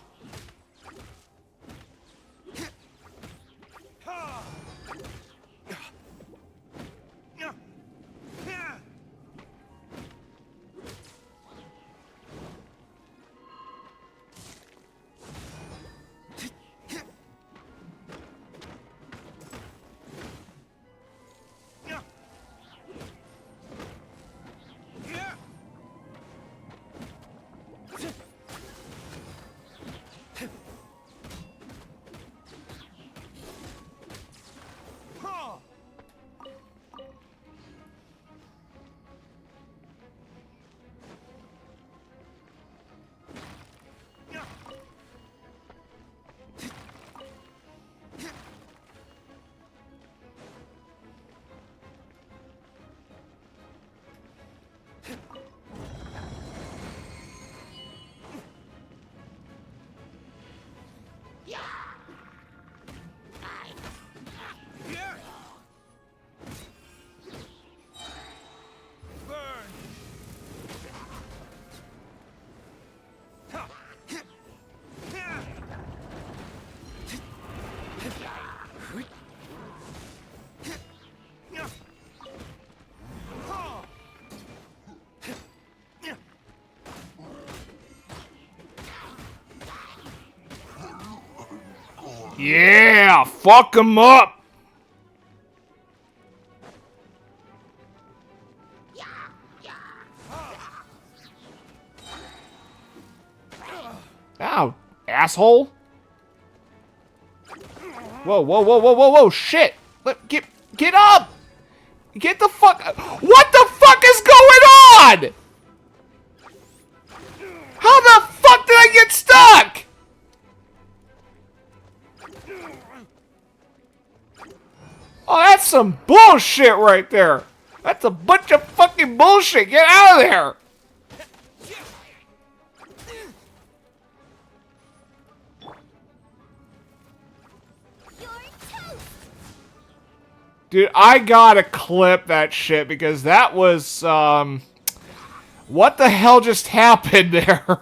Yeah! Fuck him up! Ow, asshole! Whoa, whoa, whoa, whoa, whoa, whoa, shit! Get up! Get the fuck... What the fuck is going on?! How the fuck did I get stuck?! Oh, that's some bullshit right there! That's a bunch of fucking bullshit! Get out of there! Dude, I gotta clip that shit because that was, what the hell just happened there?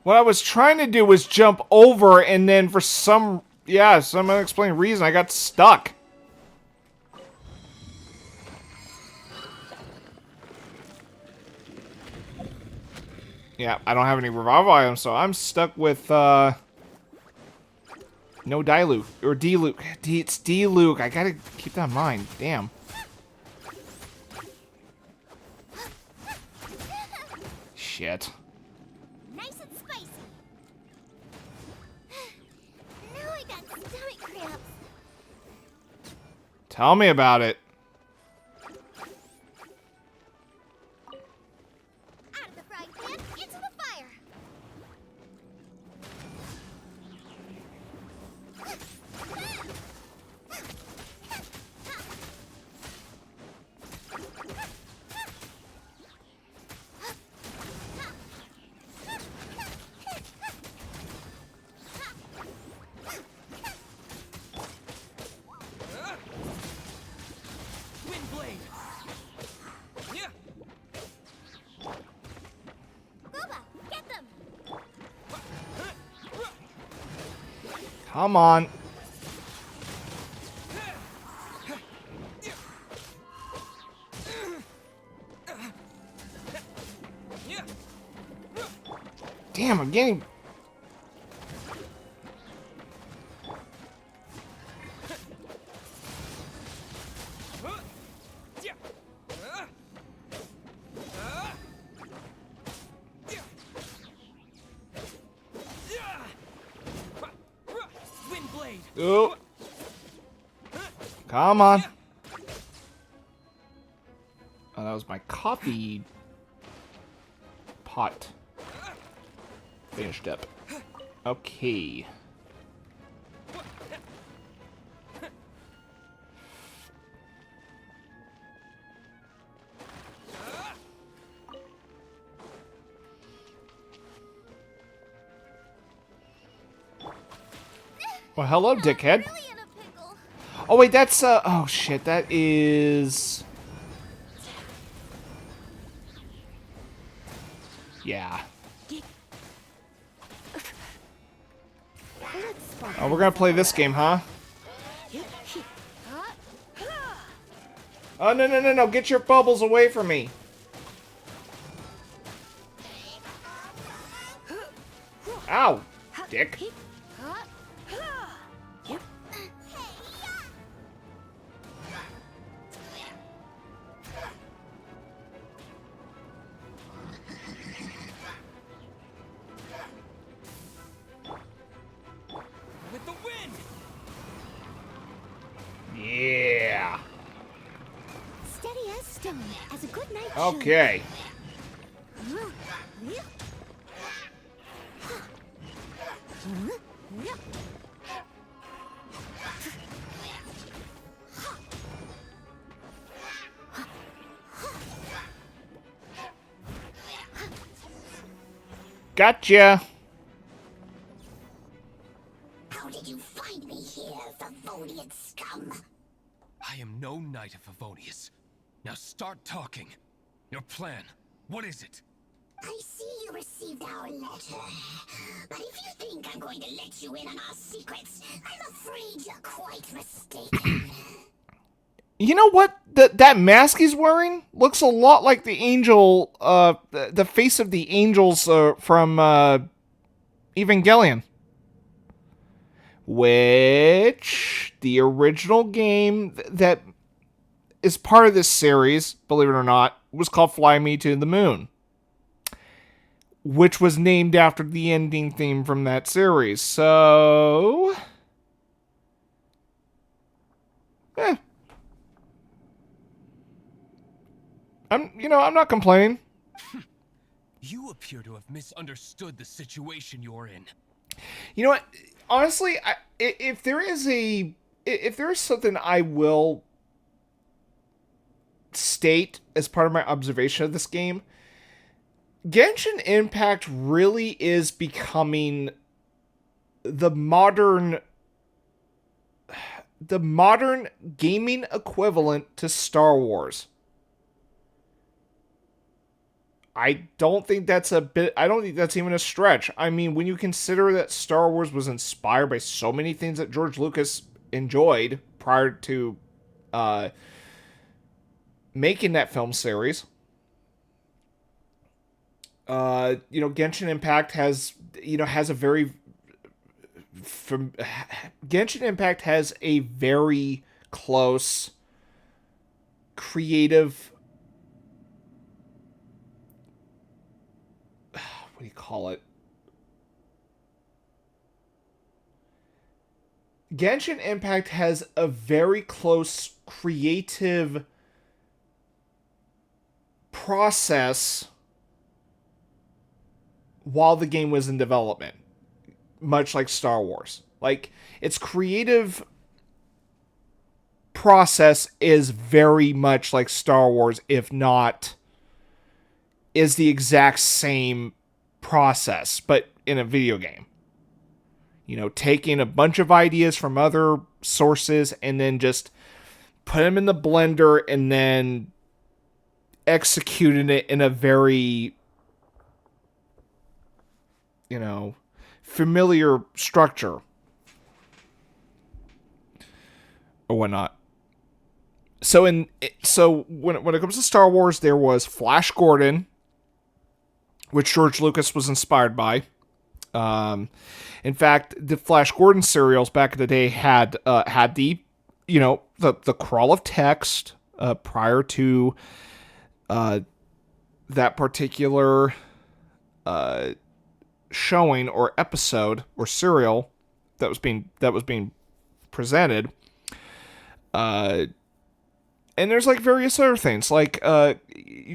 What I was trying to do was jump over, and then for some unexplained reason, I got stuck. Yeah, I don't have any revival items, so I'm stuck with, no Diluc. Or D-Luc. It's D-Luc. I gotta keep that in mind. Damn. Shit. Nice and spicy. Now I got stomach cramps. Tell me about it. Out of the frying pan, into the fire. Come on. Damn, I'm getting... Oh. Come on. Oh, that was my coffee pot. Finished up. Okay. Well, hello, dickhead. Oh, wait, that's, oh, shit, that is... Yeah. Oh, we're gonna play this game, huh? Oh, no, no, no, no, get your bubbles away from me. Ow, dick. With the wind! Yeah. Steady as stone, as a good night should. Okay. Gotcha. How did you find me here, Favonian scum? I am no knight of Favonius. Now start talking. Your plan, what is it? I see you received our letter. But if you think I'm going to let you in on our secrets, I'm afraid you're quite mistaken. You know what? That mask he's wearing looks a lot like the angel, the face of the angels from Evangelion. Which, the original game that is part of this series, believe it or not, was called Fly Me to the Moon. Which was named after the ending theme from that series. So... I'm not complaining. You appear to have misunderstood the situation you're in. You know what? Honestly, if there is something I will state as part of my observation of this game, Genshin Impact really is becoming the modern gaming equivalent to Star Wars. I don't think that's even a stretch. I mean, when you consider that Star Wars was inspired by so many things that George Lucas enjoyed prior to making that film series. Genshin Impact has a very Genshin Impact has a very close creative, what do you call it? Genshin Impact has a very close creative process while the game was in development, much like Star Wars. Like, its creative process is very much like Star Wars, if not is the exact same process, but in a video game. Taking a bunch of ideas from other sources and then just put them in the blender and then executing it in a very, familiar structure or whatnot. So when it comes to Star Wars, there was Flash Gordon, which George Lucas was inspired by. In fact, the Flash Gordon serials back in the day had the crawl of text prior to that particular showing or episode or serial that was being presented. And there's various other things,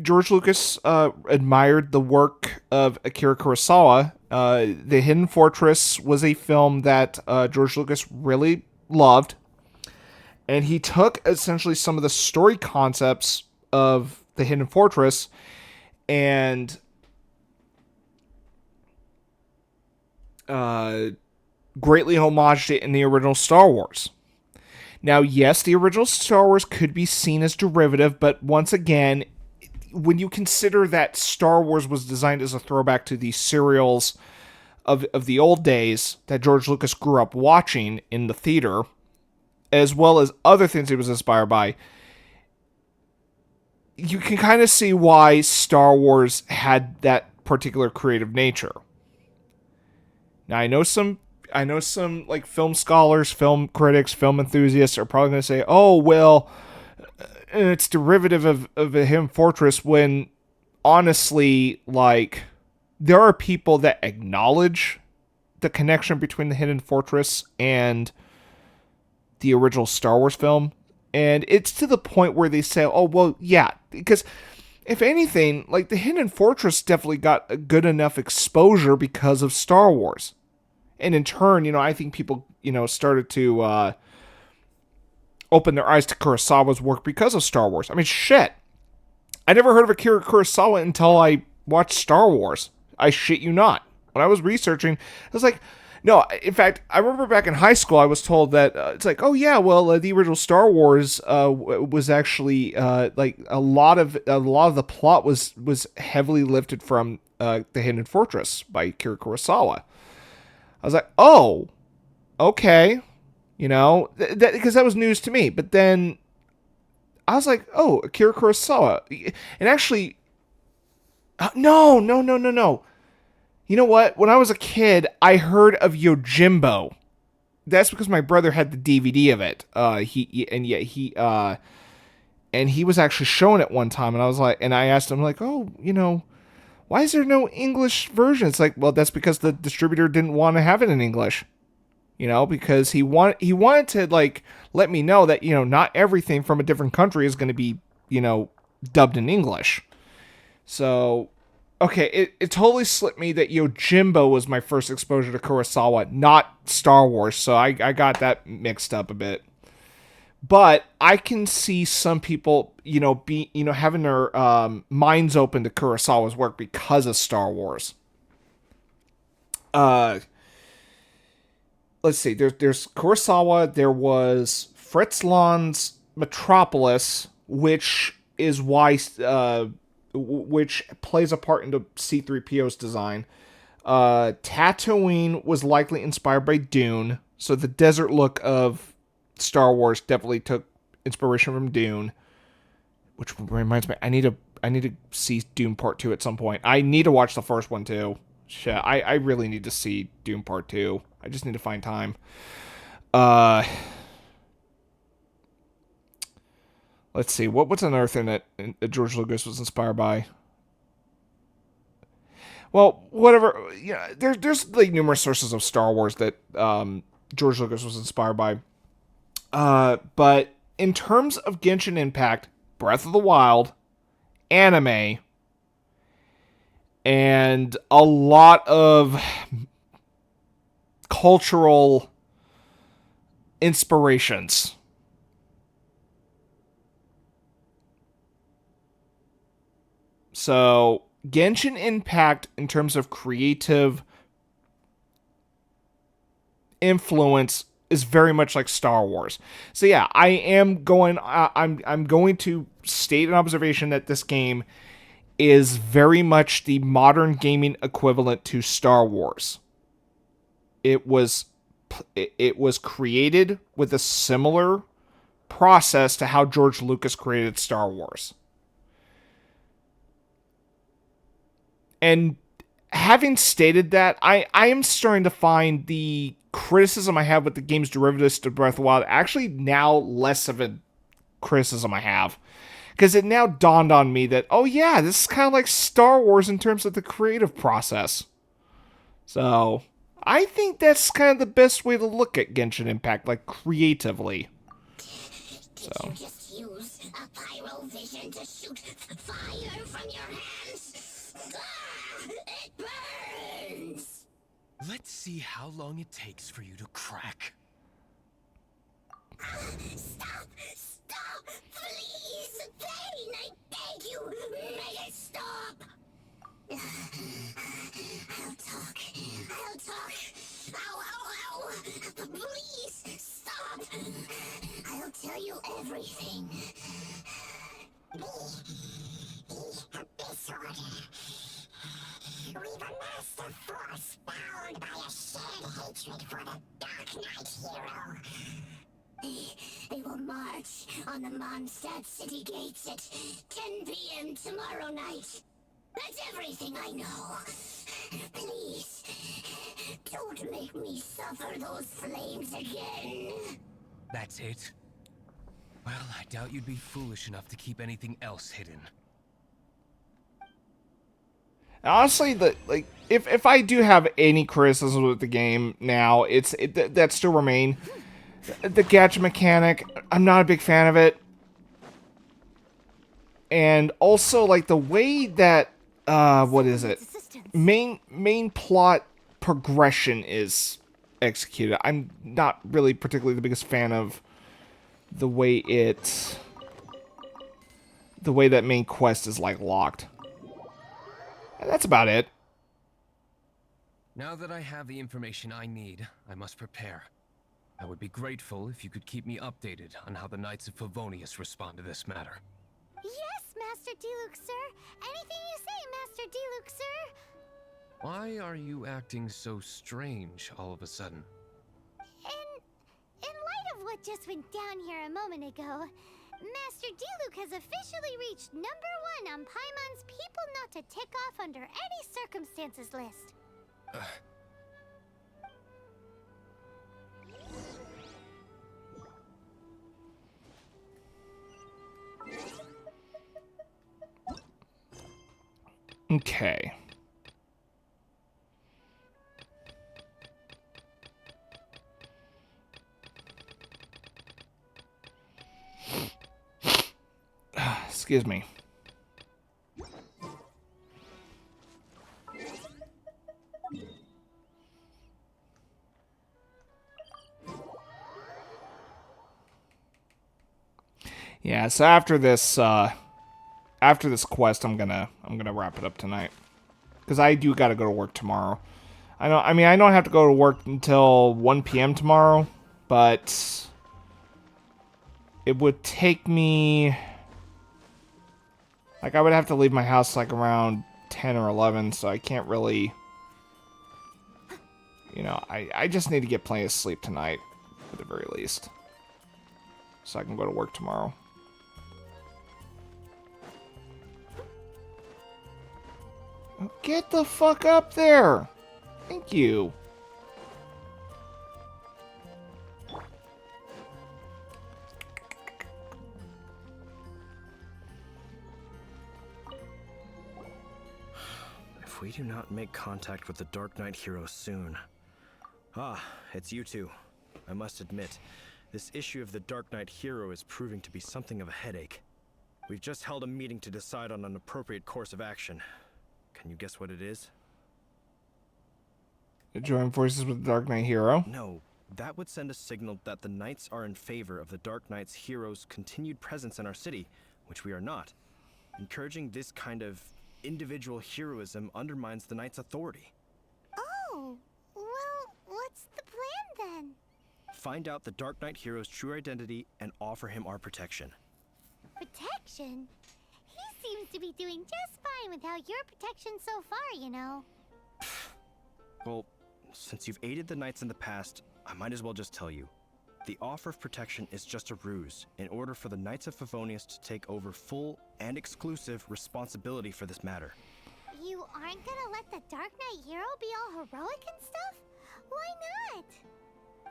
George Lucas admired the work of Akira Kurosawa. The Hidden Fortress was a film that George Lucas really loved, and he took essentially some of the story concepts of the Hidden Fortress and greatly homaged it in the original Star Wars. Now, yes, the original Star Wars could be seen as derivative, but once again, when you consider that Star Wars was designed as a throwback to the serials of the old days that George Lucas grew up watching in the theater, as well as other things he was inspired by, you can kind of see why Star Wars had that particular creative nature. Now, I know some like film scholars, film critics, film enthusiasts are probably going to say, "Oh, well, it's derivative of a Hidden Fortress," when honestly, like, there are people that acknowledge the connection between the Hidden Fortress and the original Star Wars film, and it's to the point where they say, "Oh, well, yeah," because if anything, like, the Hidden Fortress definitely got a good enough exposure because of Star Wars. And in turn, I think people, started to open their eyes to Kurosawa's work because of Star Wars. I mean, shit. I never heard of Akira Kurosawa until I watched Star Wars. I shit you not. When I was researching, I was like, no, in fact, I remember back in high school, I was told that it's like, oh yeah, well, the original Star Wars was actually like a lot of the plot was heavily lifted from The Hidden Fortress by Akira Kurosawa. I was like, oh, okay, because that was news to me. But then I was like, oh, Akira Kurosawa, and actually, no. You know what? When I was a kid, I heard of Yojimbo. That's because my brother had the DVD of it. He was actually showing it one time, and I was like, and I asked him like, oh, why is there no English version? It's like, well, that's because the distributor didn't want to have it in English. Because he wanted to, like, let me know that, not everything from a different country is going to be, dubbed in English. So, okay, it totally slipped me that Yojimbo was my first exposure to Kurosawa, not Star Wars. So I got that mixed up a bit. But I can see some people, having their minds open to Kurosawa's work because of Star Wars. Let's see. There's Kurosawa. There was Fritz Lang's Metropolis, which is why, which plays a part into C-3PO's design. Tatooine was likely inspired by Dune, so the desert look of Star Wars definitely took inspiration from Dune, which reminds me, I need to see Dune Part 2 at some point. I need to watch the first one too. Shit, I really need to see Dune Part 2. I just need to find time. Let's see, what's another thing that George Lucas was inspired by? Well, whatever. Yeah, there's like numerous sources of Star Wars that George Lucas was inspired by. But in terms of Genshin Impact, Breath of the Wild, anime, and a lot of cultural inspirations. So, Genshin Impact, in terms of creative influence, is very much like Star Wars. So yeah, I'm going to state an observation that this game is very much the modern gaming equivalent to Star Wars. It was created with a similar process to how George Lucas created Star Wars. And having stated that, I am starting to find the criticism I have with the game's derivatives to Breath of the Wild actually now less of a criticism I have. Because it now dawned on me that, oh yeah, this is kind of like Star Wars in terms of the creative process. So, I think that's kind of the best way to look at Genshin Impact, like, creatively. So. Did you just use a pyrovision to shoot fire from your hands? It burns! Let's see how long it takes for you to crack. Stop! Stop! Please! Pain! I beg you! Make it stop! I'll talk. I'll talk. Ow, ow, ow! Please, stop! I'll tell you everything. The Abyss Order. We've amassed a force bound by a shared hatred for the Dark Knight hero. They will march on the Mondstadt city gates at 10 p.m. tomorrow night. That's everything I know. Please, don't make me suffer those flames again. That's it? Well, I doubt you'd be foolish enough to keep anything else hidden. Honestly, if I do have any criticisms with the game now, that still remain. The gacha mechanic, I'm not a big fan of it. And also, like, the way that, what is it? Main plot progression is executed. I'm not really particularly the biggest fan of the way that main quest is, like, locked. And that's about it. Now that I have the information I need, I must prepare. I would be grateful if you could keep me updated on how the Knights of Favonius respond to this matter. Yes, Master Diluc, sir. Anything you say, Master Diluc, sir. Why are you acting so strange all of a sudden? In light of what just went down here a moment ago, Master Diluc has officially reached #1 on Paimon's People Not to Tick Off Under Any Circumstances list. Okay. Excuse me. Yeah, so after this quest, I'm gonna wrap it up tonight, because I do gotta go to work tomorrow. I don't have to go to work until 1 p.m. tomorrow, but it would take me, like, I would have to leave my house like around 10 or 11, so I can't really, I just need to get plenty of sleep tonight, at the very least, so I can go to work tomorrow. Get the fuck up there! Thank you. If we do not make contact with the Dark Knight hero soon... Ah, it's you two. I must admit, this issue of the Dark Knight hero is proving to be something of a headache. We've just held a meeting to decide on an appropriate course of action. Can you guess what it is? Join forces with the Dark Knight hero? No, that would send a signal that the Knights are in favor of the Dark Knight's hero's continued presence in our city, which we are not. Encouraging this kind of individual heroism undermines the Knight's authority. Oh, well, what's the plan then? Find out the Dark Knight hero's true identity and offer him our protection. Protection? He seems to be doing just fine without your protection so far, you know. Well, since you've aided the Knights in the past, I might as well just tell you. The offer of protection is just a ruse in order for the Knights of Favonius to take over full and exclusive responsibility for this matter. You aren't gonna let the Dark Knight hero be all heroic and stuff? Why not?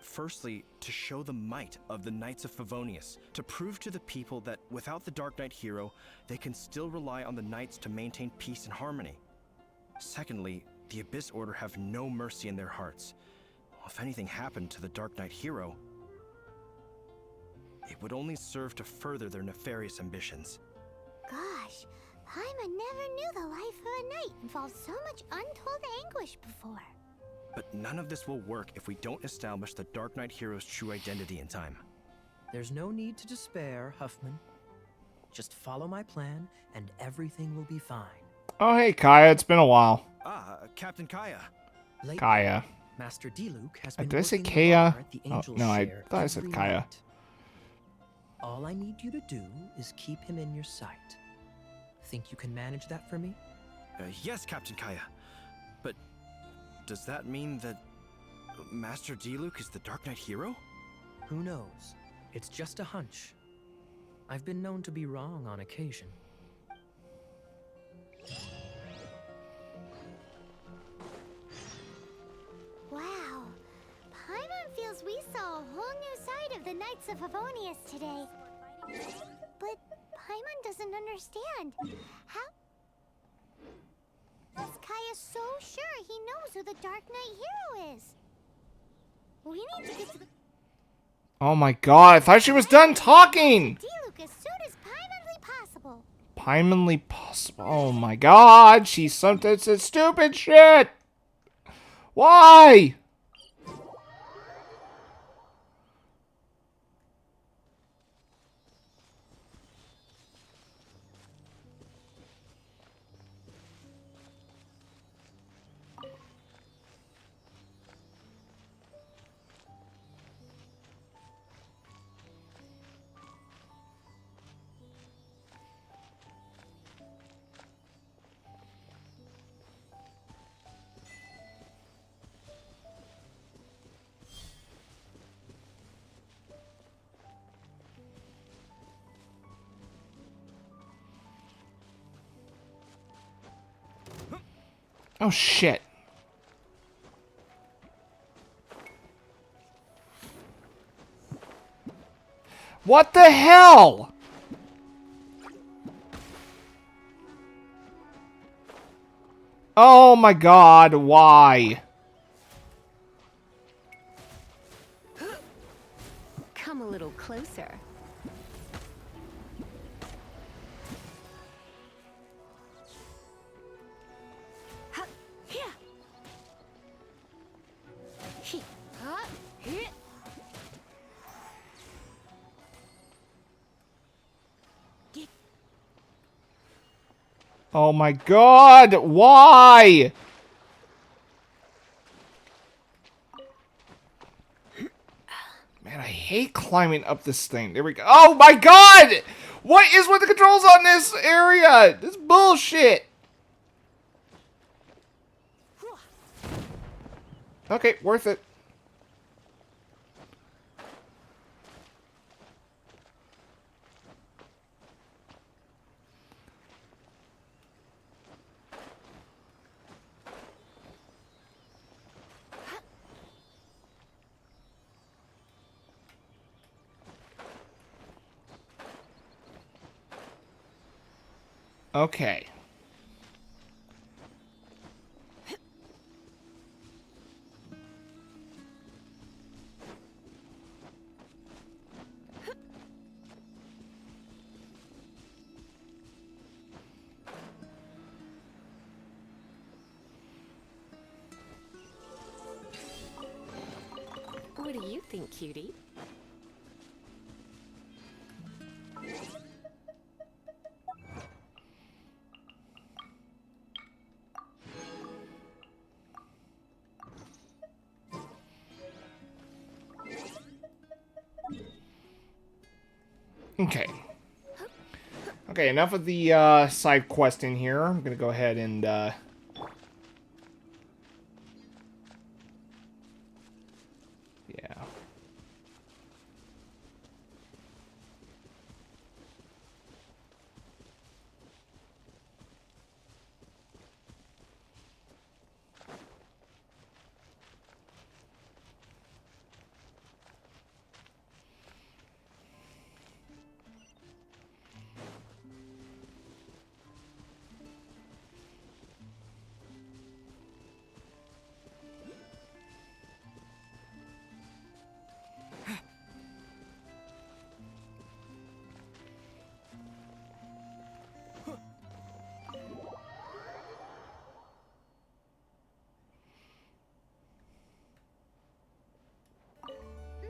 Firstly, to show the might of the Knights of Favonius, to prove to the people that without the Dark Knight hero, they can still rely on the Knights to maintain peace and harmony. Secondly, the Abyss Order have no mercy in their hearts. If anything happened to the Dark Knight hero, it would only serve to further their nefarious ambitions. Gosh, Paimon never knew the life of a knight involved so much untold anguish before. But none of this will work if we don't establish the Dark Knight hero's true identity in time. There's no need to despair, Huffman. Just follow my plan, and everything will be fine. Oh, hey, Kaya, it's been a while. Ah, Captain Kaya. Kaya. Master Diluc has been Did I say working the Kaya? bar at the Oh, Angel's no, I Share thought I said every Kaya. night. All I need you to do is keep him in your sight. Think you can manage that for me? Yes, Captain Kaya. But does that mean that Master Diluc is the Dark Knight hero? Who knows? It's just a hunch. I've been known to be wrong on occasion. Wow. Paimon feels we saw a whole new side of the Knights of Favonius today. But Paimon doesn't understand. How is Kaya so sure he knows who the Dark Knight hero is? We need to get to the Oh my god, I thought she was done talking! Diluc as soon as Paimonly possible. Paimonly possible. Oh my god, she's something said stupid shit! Why? Oh shit. What the hell? Oh my god, why? Come a little closer. Oh my god, why? Man, I hate climbing up this thing. There we go. Oh my god! What is with the controls on this area? This is bullshit. Okay, worth it. Okay. What do you think, cutie? Okay. Okay, enough of the side questing here. I'm gonna go ahead and yeah.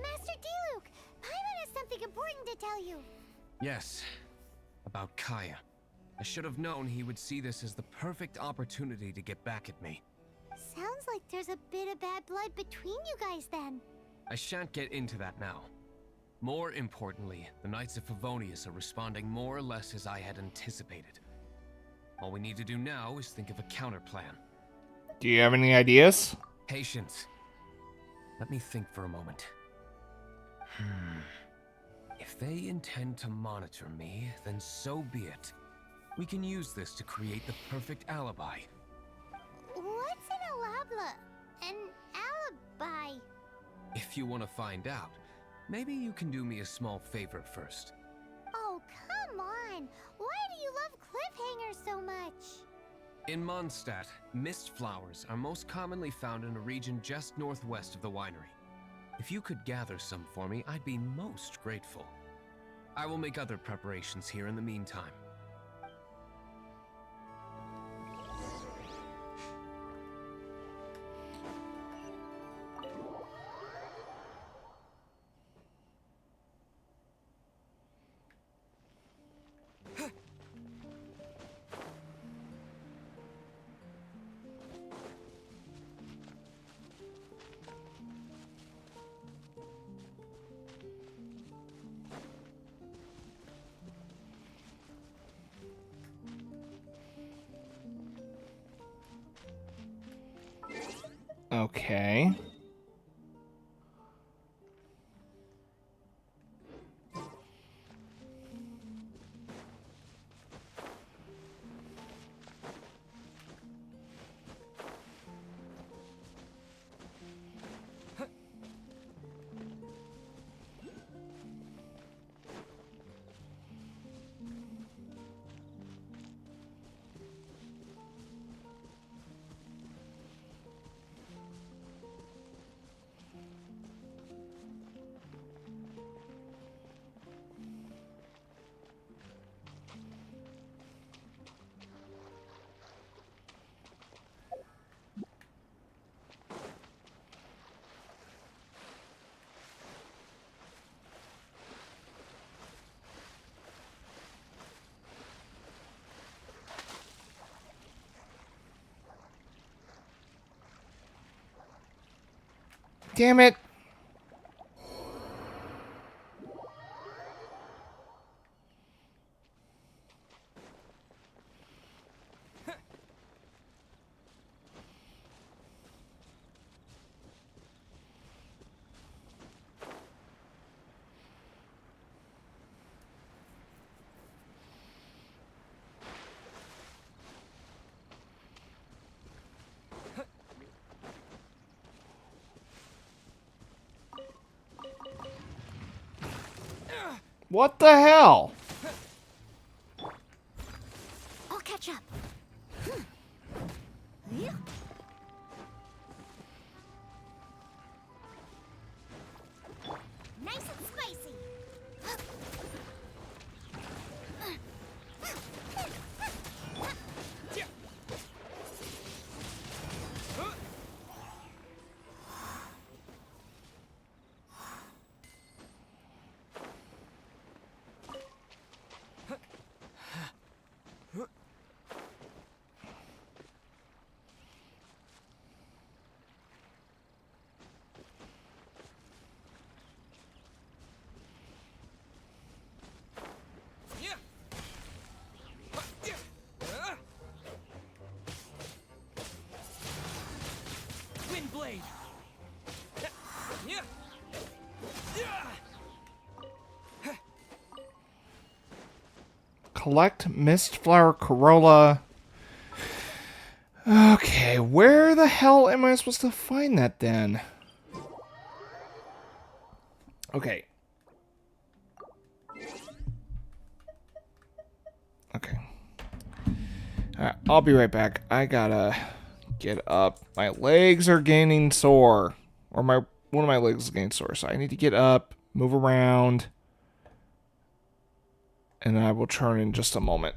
Master Diluc, Paimon has something important to tell you. Yes, about Kaya. I should have known he would see this as the perfect opportunity to get back at me. Sounds like there's a bit of bad blood between you guys then. I shan't get into that now. More importantly, the Knights of Favonius are responding more or less as I had anticipated. All we need to do now is think of a counterplan. Do you have any ideas? Patience. Let me think for a moment. If they intend to monitor me, then so be it. We can use this to create the perfect alibi. What's an alibi? If you want to find out, maybe you can do me a small favor first. Oh, come on! Why do you love cliffhangers so much? In Mondstadt, mist flowers are most commonly found in a region just northwest of the winery. If you could gather some for me, I'd be most grateful. I will make other preparations here in the meantime. Okay. Damn it. What the hell? I'll catch up. Nice and spicy. Wind blade. Collect mist flower corolla. Okay, where the hell am I supposed to find that then? Okay. Okay. Alright, I'll be right back. I gotta get up. My legs are getting sore. Or one of my legs is getting sore, so I need to get up, move around, and I will turn in just a moment.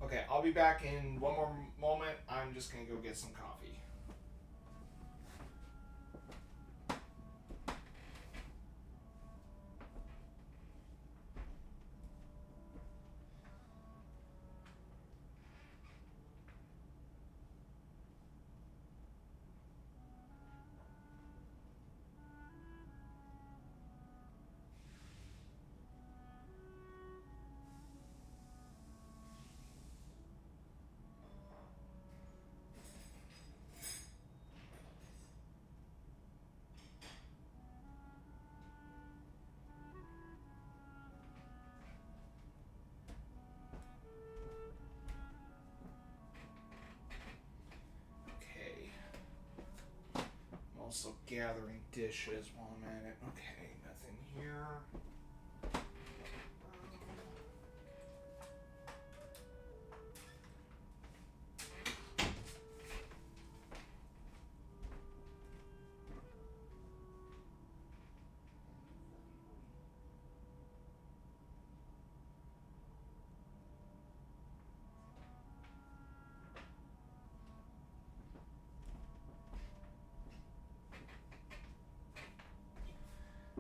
Okay, I'll be back in one more moment. I'm just gonna go get some coffee. Okay. I'm also gathering dishes while I'm at it. Okay, nothing here.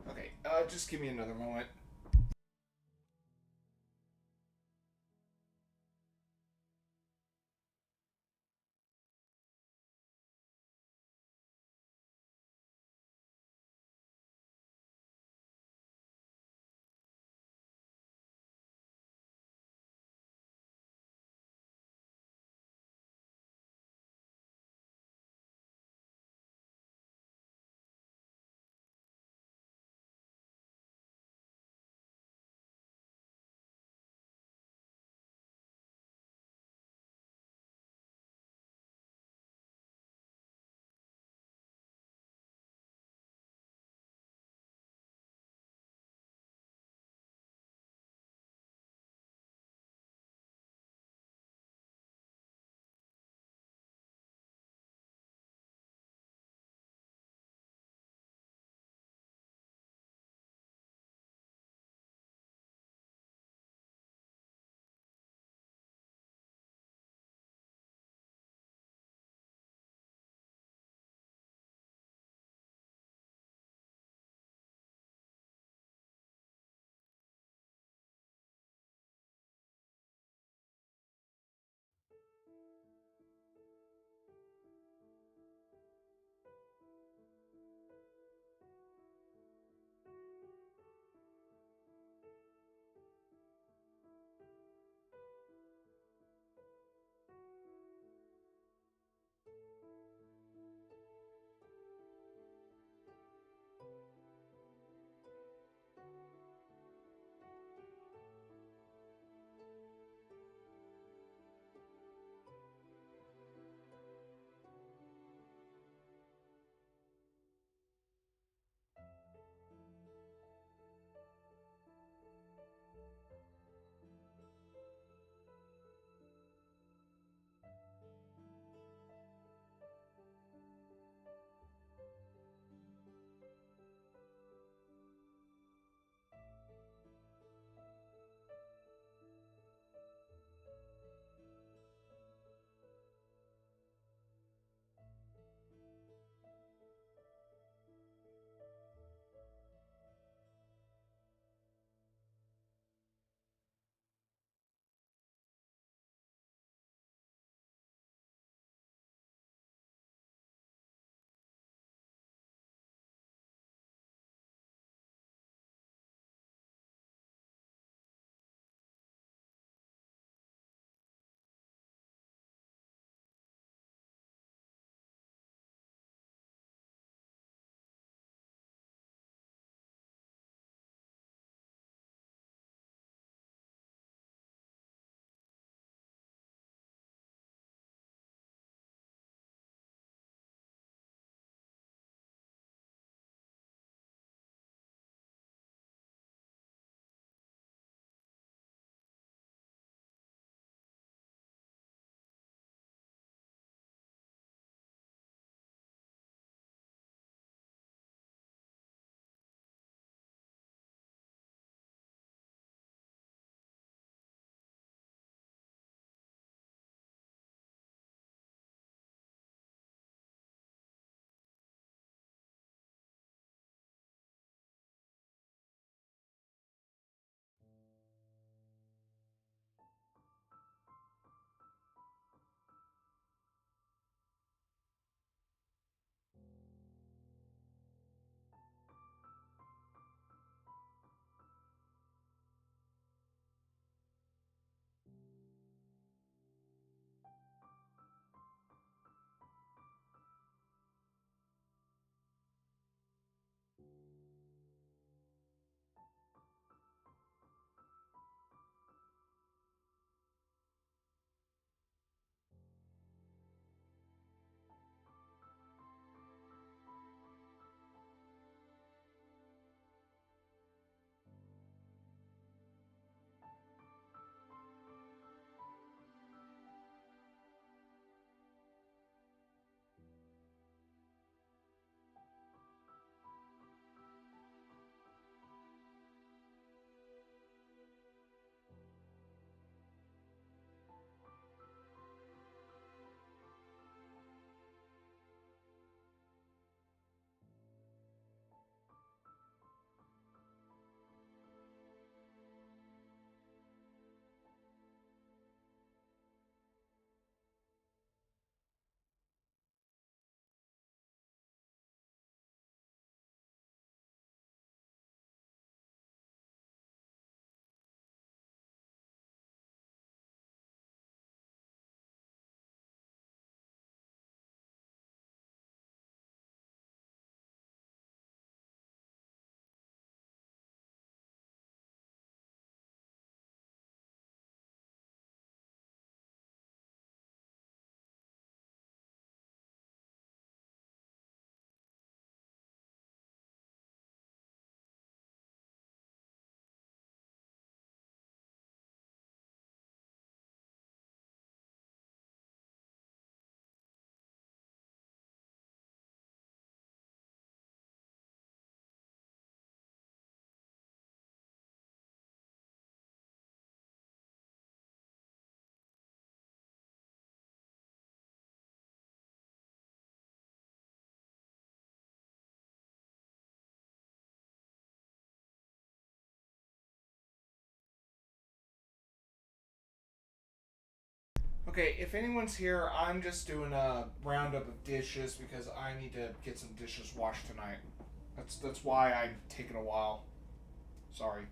Okay, just give me another moment. Okay, if anyone's here, I'm just doing a roundup of dishes because I need to get some dishes washed tonight. That's why I'm taking a while. Sorry.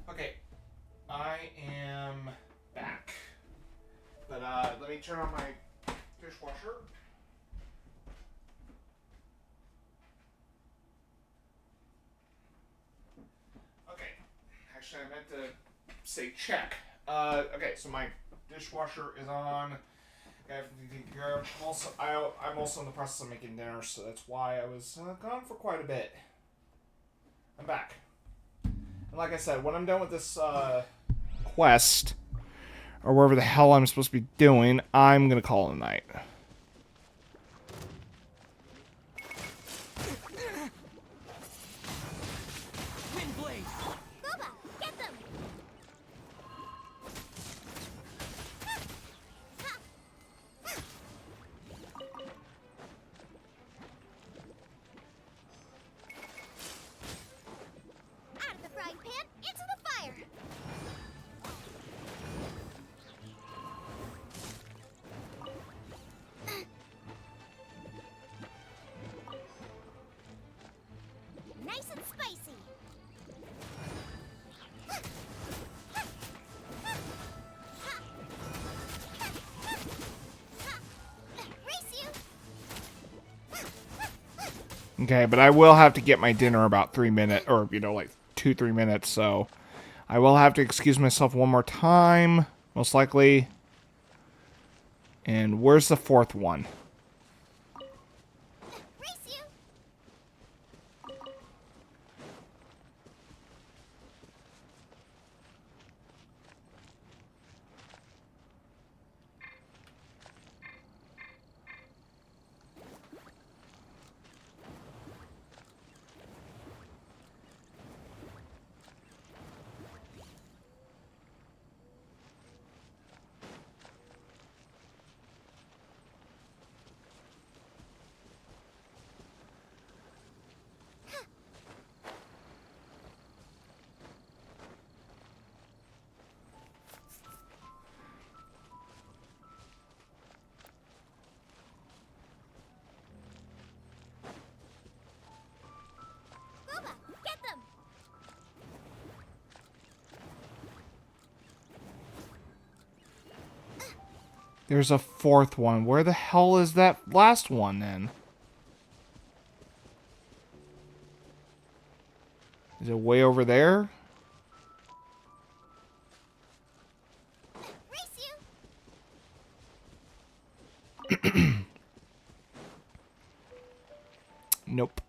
Okay, I am back. But let me turn on my dishwasher. Okay, actually I meant to say check. Okay, so my dishwasher is on. I have to take care of. I'm also in the process of making dinner, so that's why I was gone for quite a bit. I'm back. And like I said, when I'm done with this quest, or wherever the hell I'm supposed to be doing, I'm going to call it a night. Out of the frying pan, into the fire! Nice and spicy! Race you! Okay, but I will have to get my dinner about 3 minutes, or, like 2-3 minutes, so I will have to excuse myself one more time, most likely. And where's the fourth one? Get them! There's a fourth one. Where the hell is that last one, then? Is it way over there? Nope.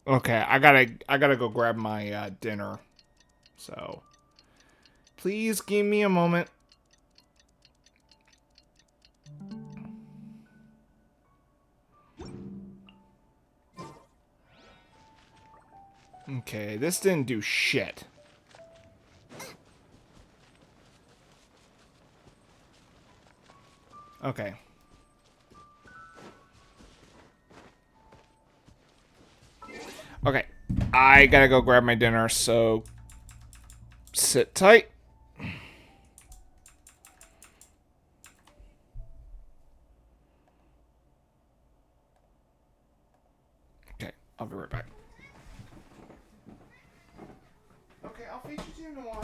Okay, I gotta go grab my dinner. So, please give me a moment. Okay, this didn't do shit. Okay. Okay, I gotta go grab my dinner, so sit tight. Okay, I'll be right back. Okay, I'll feed you in a while.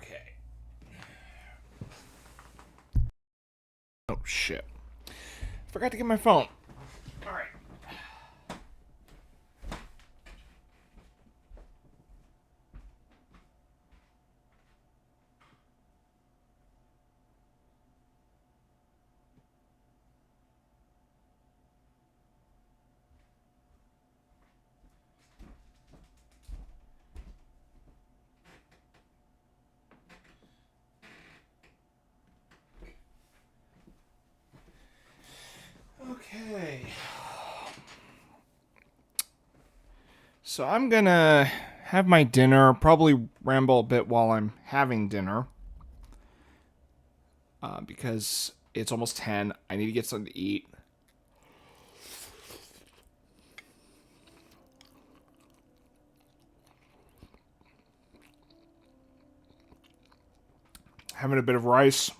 Okay. Oh, shit. Forgot to get my phone. Alright. Okay. So I'm gonna have my dinner, probably ramble a bit while I'm having dinner. Because it's almost 10. I need to get something to eat. Having a bit of rice.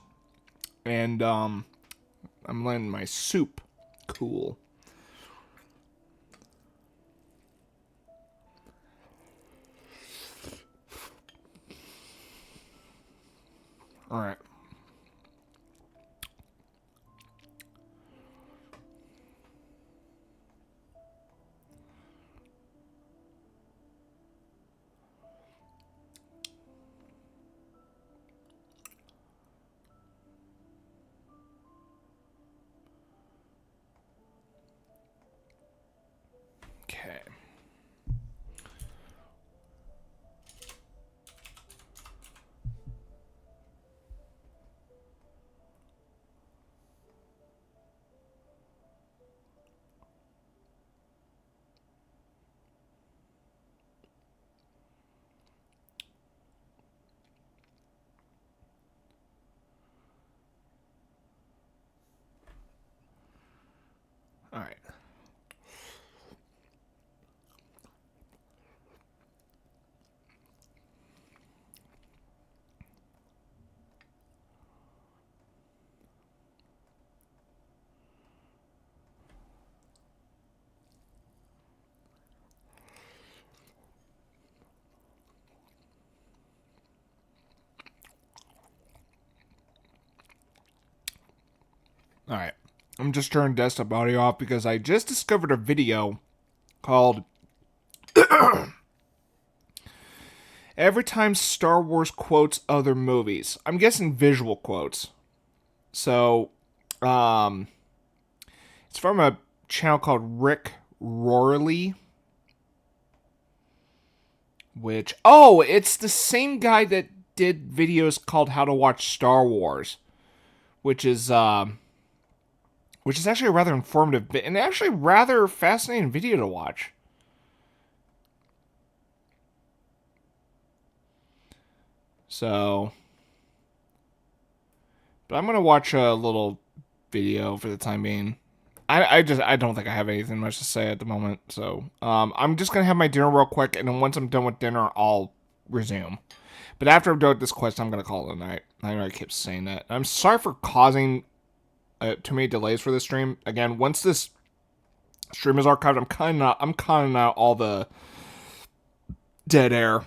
And I'm letting my soup cool. Alright. Okay. Alright. Alright. I'm just turning desktop audio off because I just discovered a video called Every Time Star Wars Quotes Other Movies. I'm guessing visual quotes. So, it's from a channel called Rick Rohrley. Which, oh, it's the same guy that did videos called How to Watch Star Wars. Which is actually a rather informative and actually rather fascinating video to watch. So, but I'm gonna watch a little video for the time being. I don't think I have anything much to say at the moment. So, I'm just gonna have my dinner real quick, and then once I'm done with dinner, I'll resume. But after I'm done with this quest, I'm gonna call it a night. I know I keep saying that. I'm sorry for causing too many delays for this stream. Again, once this stream is archived, I'm cutting out all the dead air.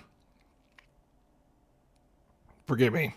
Forgive me.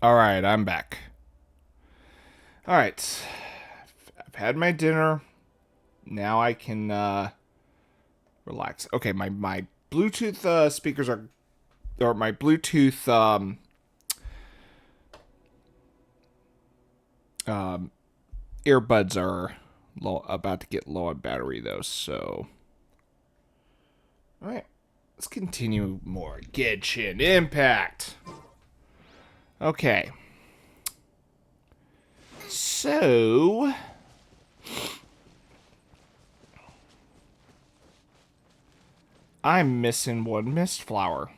Alright, I'm back. Alright. I've had my dinner. Now I can relax. Okay, my Bluetooth speakers are, or my Bluetooth earbuds are about to get low on battery though, so alright. Let's continue more Genshin Impact. Okay. So I'm missing one mist flower.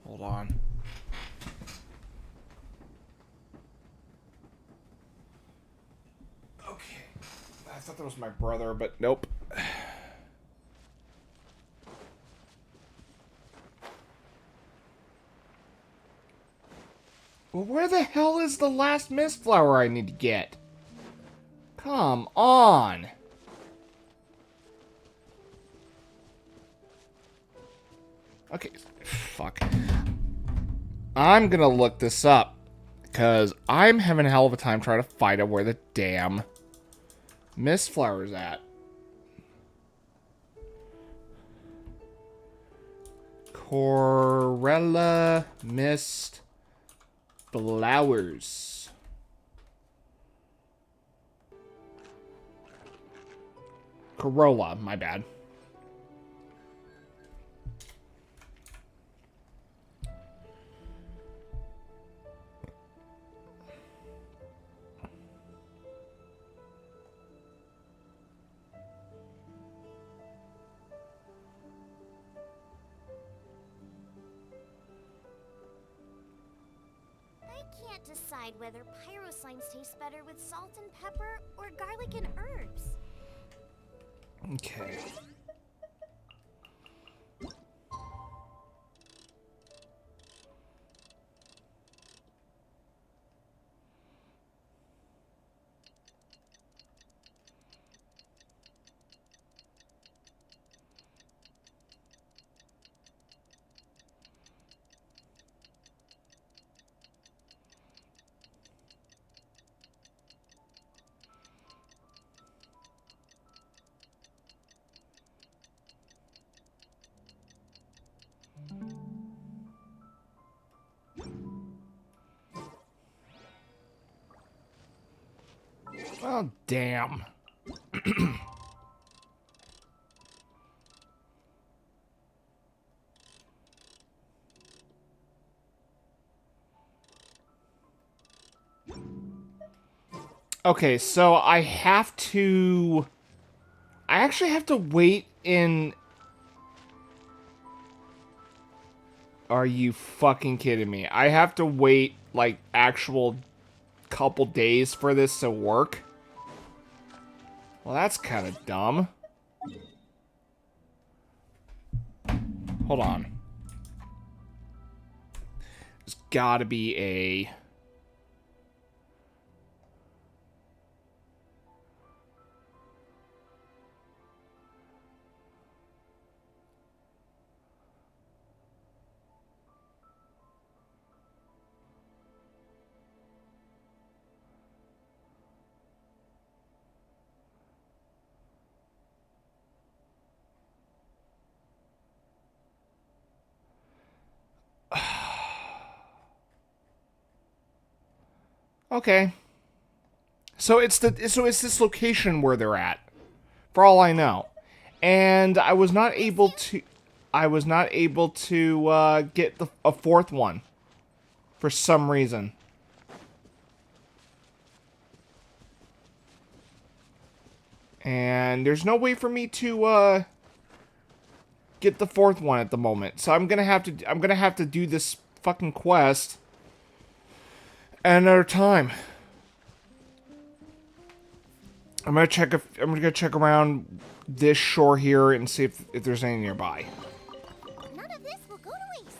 Hold on. Okay. I thought that was my brother, but nope. Well, where the hell is the last mist flower I need to get? Come on. Okay, fuck. I'm gonna look this up, because I'm having a hell of a time trying to find out where the damn mist flower's at. Corella mist flowers. Corolla, my bad. I can't decide whether pyro slimes taste better with salt and pepper or garlic and herbs. Okay. Oh, damn. Okay, so I actually have to wait in... Are you fucking kidding me? I have to wait, like, actual couple days for this to work? Well, that's kind of dumb. Hold on. There's gotta be a... Okay. So it's this location where they're at, for all I know, and I was not able to get a fourth one for some reason. And there's no way for me to get the fourth one at the moment. So I'm gonna have to do this fucking quest at another time. I'm gonna check around this shore here and see if there's any nearby. None of this will go to waste.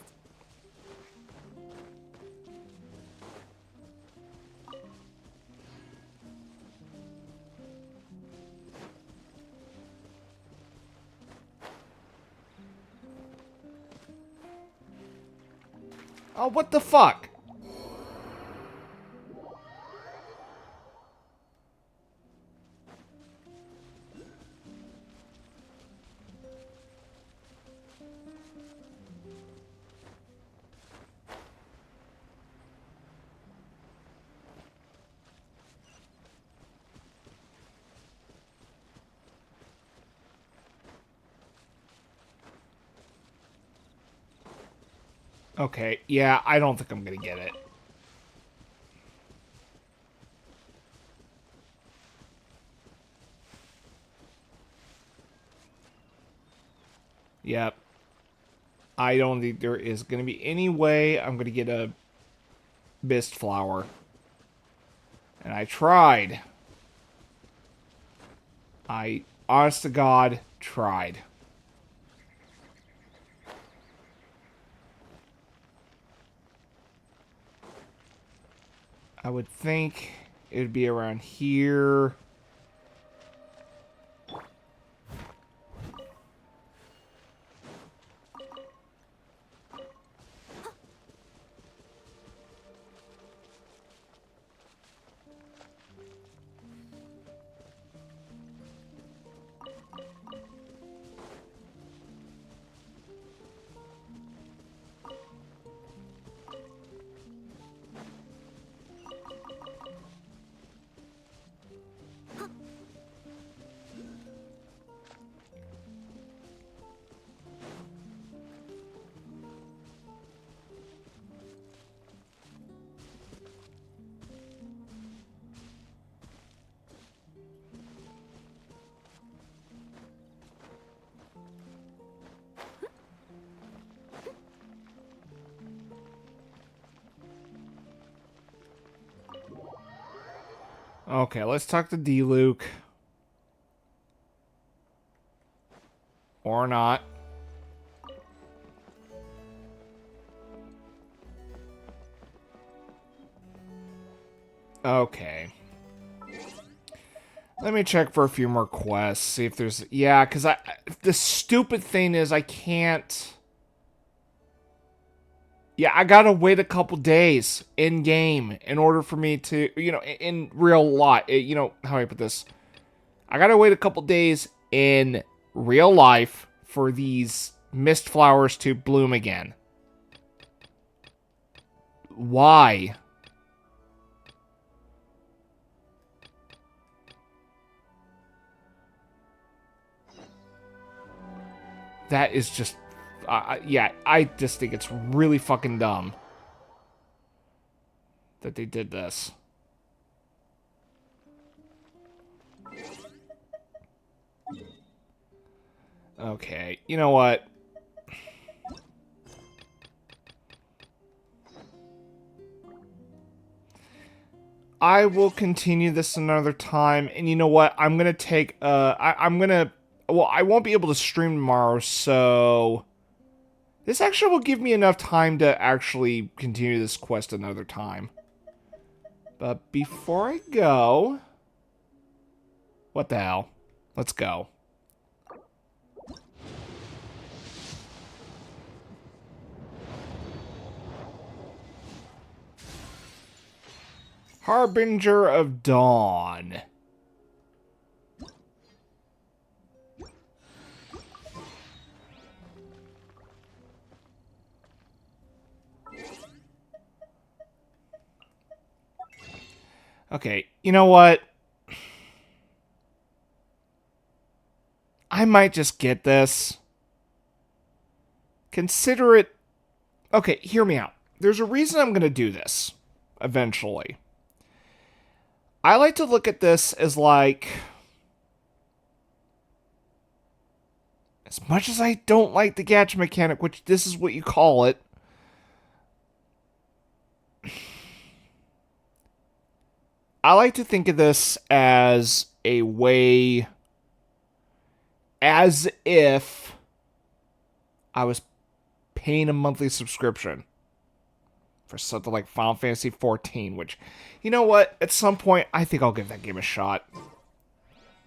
Oh, what the fuck? Okay, yeah, I don't think I'm gonna get it. Yep. I don't think there is gonna be any way I'm gonna get a mist flower. And I tried. I, honest to God, tried. I would think it would be around here. Okay, let's talk to D-Luke. Or not. Okay. Let me check for a few more quests, see if there's... Yeah, because the stupid thing is I can't... Yeah, I gotta wait a couple days in-game in order for me to... You know, in real life... You know, how do I put this? I gotta wait a couple days in real life for these mist flowers to bloom again. Why? That is just... yeah, I just think it's really fucking dumb that they did this. Okay, you know what? I will continue this another time, and you know what? I'm gonna take, I'm gonna... Well, I won't be able to stream tomorrow, so... This actually will give me enough time to actually continue this quest another time. But before I go... What the hell? Let's go. Harbinger of Dawn. Okay, you know what? I might just get this. Consider it... Okay, hear me out. There's a reason I'm going to do this. Eventually. I like to look at this as like... As much as I don't like the gacha mechanic, which this is what you call it... I like to think of this as a way... As if I was paying a monthly subscription for something like Final Fantasy XIV, which, you know what? At some point, I think I'll give that game a shot.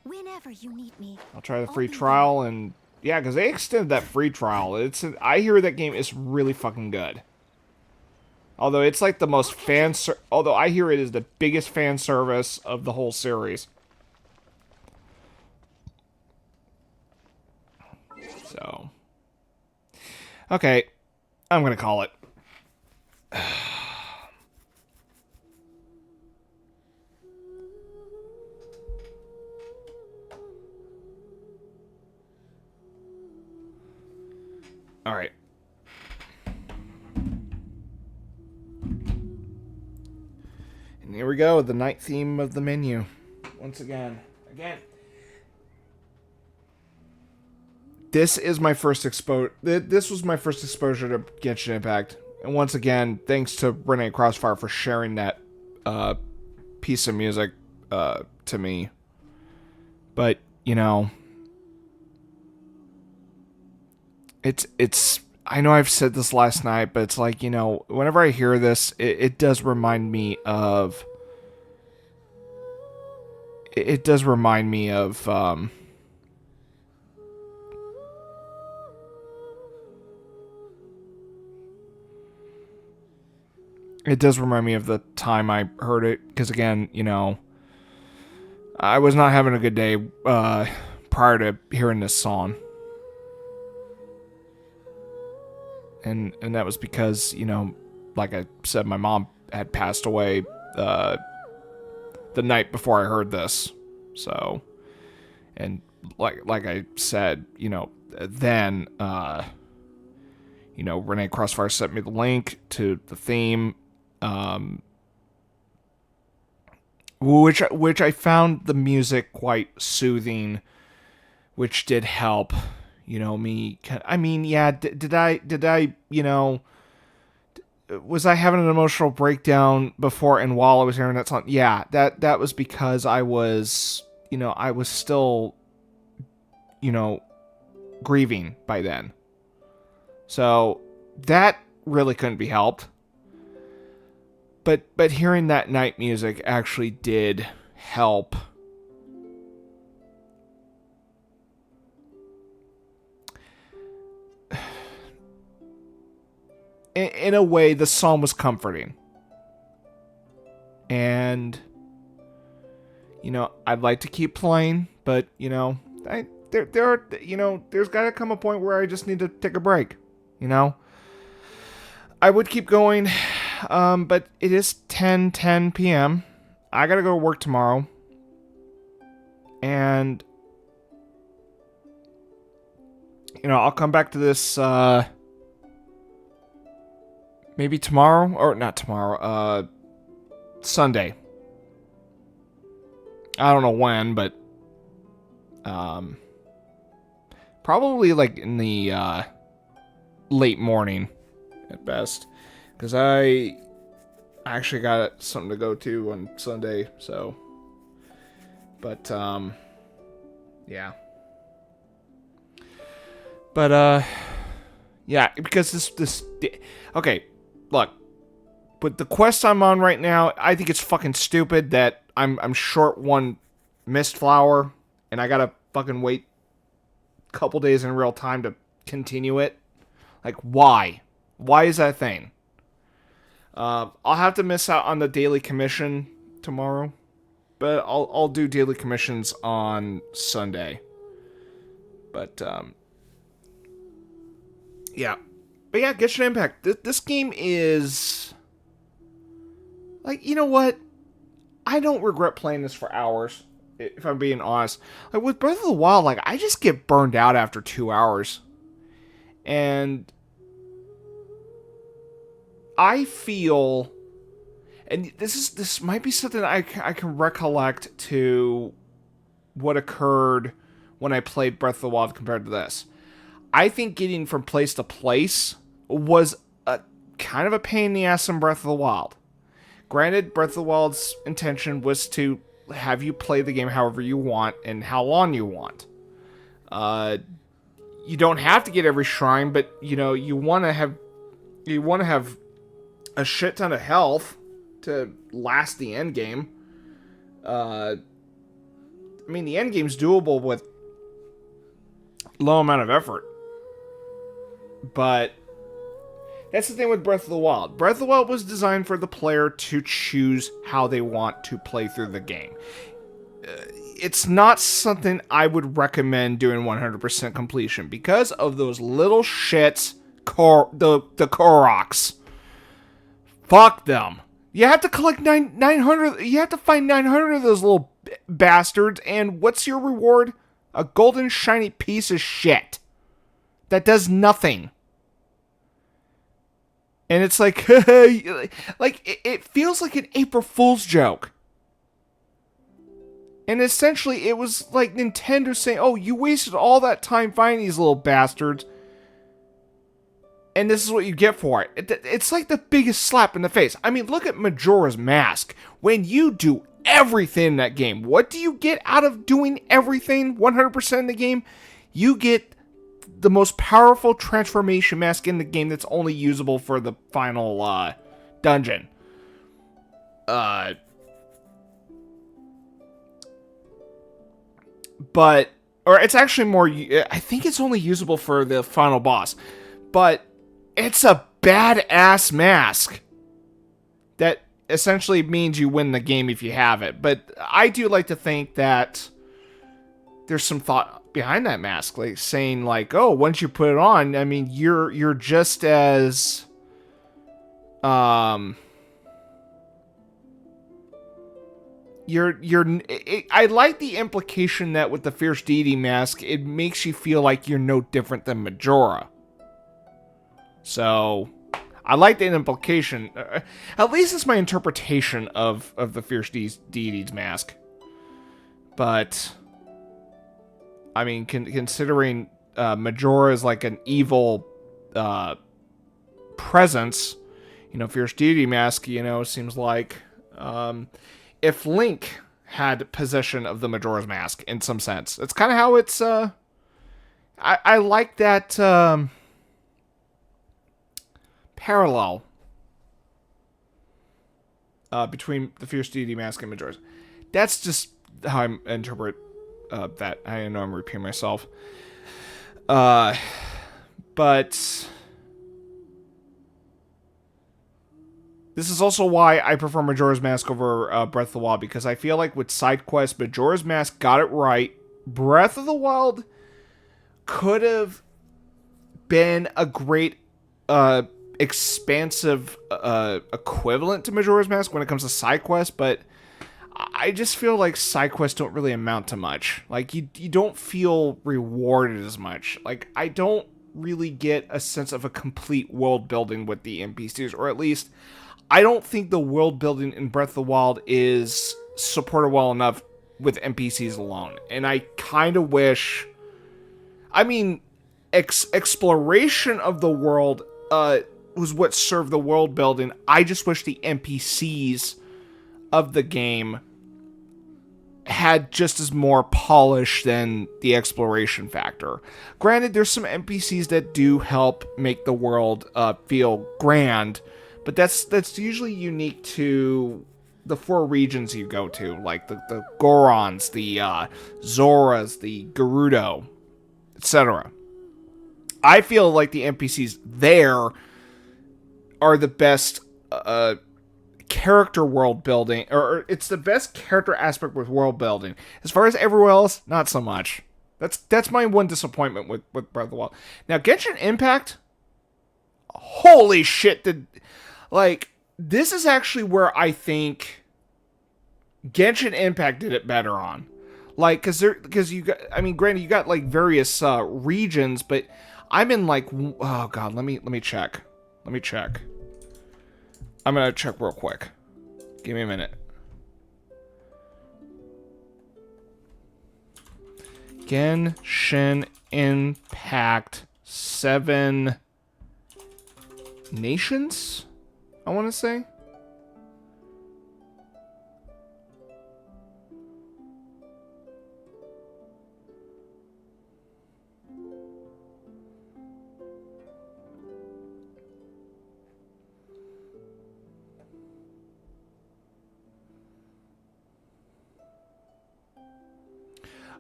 Whenever you need me, I'll try the free trial, and yeah, because they extended that free trial. I hear that game is really fucking good. Although it's like the most although I hear it is the biggest fan service of the whole series. So, okay, I'm gonna call it. All right. And here we go, the night theme of the menu. Once again. This is my first This was my first exposure to Genshin Impact. And once again, thanks to Renee Crossfire for sharing that piece of music to me. But, you know, it's I know I've said this last night, but it's like, you know, whenever I hear this, it does remind me of it does remind me of it does remind me of the time I heard it, because again, you know, I was not having a good day prior to hearing this song. And that was because, you know, like I said, my mom had passed away the night before I heard this. So, and like I said, you know, then you know, Renee Crossfire sent me the link to the theme, which I found the music quite soothing, which did help. You know, I mean, yeah, did I, you know, was I having an emotional breakdown before and while I was hearing that song? Yeah, that was because I was, you know, I was still, you know, grieving by then. So that really couldn't be helped. But hearing that night music actually did help. In a way, the song was comforting. And, you know, I'd like to keep playing, but, you know, there are, you know, there's got to come a point where I just need to take a break, you know? I would keep going, but it is 10 p.m. I got to go to work tomorrow. And, you know, I'll come back to this, maybe tomorrow, or not tomorrow, Sunday. I don't know when, but probably like in the late morning at best, because I actually got something to go to on Sunday. So, but yeah, but yeah, because this okay, look. But the quest I'm on right now, I think it's fucking stupid that I'm short one mist flower, and I gotta fucking wait a couple days in real time to continue it. Like, why? Why is that a thing? I'll have to miss out on the daily commission tomorrow, but I'll do daily commissions on Sunday. But yeah, Genshin Impact. This game is. Like, you know what? I don't regret playing this for hours, if I'm being honest. Like, with Breath of the Wild, like, I just get burned out after 2 hours. And I feel... And this might be something I can recollect to what occurred when I played Breath of the Wild compared to this. I think getting from place to place was a kind of a pain in the ass in Breath of the Wild. Granted, Breath of the Wild's intention was to have you play the game however you want and how long you want. You don't have to get every shrine, but you know you want to have a shit ton of health to last the end game. I mean, the end game's doable with low amount of effort, but That's the thing with Breath of the Wild. Breath of the Wild was designed for the player to choose how they want to play through the game. It's not something I would recommend doing 100% completion because of those little shits, the Koroks. Fuck them. You have to collect 900. You have to find 900 of those little bastards, and what's your reward? A golden shiny piece of shit that does nothing. And it's like, it feels like an April Fool's joke. And essentially, it was like Nintendo saying, oh, you wasted all that time finding these little bastards, and this is what you get for it. It's like the biggest slap in the face. I mean, look at Majora's Mask. When you do everything in that game, what do you get out of doing everything 100% in the game? You get the most powerful transformation mask in the game that's only usable for the final dungeon. Or it's actually more, I think it's only usable for the final boss. But it's a badass mask that essentially means you win the game if you have it. But I do like to think that there's some thought behind that mask, like saying like, oh, once you put it on, I mean, you're just as I like the implication that with the Fierce Deity mask, it makes you feel like you're no different than Majora. So, I like that implication. At least it's my interpretation of the Fierce Deity's mask. But, I mean, considering Majora is like an evil presence, Fierce Deity mask, seems like if Link had possession of the Majora's Mask in some sense. It's kind of how it's, I like that, parallel, between the Fierce Deity Mask and Majora's. That's just how I interpret, that. I know I'm repeating myself. But this is also why I prefer Majora's Mask over Breath of the Wild, because I feel like with side quests, Majora's Mask got it right. Breath of the Wild could have been a great expansive equivalent to Majora's Mask when it comes to side quests, but I just feel like side quests don't really amount to much. Like, you don't feel rewarded as much. Like, I don't really get a sense of a complete world building with the NPCs, or at least I don't think the world building in Breath of the Wild is supported well enough with NPCs alone. And I kind of wish, I mean, exploration of the world was what served the world building. I just wish the NPCs of the game had just as more polish than the exploration factor. Granted, there's some NPCs that do help make the world feel grand, but that's usually unique to the 4 regions you go to, like the Gorons, the Zoras, the Gerudo, etc. I feel like the NPCs there are the best character world building, or it's the best character aspect with world building. As far as everywhere else, not so much. That's my one disappointment with Breath of the Wild. Now, Genshin Impact, holy shit, this is actually where I think Genshin Impact did it better on. Like, because you got, I mean, granted, you got like various regions, but I'm in like, oh god, let me check. Let me check. I'm gonna check real quick. Give me a minute. Genshin Impact 7 nations, I want to say.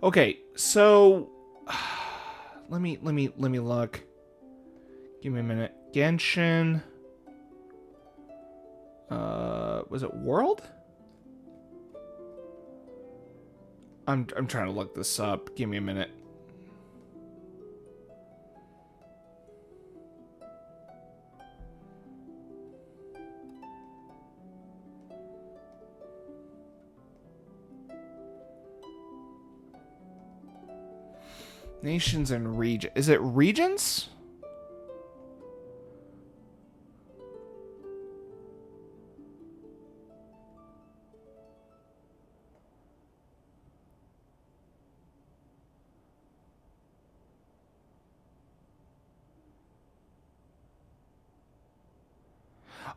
Okay, so let me look. Give me a minute. Genshin. Was it World? I'm trying to look this up. Give me a minute. Nations and region. Is it regions?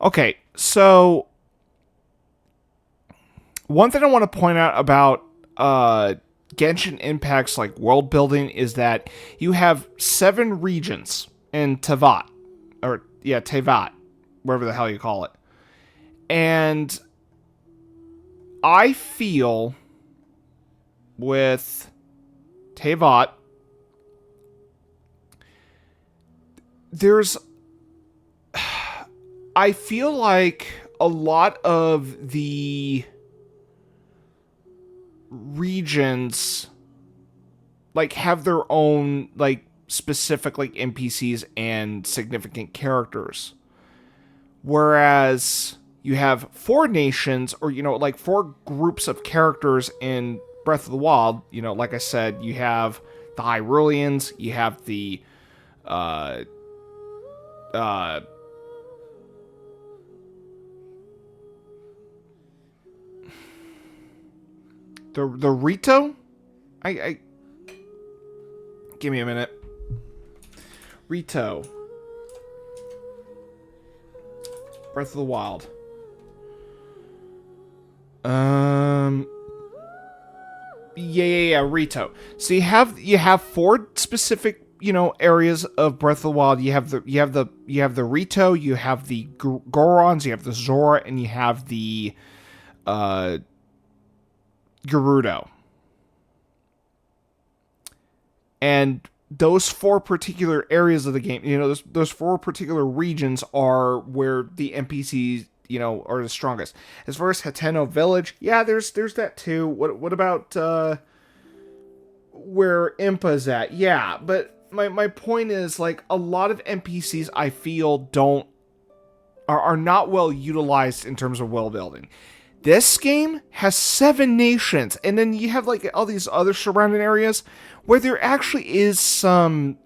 Okay, so one thing I want to point out about Genshin Impact's like world building is that you have 7 regions in Tevat, or yeah, Tevat, wherever the hell you call it, and I feel with Tevat, I feel like a lot of the regions like have their own like specific like NPCs and significant characters, whereas you have 4 nations, or like 4 groups of characters in Breath of the Wild. Like I said, you have the Hyruleans, you have the the Rito. I give me a minute. Rito. Breath of the Wild. Yeah, Rito. So you have 4 specific, areas of Breath of the Wild. You have the Rito, you have the Gorons, you have the Zora, and you have the Gerudo. And those 4 particular areas of the game, those 4 particular regions are where the NPCs, are the strongest. As far as Hateno Village, yeah, there's that too. What about where Impa's at? Yeah, but my point is, like, a lot of NPCs I feel are not well utilized in terms of world building. This game has 7 nations, and then you have like all these other surrounding areas where there actually is some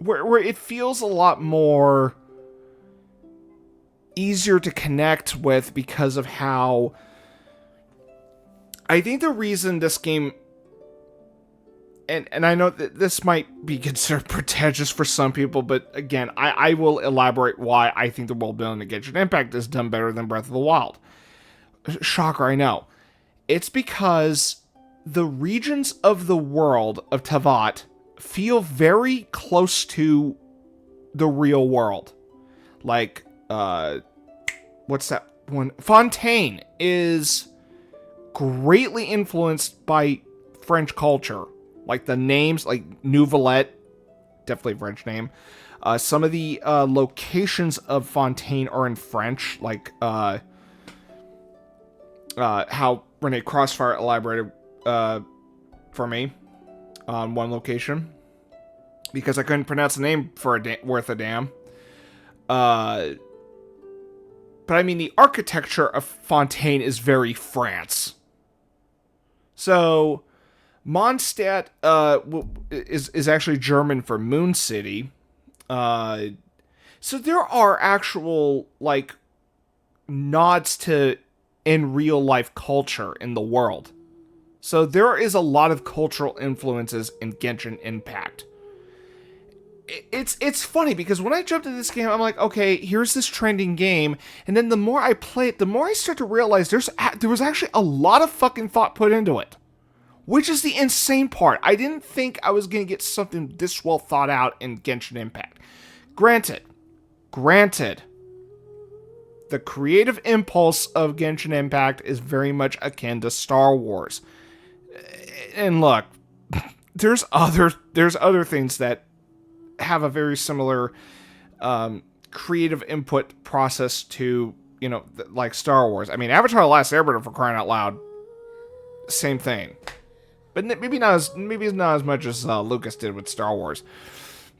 where it feels a lot more easier to connect with, because of how I think the reason this game, and I know that this might be considered pretentious for some people, but again, I will elaborate why I think the world building of Genshin Impact is done better than Breath of the Wild. Shocker, I know. It's because the regions of the world of Tevat feel very close to the real world. Like, what's that one? Fontaine is greatly influenced by French culture. Like the names, like Nouvelette, definitely a French name. Some of the locations of Fontaine are in French, like how Renee Crossfire elaborated for me on one location, because I couldn't pronounce the name for worth a damn. But I mean, the architecture of Fontaine is very France. So Mondstadt is actually German for Moon City. So there are actual, like, nods to in real life culture in the world. So there is a lot of cultural influences in Genshin Impact. It's funny because when I jumped into this game, I'm like, okay, here's this trending game, and then the more I play it, the more I start to realize there was actually a lot of fucking thought put into it. Which is the insane part. I didn't think I was going to get something this well thought out in Genshin Impact. Granted, the creative impulse of Genshin Impact is very much akin to Star Wars. And look, there's other things that have a very similar creative input process to, you know, like Star Wars. I mean, Avatar: The Last Airbender, for crying out loud, same thing. But maybe not as much as Lucas did with Star Wars.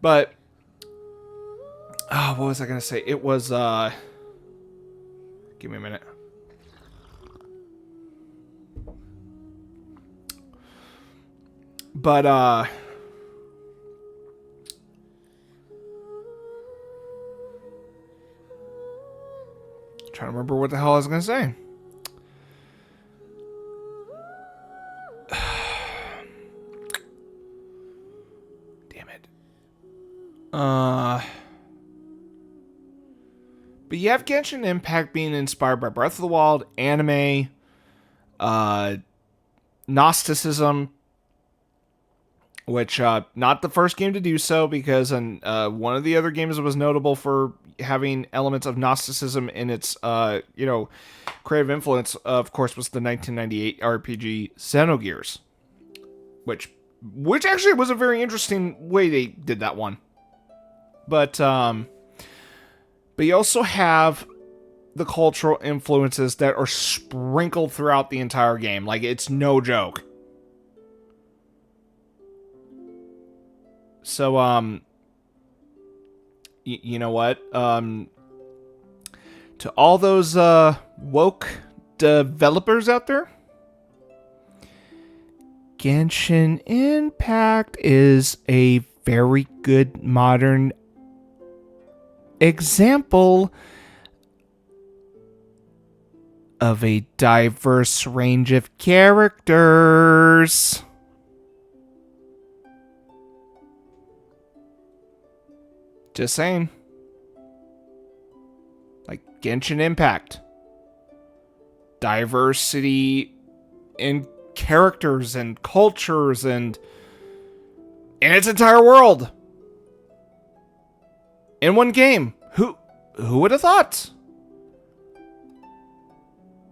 But what was I gonna say? It was give me a minute. But trying to remember what the hell I was gonna say. Damn it. But you have Genshin Impact being inspired by Breath of the Wild, anime, Gnosticism, which not the first game to do so, because one of the other games that was notable for having elements of Gnosticism in its creative influence, of course, was the 1998 RPG Xenogears, which actually was a very interesting way they did that one. But you also have the cultural influences that are sprinkled throughout the entire game. Like, it's no joke. So, you know what? To all those woke developers out there, Genshin Impact is a very good modern example of a diverse range of characters. Just saying. Like Genshin Impact. Diversity in characters and cultures and in its entire world. In one game. Who would have thought?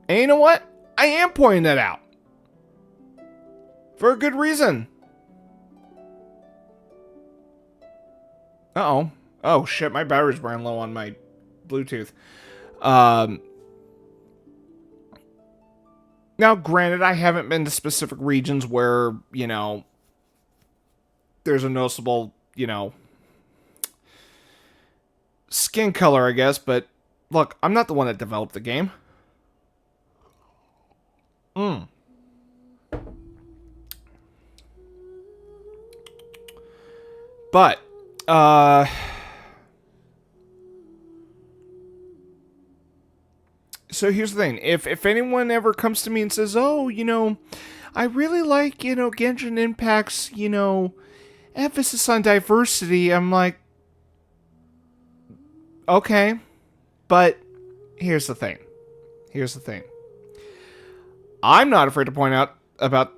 And you know what? I am pointing that out. For a good reason. Uh-oh. Oh, shit, my battery's running low on my Bluetooth. Now, granted, I haven't been to specific regions where, you know, there's a noticeable, you know, skin color, I guess, but look, I'm not the one that developed the game. But, so here's the thing. If anyone ever comes to me and says, oh, you know, I really like, you know, Genshin Impact's, you know, emphasis on diversity, I'm like, okay, but here's the thing. I'm not afraid to point out about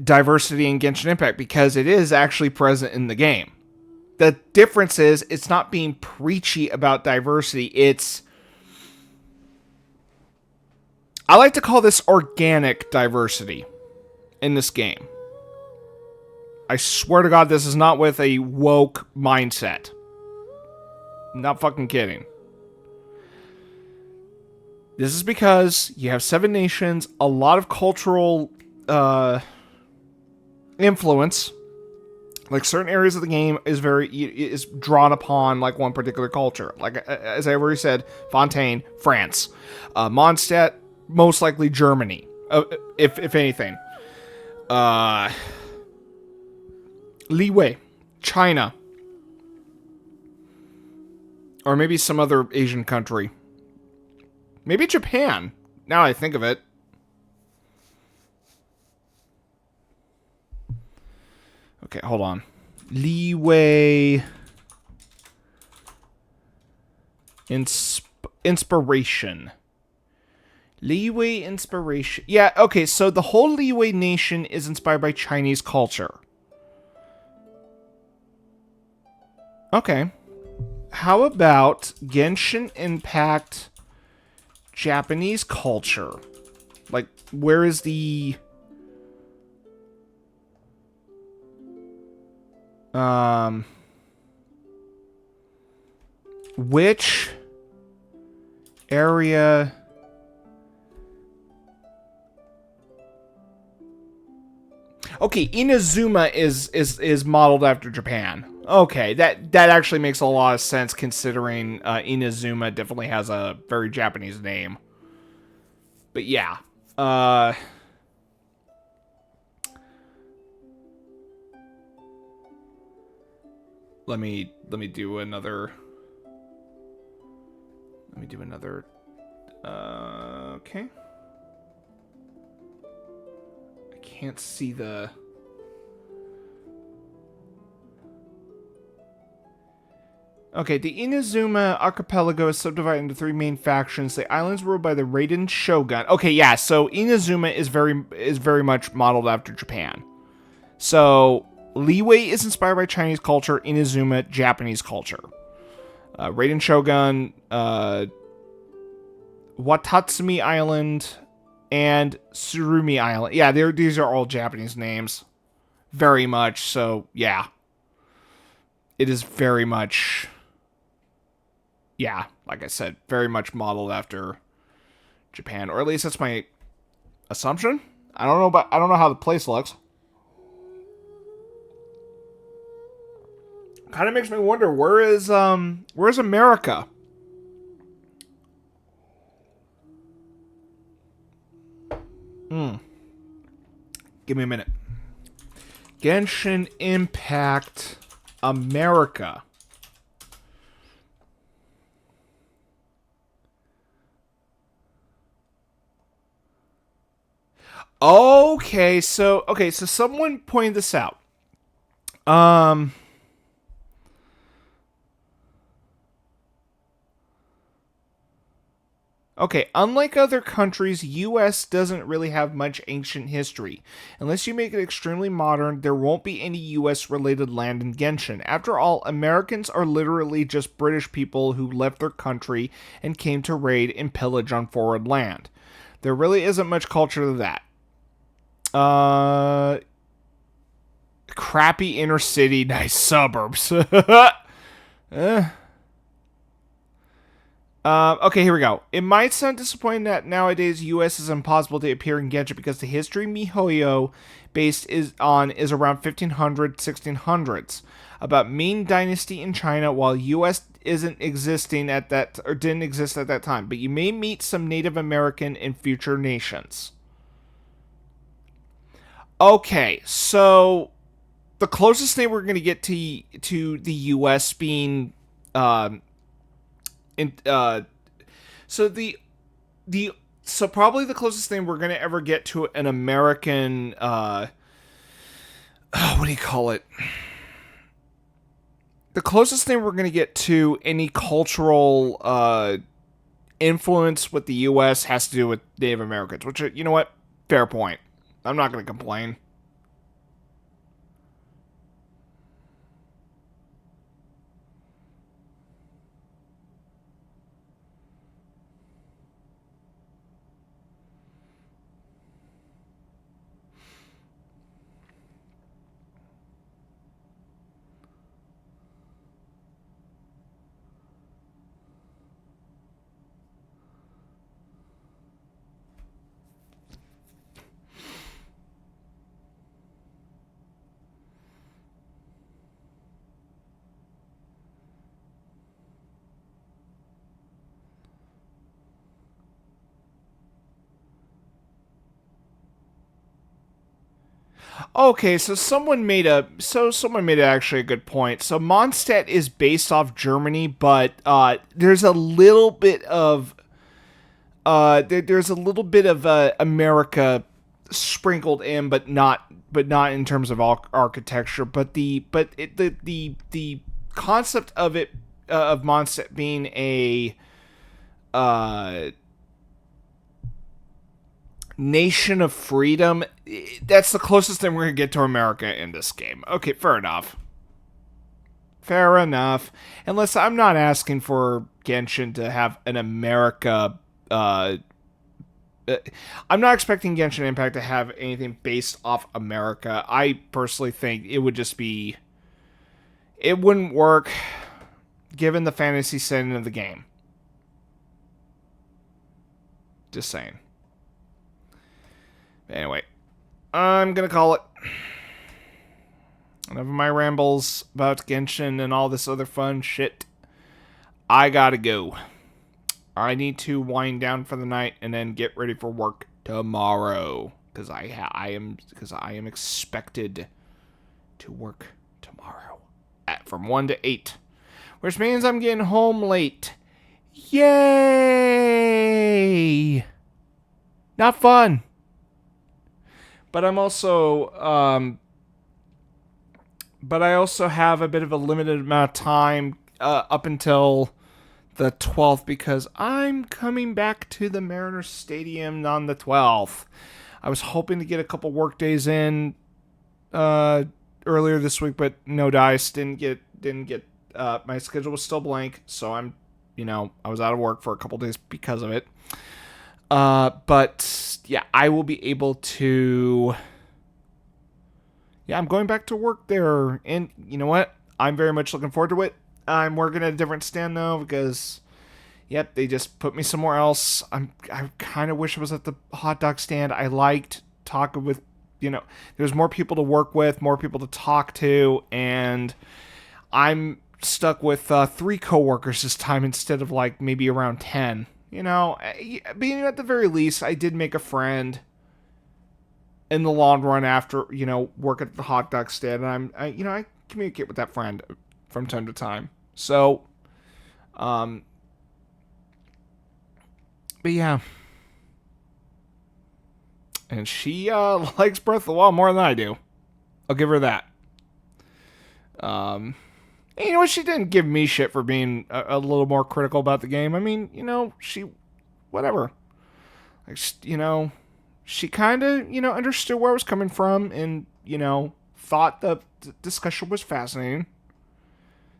diversity in Genshin Impact because it is actually present in the game. The difference is it's not being preachy about diversity. I like to call this organic diversity in this game. I swear to God, this is not with a woke mindset. Not fucking kidding. This is because you have 7 nations, a lot of cultural influence. Like, certain areas of the game is drawn upon, like, one particular culture. Like, as I already said, Fontaine, France. Mondstadt, most likely Germany, if anything. Liyue, China. Or maybe some other Asian country. Maybe Japan, now I think of it. Okay, hold on. Liyue inspiration. Liyue inspiration. Yeah, okay, so the whole Liyue nation is inspired by Chinese culture. Okay. How about Genshin Impact Japanese culture? Like, where is the... Which area... Okay, Inazuma is modeled after Japan. Okay, that actually makes a lot of sense considering Inazuma definitely has a very Japanese name. But yeah, let me do another. Let me do another. Okay. I can't see the. Okay, the Inazuma archipelago is subdivided into 3 main factions. The islands ruled by the Raiden Shogun. Okay, yeah, so Inazuma is very much modeled after Japan. So Liyue is inspired by Chinese culture, Inazuma Japanese culture. Raiden Shogun, Watatsumi Island, and Surumi Island. Yeah, these are all Japanese names. Very much, so yeah. It is very much... Yeah, like I said, very much modeled after Japan, or at least that's my assumption. I don't know how the place looks. Kind of makes me wonder where's America? Give me a minute. Genshin Impact America. Okay, so someone pointed this out. Okay, unlike other countries, US doesn't really have much ancient history. Unless you make it extremely modern, there won't be any US related land in Genshin. After all, Americans are literally just British people who left their country and came to raid and pillage on foreign land. There really isn't much culture to that. Crappy inner city, nice suburbs. Okay, here we go. It might sound disappointing that nowadays US is impossible to appear in Genshin because the history MiHoYo based is around 1500 1600s about Ming Dynasty in China, while US didn't exist at that time. But you may meet some Native American and future nations. Okay, so the closest thing we're going to get to the US being so probably the closest thing we're going to ever get to an American what do you call it? The closest thing we're going to get to any cultural influence with the US has to do with Native Americans, which, you know what? Fair point. I'm not going to complain. Okay, so someone made actually a good point. So Mondstadt is based off Germany, but there's a little bit of America sprinkled in, but not in terms of architecture. But the concept of it of Mondstadt being a nation of freedom, that's the closest thing we're going to get to America in this game. Okay, fair enough. Fair enough. Unless I'm not asking for Genshin to have an America... I'm not expecting Genshin Impact to have anything based off America. I personally think it would just be... it wouldn't work given the fantasy setting of the game. Just saying. Anyway, I'm gonna call it. Enough of my rambles about Genshin and all this other fun shit. I gotta go. I need to wind down for the night and then get ready for work tomorrow, because I am expected to work tomorrow from 1 to 8, which means I'm getting home late. Yay! Not fun. But I'm also but I also have a bit of a limited amount of time up until the 12th, because I'm coming back to the Mariners Stadium on the 12th. I was hoping to get a couple work days in earlier this week, but no dice. Didn't get my schedule was still blank, so I was out of work for a couple days because of it. But yeah, I will be able to. Yeah, I'm going back to work there, and you know what? I'm very much looking forward to it. I'm working at a different stand though, because, yep, they just put me somewhere else. I kind of wish I was at the hot dog stand. I liked talking with, there's more people to work with, more people to talk to, and I'm stuck with 3 coworkers this time instead of like maybe around 10. Being at the very least, I did make a friend in the long run after, work at the hot dog stand, and I communicate with that friend from time to time. So, but yeah. And she likes Breath of the Wild more than I do. I'll give her that. And you know what? She didn't give me shit for being a little more critical about the game. I mean, she, whatever. Like, she kind of, understood where I was coming from, and, thought the discussion was fascinating.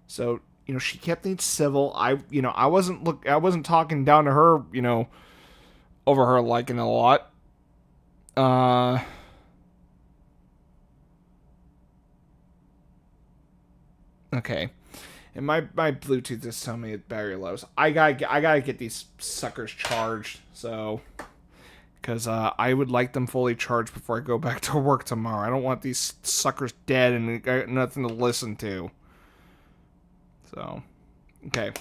So, she kept things civil. I wasn't talking down to her, over her liking it a lot. Okay. And my Bluetooth is telling me it's battery low. So I gotta get these suckers charged. So, because I would like them fully charged before I go back to work tomorrow. I don't want these suckers dead and got nothing to listen to. So, okay.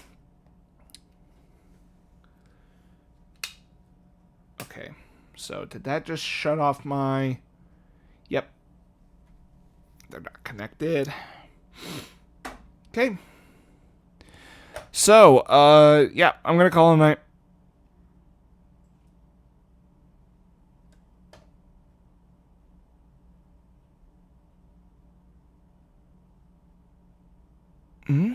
Okay. So, did that just shut off my... Yep. They're not connected. Okay. So, yeah, I'm gonna call it a night. Hmm?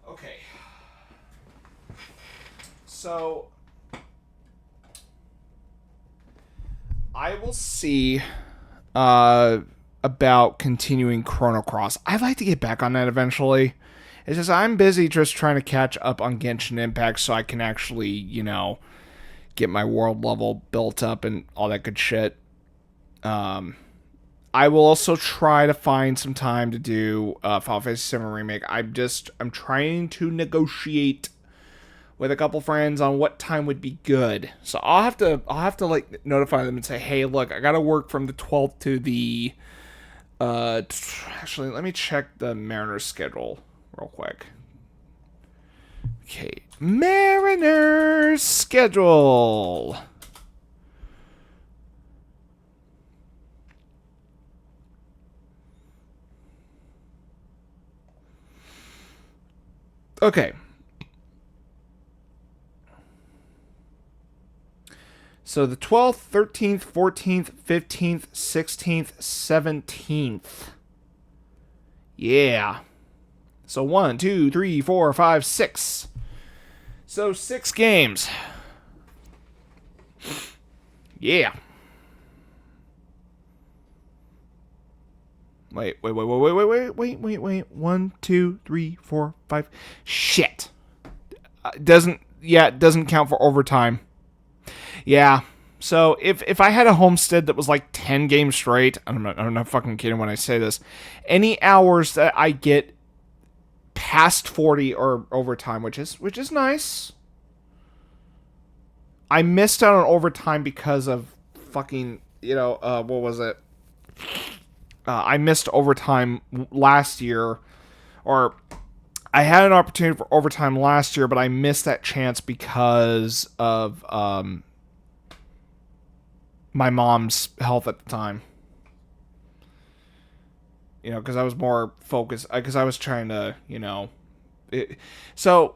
Okay. So, I will see about continuing Chrono Cross. I'd like to get back on that eventually. It's just I'm busy just trying to catch up on Genshin Impact so I can actually, get my world level built up and all that good shit. I will also try to find some time to do Final Fantasy VII Remake. I'm trying to negotiate with a couple friends on what time would be good. So I'll have to like notify them and say, hey, look, I gotta work from the 12th to the actually, let me check the Mariners schedule real quick. Okay, Mariners schedule. Okay. So the 12th, 13th, 14th, 15th, 16th, 17th. Yeah. So 1, 2, 3, 4, 5, 6. So 6 games. Yeah. Wait. 1, 2, 3, 4, 5. Shit. It doesn't count for overtime. Yeah. So if I had a homestead that was like 10 games straight, I'm not fucking kidding when I say this, any hours that I get past 40 or overtime, which is nice. I missed out on overtime because of fucking, what was it? I missed overtime last year, or I had an opportunity for overtime last year, but I missed that chance because of my mom's health at the time. Because I was more focused, because I was trying to, so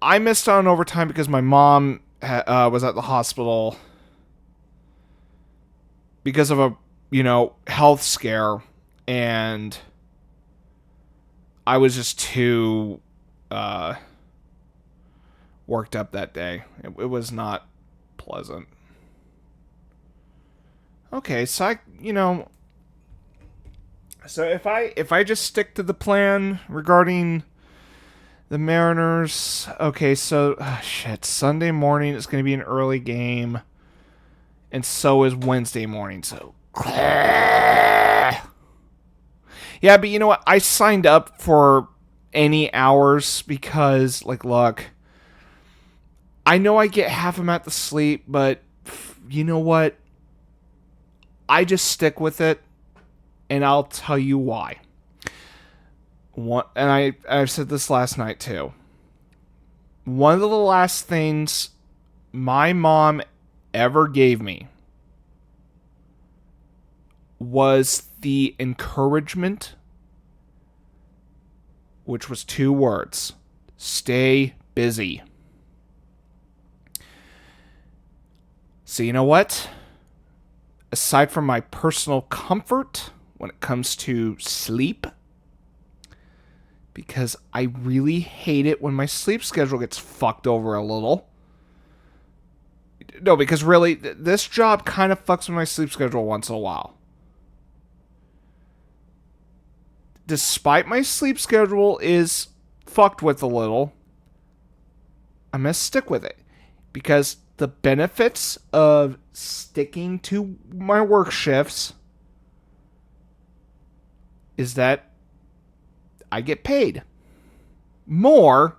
I missed out on overtime because my mom was at the hospital because of a, health scare, and I was just too worked up that day. It was not pleasant. Okay, so so if I just stick to the plan regarding the Mariners, okay, so shit, Sunday morning is going to be an early game, and so is Wednesday morning. So yeah, but you know what? I signed up for any hours because, like, look, I know I get half them at the sleep, but you know what? I just stick with it, and I'll tell you why. And I've said this last night too. One of the last things my mom ever gave me was the encouragement, which was 2 words: stay busy. So you know what? Aside from my personal comfort when it comes to sleep, because I really hate it when my sleep schedule gets fucked over a little. No, because really, this job kind of fucks with my sleep schedule once in a while. Despite my sleep schedule is fucked with a little, I'm going to stick with it. Because the benefits of sticking to my work shifts is that I get paid more,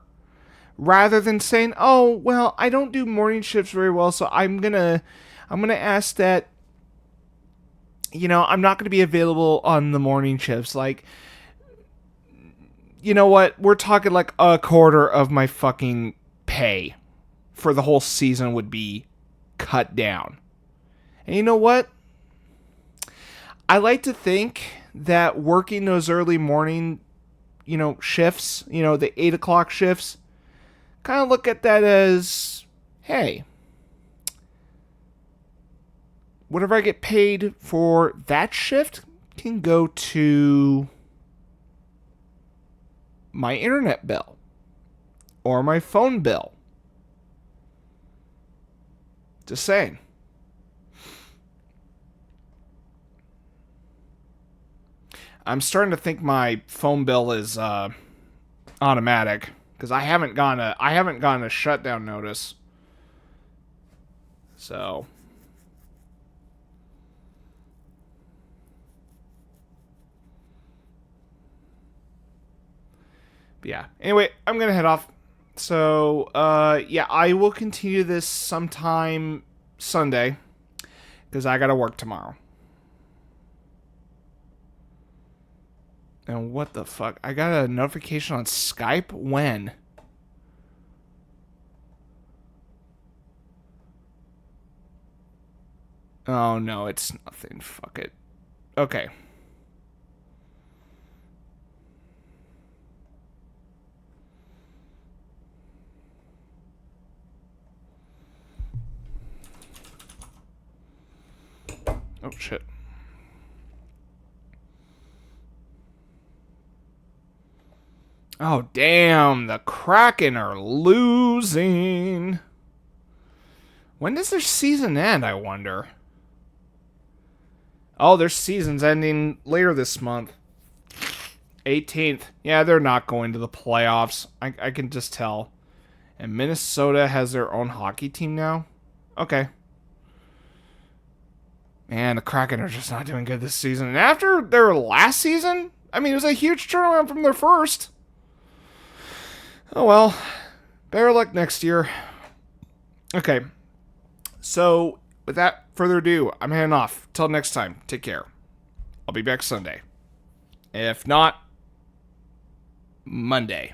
rather than saying, oh, well, I don't do morning shifts very well, so I'm gonna ask that, I'm not gonna be available on the morning shifts. Like, you know what? We're talking like a quarter of my fucking pay for the whole season would be cut down. And you know what? I like to think that working those early morning, shifts, the 8 o'clock shifts, kind of look at that as, hey, whatever I get paid for that shift can go to my internet bill or my phone bill. Just saying. I'm starting to think my phone bill is automatic, because I haven't gotten a shutdown notice. So but yeah. Anyway, I'm gonna head off. So yeah, I will continue this sometime Sunday, because I gotta work tomorrow. And what the fuck? I got a notification on Skype? When? Oh, no, it's nothing. Fuck it. Okay. Oh, shit. Oh, damn. The Kraken are losing. When does their season end, I wonder? Oh, their season's ending later this month. 18th. Yeah, they're not going to the playoffs. I can just tell. And Minnesota has their own hockey team now? Okay. Man, the Kraken are just not doing good this season. And after their last season, I mean, it was a huge turnaround from their first. Oh well. Better luck next year. Okay. So, without further ado, I'm heading off. Till next time, take care. I'll be back Sunday. If not, Monday.